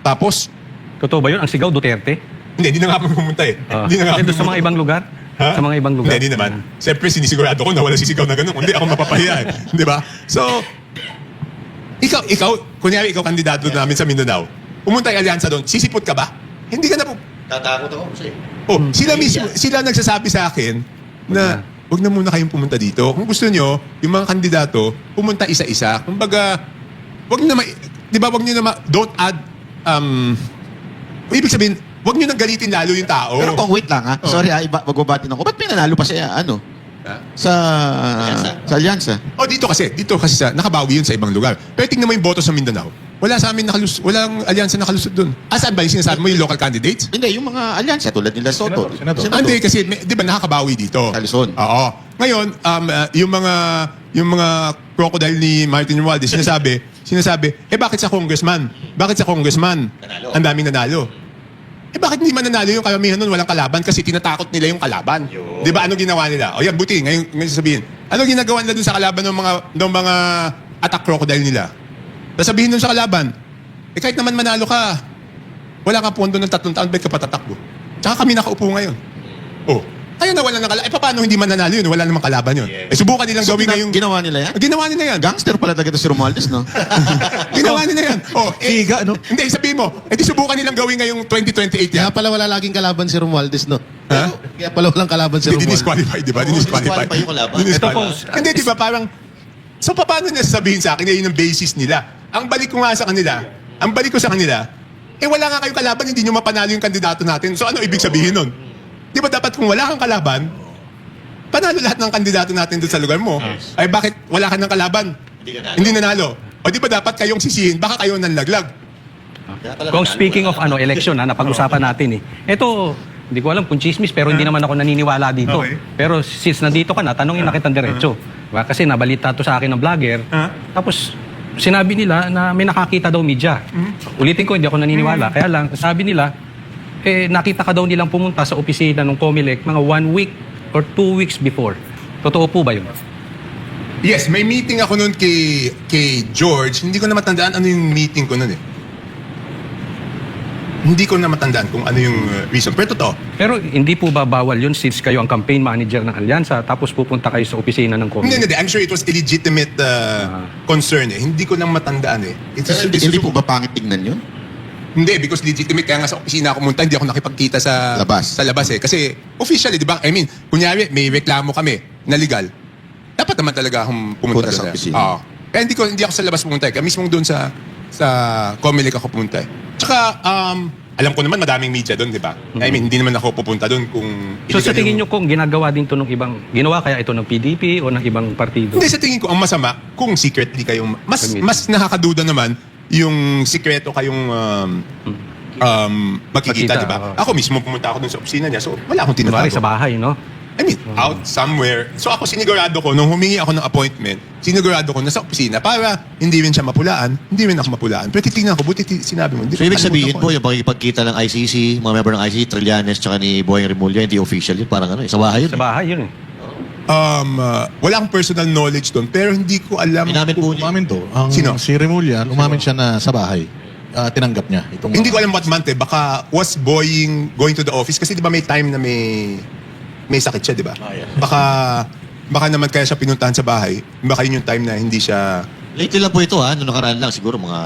S12: Tapos,
S9: Totoo ba yun? Ang sigaw Duterte?
S12: hindi na nga kami pumunta eh. Hindi na nga
S9: Doon sa mga ibang lugar?
S12: Ha?
S9: Sa mga ibang lugar?
S12: Hindi naman. Siyempre, sinisigurado ko na wala sisigaw na gano'n. Hindi ako mapapahiya eh. Di ba? So, kunyari ikaw kandidato namin sa Mindanao. Pumunta yung alyansa doon. Sisipot ka ba? Hindi ka na po.
S6: Tatakot ako kasi.
S12: Oh, sila nagsasabi sa akin na wag na muna kayong pumunta dito. Kung gusto nyo, yung mga kandidato, pumunta isa-isa. Kumbaga, wag nyo na di ba, wag nyo na don't add, ibig sabihin, wag nyo nang galitin lalo yung tao.
S4: Pero kung wait lang ha, sorry ha, magbabatin ako. Ba't pinanalo pa siya, sa alyansa?
S12: Dito kasi nakabawi yun sa ibang lugar. Pero tingnan mo yung boto sa Mindanao. Wala sa amin walang alyansa nakalusot doon. Saan ba yung sinasabi mo yung local candidates?
S4: Hindi, yung mga alyansa tulad nila Soto.
S12: Hindi kasi di ba nakakabawi dito?
S4: Sa Luzon.
S12: Oo. Ngayon, yung mga crocodile ni Martin Romualdez sinasabi, bakit sa congressman? Bakit sa congressman? Ang daming nanalo. Bakit hindi mananalo yung karamihan nun? Walang kalaban kasi tinatakot nila yung kalaban. Di ba? Ano ginawa nila? O yan, buti. Ngayon sasabihin. Ano ginagawa nila dun sa kalaban ng mga attack crocodile nila? Sasabihin dun sa kalaban, kahit naman manalo ka, wala kang pondo ng 3 taon, ba't ka patatakbo? Tsaka kami nakaupo ngayon. Kaya nawalan ng kalaban. Paano hindi mananalo yun? Wala namang kalaban yun. Subukan nilang gawin ngayong...
S4: Ginawa nila yan?
S12: Ginawa nila yan.
S4: Gangster pala talaga ito si Romualdez, no?
S12: Ginawa nila yan.
S1: Higa, no?
S12: Hindi, sabihin mo, di subukan nilang gawin ngayong 2028 yan.
S7: Kaya pala wala laging kalaban si Romualdez, no?
S12: Ha?
S7: Kaya pala walang kalaban si Romualdez.
S12: Dinisqualify, di ba? Dinisqualify
S6: yung kalaban.
S12: Hindi, di ba? Parang, so paano niya sasabihin sa akin na yun ang basis nila? Ang balik ko sa kanila, wala nga kayong kalaban, hindi nyo mapanalo yung kandidato natin. So ano ibig sabihin nun? Di ba dapat kung wala kang kalaban, panalo lahat ng kandidato natin doon sa lugar mo. Ay bakit wala ka ng kalaban? Hindi nanalo. O di ba dapat kayong sisihin, baka kayo nanlaglag?
S9: Kung speaking of election, napag-usapan natin eh. Ito, Hindi ko alam kung chismis, pero hindi naman ako naniniwala dito.
S12: Okay.
S9: Pero since nandito ka na, tanongin na kitang diretso. Diba? Kasi nabalita to sa akin ng vlogger. Tapos, sinabi nila na may nakakita daw media. Ulitin ko, hindi ako naniniwala. Kaya lang, sabi nila, nakita ka daw nilang pumunta sa opisina ng COMELEC mga 1 week or 2 weeks before. Totoo po ba yun?
S12: Yes, may meeting ako noon kay George. Hindi ko na matandaan ano yung meeting ko noon eh. Hindi ko na matandaan kung ano yung reason. Pero totoo.
S9: Pero hindi po ba bawal yun since kayo ang campaign manager ng Alyansa tapos pupunta kayo sa opisina ng COMELEC?
S12: Hindi. I'm sure it was a legitimate concern eh. Hindi ko nang matandaan eh.
S4: Hindi po ba pangit tignan yun?
S12: Hindi, because legitimate. Kaya nga sa opisina ako munta, hindi ako nakipagkita sa labas eh. Kasi officially, di ba? I mean, kunyari, may reklamo kami na legal. Dapat naman talaga akong pumunta
S4: Sa
S12: doon.
S4: opisina.
S12: Oo. Kaya hindi ako sa labas pumunta eh. Kaya mismo doon sa COMELEC ako pumunta eh. Tsaka, alam ko naman madaming media doon, di ba? I mean, hindi naman ako pupunta doon kung...
S9: So sa tingin nyo kung ginagawa din to ng ibang, ginawa kaya ito ng PDP o ng ibang partido?
S12: Hindi, sa tingin ko, ang masama, kung secretly kayong... Mas nakakaduda naman yung sikreto kayong magkikita,
S9: Magkita,
S12: di ba?
S9: oo.
S12: Ako mismo pumunta ako doon sa opisina niya, so wala akong tinatago.
S9: Kunwari sa bahay, no?
S12: I mean, out somewhere. So ako sinigurado ko, nung humingi ako ng appointment, sinigurado ko na sa opisina para hindi rin siya mapulaan, hindi rin ako mapulaan. Pero titingnan ko, buti sinabi mo.
S6: So, ibig sabihin po, yung pakikipagkita ng ICC, mga member ng ICC, Trillanes, tsaka ni Boyeng Remulla, hindi official yun. Parang ano eh, sa bahay yun.
S9: Sa bahay yun eh.
S12: Wala akong personal knowledge doon, pero hindi ko alam.
S6: Inamin po niya.
S1: Umamin to. Ang
S12: Sino?
S1: si Remulla, umamin siya na sa bahay. Tinanggap niya. Itong,
S12: Hindi ko alam what month eh. Baka was Boying going to the office? Kasi di ba may time na may sakit siya, di ba? Baka naman kaya siya pinuntahan sa bahay. Baka yun yung time na hindi siya...
S6: Lately lang po ito ha, noong nakaraan lang siguro mga...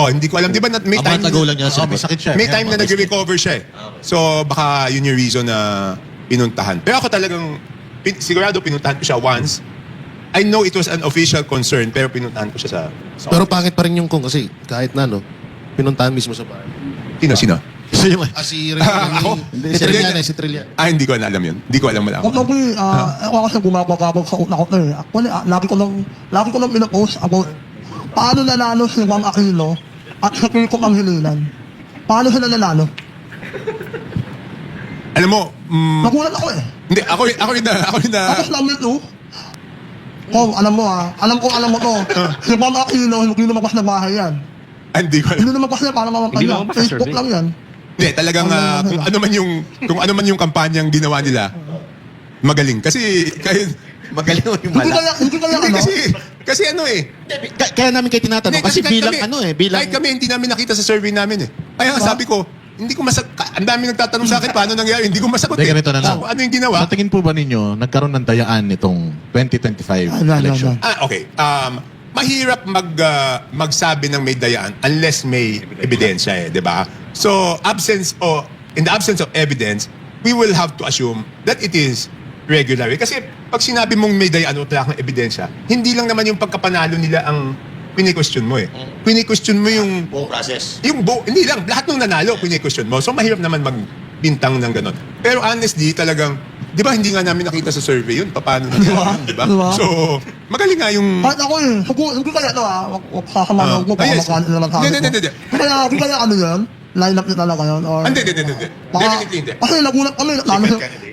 S12: hindi ko alam. Di ba may time...
S6: ago lang niya
S1: may
S6: sabi.
S1: sakit siya.
S12: May time na nag-recover siya eh. So baka yun yung reason na pinuntahan. Pero ako talagang sigurado pinuntahan ko siya once. I know it was an official concern pero pinuntahan ko siya sa
S7: Pero pangit pa rin yung kung kasi kahit na no, pinuntahan mismo sa bahay.
S12: Sino?
S7: Si
S12: Ako?
S7: si Trillanes.
S12: Hindi ko na alam yun. Hindi ko alam wala ako.
S2: Ako kasi gumagabag sa una ko to eh. Actually, lagi ko lang pinapost about paano nanalo si Juan Aquino at sa Kiko Pangilinan. Paano sila nanalo?
S12: Alam mo,
S2: Nagulat ako eh.
S12: hindi, ako rin na...
S2: Tapos namin ito, alam mo to. Si Juan Aquino, hindi lumabas na bahay yan.
S12: Hindi ko alam.
S2: Hindi lumabas na para mamapal
S9: Hindi
S2: niya.
S9: lumabas sa
S2: Facebook
S9: survey.
S2: lang yan.
S12: Hindi, talagang kung ano man yung kampanyang ginawa nila, magaling. Kasi
S4: Magaling yung
S2: Hindi kaya
S12: kasi ano eh.
S4: Kaya namin kayo tinatanong. Kasi bilang bilang...
S12: Kahit kami, hindi namin nakita sa survey namin eh. Kaya nga sabi ko, hindi ko ang dami nagtatanong sa akin paano nangyari, hindi ko masagot
S1: Hindi,
S12: eh.
S1: ganito na lang.
S12: So, ano yung ginawa?
S1: Sa tingin po ba ninyo, nagkaroon ng dayaan nitong 2025 election?
S12: Okay. Mahirap magsabi ng may dayaan unless may ebidensya eh, di ba? So, in the absence of evidence, we will have to assume that it is regular. Kasi pag sinabi mong may dayaan o wala kang ebidensya, hindi lang naman yung pagkapanalo nila ang pini-question mo eh. Pini-question mo yung...
S6: Buong process.
S12: Hindi lang, lahat ng nanalo, pini-question mo. So, mahirap naman magbintang ng ganon. Pero honestly, talagang, di ba hindi nga namin nakita sa survey yun? Paano nangyari, di ba?
S2: Diba?
S12: So, magaling nga yung...
S2: Kahit ako eh, hindi kaya ito huwag sasamahan ko, baka
S12: yes.
S2: makalit naman sa akin.
S12: Hindi.
S2: Hindi kaya ano yan? Line up niya talaga yun? Or...
S12: Hindi.
S2: Baka-
S12: Definitely hindi.
S2: Kasi nagulat kami.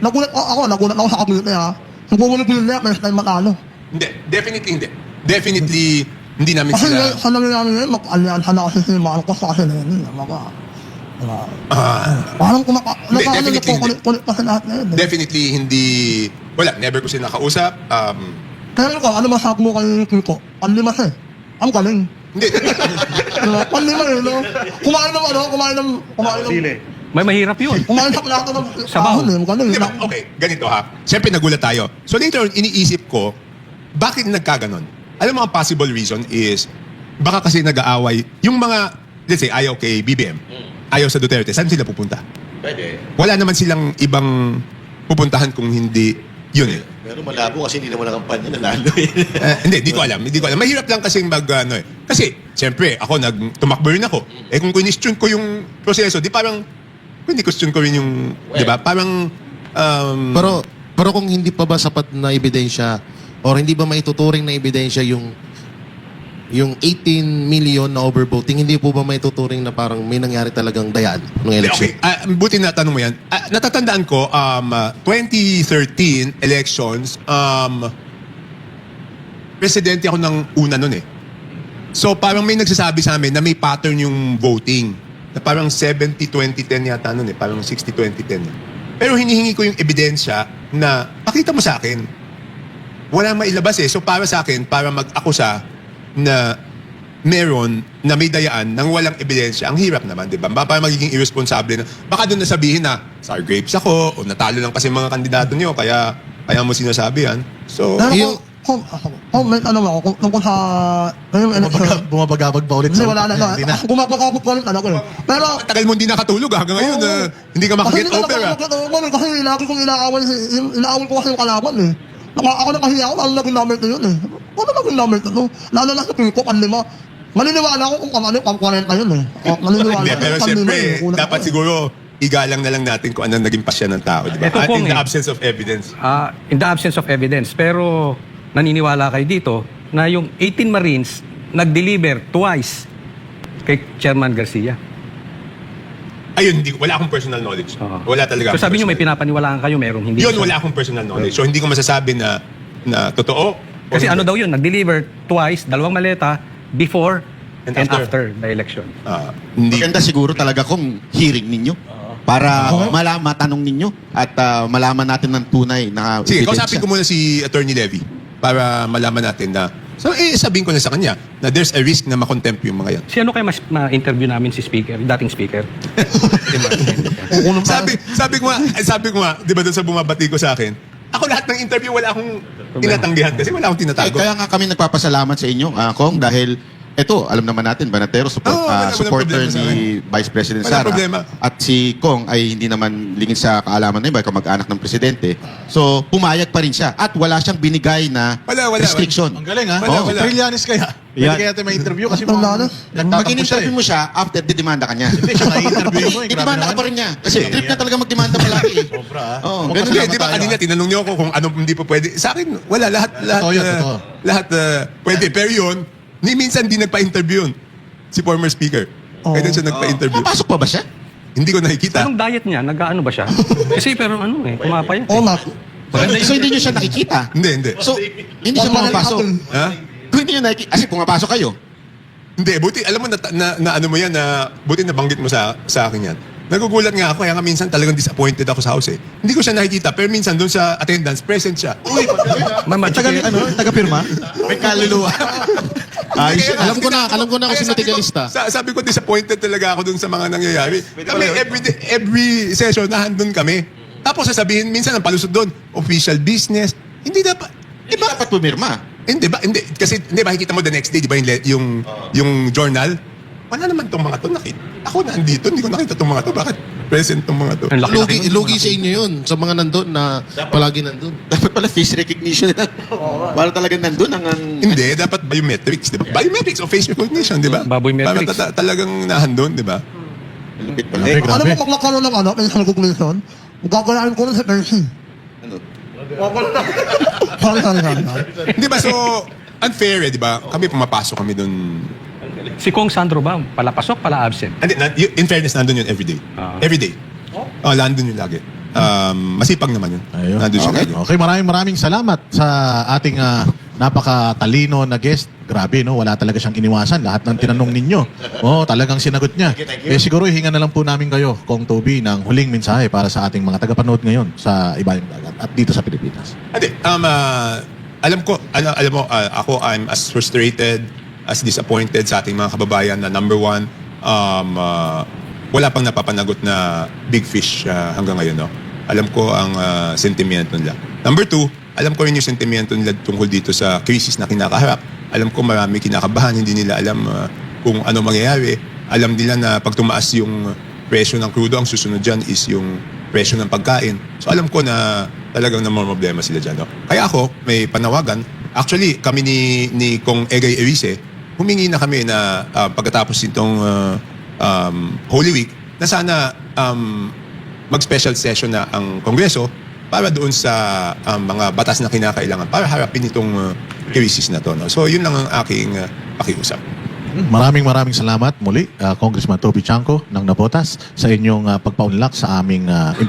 S2: Nagulat ako sa kabila niya. Kung bumuli niya, may time matalo.
S12: Hindi. Definitely hindi. Definitely, hindi namin
S2: Kasi
S12: sila...
S2: sa nangyayari ngayon, mag-alyansa na kasi si Marcos sa kasi na yun. Parang
S12: definitely hindi.
S2: kulit kasi lahat na yun.
S12: Definitely hindi... Wala, never ko sila nakausap.
S2: Pero ikaw, ano masabi mo kay Kiko? Panlimas eh. Ang galing.
S12: Hindi.
S2: Panlimas eh, no? Kumain ng...
S9: May mahirap yun.
S2: Kumain sa plato ng
S9: Sabaw.
S2: ahon eh. Ang galing.
S12: Hindi ba? Okay, ganito ha. Siyempre nagulat tayo. So later on, iniisip ko, bakit nagkaganon? Alam mo, ang possible reason is, baka kasi nag-aaway, yung mga, let's say, ayaw kay BBM, ayaw sa Duterte, saan sila pupunta?
S6: Pwede.
S12: Wala naman silang ibang pupuntahan kung hindi yun eh.
S6: Pero malabo kasi hindi naman ang kampanya nanalo eh.
S12: Hindi ko alam. Mahirap lang kasi ano eh. Kasi, siyempre, tumakbo rin ako. Eh kung question ko yung proseso, di parang, hindi question ko rin yung, di ba? Parang,
S7: Pero kung hindi pa ba sapat na ebidensya or hindi ba maituturing na ebidensya yung yung 18 million na overvoting, hindi po ba may tuturing na parang may nangyari talagang dayaan ng election?
S12: Okay, buti na tanong mo yan. Natatandaan ko, 2013 elections, presidente ako ng una nun eh. So parang may nagsasabi sa amin na may pattern yung voting. Na parang 70-20-10 yata nun eh. Parang 60-20-10. Pero hinihingi ko yung ebidensya na pakita mo sa akin. Wala mailabas eh. So para sa akin, para mag-akusa na meron na may dayaan nang walang ebidensya, ang hirap naman, di ba? Para magiging irresponsible na, baka doon nasabihin na, sour grapes ako, o natalo lang kasi mga kandidato nyo, kaya mo sinasabi yan. So,
S2: Pero may tanong ako, tungkol sa ngayong election.
S1: Bumabagabag pa ulit
S2: Hindi,
S1: sa...
S2: wala na.
S1: Hindi na.
S2: Gumapagapag pa rin talaga eh. Pero,
S12: tagal mo hindi nakatulog hanggang ngayon, hindi ka makaget over.
S2: Kasi lagi kong inaawal ko kasi yung kalaban eh. Ako na kasi ako, lalo naging number 2 yun eh. Ano naging number 2? Lalo na sa Pico, panlima. Maniniwala ko kung ano, pang 40 yun eh. Maniniwala
S12: Hindi,
S2: ko.
S12: pero siyempre, dapat siguro igalang na lang natin kung ano naging pasya ng tao, di ba?
S9: Ito
S12: In
S9: pong
S12: the absence of evidence.
S9: In the absence of evidence. Pero naniniwala kayo dito na yung 18 Marines nag-deliver twice kay Chairman Garcia.
S12: Ayun, wala akong personal knowledge. Wala talaga.
S9: So sabi nyo may pinapaniwalaan kayo, merong hindi.
S12: Yun, wala akong personal knowledge. So hindi ko masasabi na totoo.
S9: Kasi ano daw yun, nag-deliver twice, 2 maleta, before and after the election.
S12: Hindi.
S4: Maganda siguro talaga kung hearing ninyo para matanong ninyo at malaman natin ng tunay na
S12: Sige,
S4: ebidensya.
S12: kausapin ko muna si Attorney Levy para malaman natin na sabihin ko na sa kanya na there's a risk na makontempt yung mga yan.
S9: Si ano kayo mas ma-interview namin si speaker, dating speaker?
S12: sabi ko nga, di ba doon sa bumabati ko sa akin, ako lahat ng interview wala akong tinatanggihan kasi wala akong tinatago.
S4: Kaya nga kami nagpapasalamat sa inyo, Kong, dahil ito, alam naman natin, Banatero,
S12: wala
S4: supporter
S12: problema sa
S4: ni Vice President
S12: Wala
S4: Sara.
S12: problema.
S4: At si Kong ay hindi naman lingid sa kaalaman na iba, kamag-anak ng presidente. So, pumayag pa rin siya. At wala siyang binigay na restriction.
S1: Ang galing ha?
S12: Wala, wala.
S1: Trillanes kaya. Pwede kaya tayo may interview kasi
S2: Trillanes?
S1: nagtatampo siya
S4: Pag-in-interview
S1: eh.
S4: mo siya, after didemanda ka niya.
S1: Hindi siya na-interview mo eh. Grabe
S4: Didemanda ka
S1: naman.
S4: pa rin niya. Kasi trip na talaga magdemanda palagi.
S1: Sobra ha?
S4: Oo,
S1: Mukhang
S4: ganun
S12: Hindi,
S1: kasama
S12: di ba
S1: tayo,
S12: kanina
S1: ha?
S12: tinanong niyo ako kung ano hindi pa pwede. Sa akin, wala. Lahat
S1: Totoo yun, totoo.
S12: pwede. Pero yun, minsan di nagpa-interview yun. Si former speaker. Kaya siya nagpa-interview.
S4: Papasok pa ba siya?
S12: Hindi ko nakikita.
S9: Anong diet niya? Nag-ano ba siya? Kasi pero ano eh, kumapayat.
S2: Oo nga.
S4: So, hindi niyo siya nakikita?
S12: Hindi.
S4: So, hindi siya pumapasok.
S12: Ha?
S4: Kung hindi niyo nakikita, kasi pumapasok kayo.
S12: Hindi, buti, alam mo na ano mo yan, na buti nabanggit mo sa akin yan. Nagugulat nga ako, kaya nga minsan talagang disappointed ako sa house eh. Hindi ko siya nakikita, pero minsan doon sa attendance, present siya. Uy,
S1: Taga-pirma?
S4: May kaluluwa.
S7: Alam ko na kasi matigalista.
S12: Sabi ko, disappointed talaga ako doon sa mga nangyayari. Kami, every session, nahandun kami. Tapos sasabihin, minsan ang palusot doon, official business. Hindi dapat.
S4: Di ba dapat pumirma?
S12: Hindi ba? Hindi. Kasi hindi makikita mo the next day, di ba yung journal? Wala naman tong mga to. Ako nandito, hindi ko nakita tong mga to. Bakit present tong mga to?
S7: Lugi sa inyo yun, sa mga nandun na palagi nandun.
S4: Dapat pala face recognition na. Para talaga nandun ang...
S12: Hindi, dapat biometrics, di ba? Biometrics o face recognition, di ba?
S9: Baboy metrics.
S12: Para talagang nahandun, di ba?
S4: Lupit pala.
S1: Grabe,
S2: Ano
S1: grabe.
S2: mo, pag nagkaroon ng face recognition, gagawin ko rin sa Percy.
S4: Ano?
S2: Sorry.
S12: Di ba? So, unfair eh, di ba? Kami pumapasok kami doon.
S9: Si Kong Sandro ba? Pala pasok, pala absent.
S12: Hindi, in fairness, nandun yun everyday. Every day. Nandun yun lagi. Masipag naman yun.
S1: Ayun.
S12: Nandun siya lagi.
S1: Okay, maraming salamat sa ating napakatalino na guest. Grabe, no? Wala talaga siyang iniwasan. Lahat ng tinanong ninyo. Talagang sinagot niya. Siguro, hinga na lang po namin kayo, Kong Toby, ng huling mensahe para sa ating mga tagapanood ngayon sa ibayang dagat at dito sa Pilipinas.
S12: Hindi, alam mo, ako, I'm as frustrated, as disappointed sa ating mga kababayan na number one, wala pang napapanagot na big fish hanggang ngayon. No? Alam ko ang sentimento nila. Number two, alam ko rin yung sentimento nila tungkol dito sa crisis na kinakaharap. Alam ko marami kinakabahan, hindi nila alam kung ano mangyayari. Alam nila na pag tumaas yung presyo ng crudo, ang susunod dyan is yung presyo ng pagkain. So alam ko na talagang namamroblema sila dyan. No? Kaya ako, may panawagan. Actually, kami ni Kong Egay Erice, humingi na kami na pagkatapos itong Holy Week, na sana mag-special session na ang Kongreso para doon sa mga batas na kinakailangan para harapin itong crisis na to. No? So yun lang ang aking pakiusap.
S1: Maraming salamat muli, Congressman Toby Chanco ng Navotas sa inyong pagpaunlak sa aming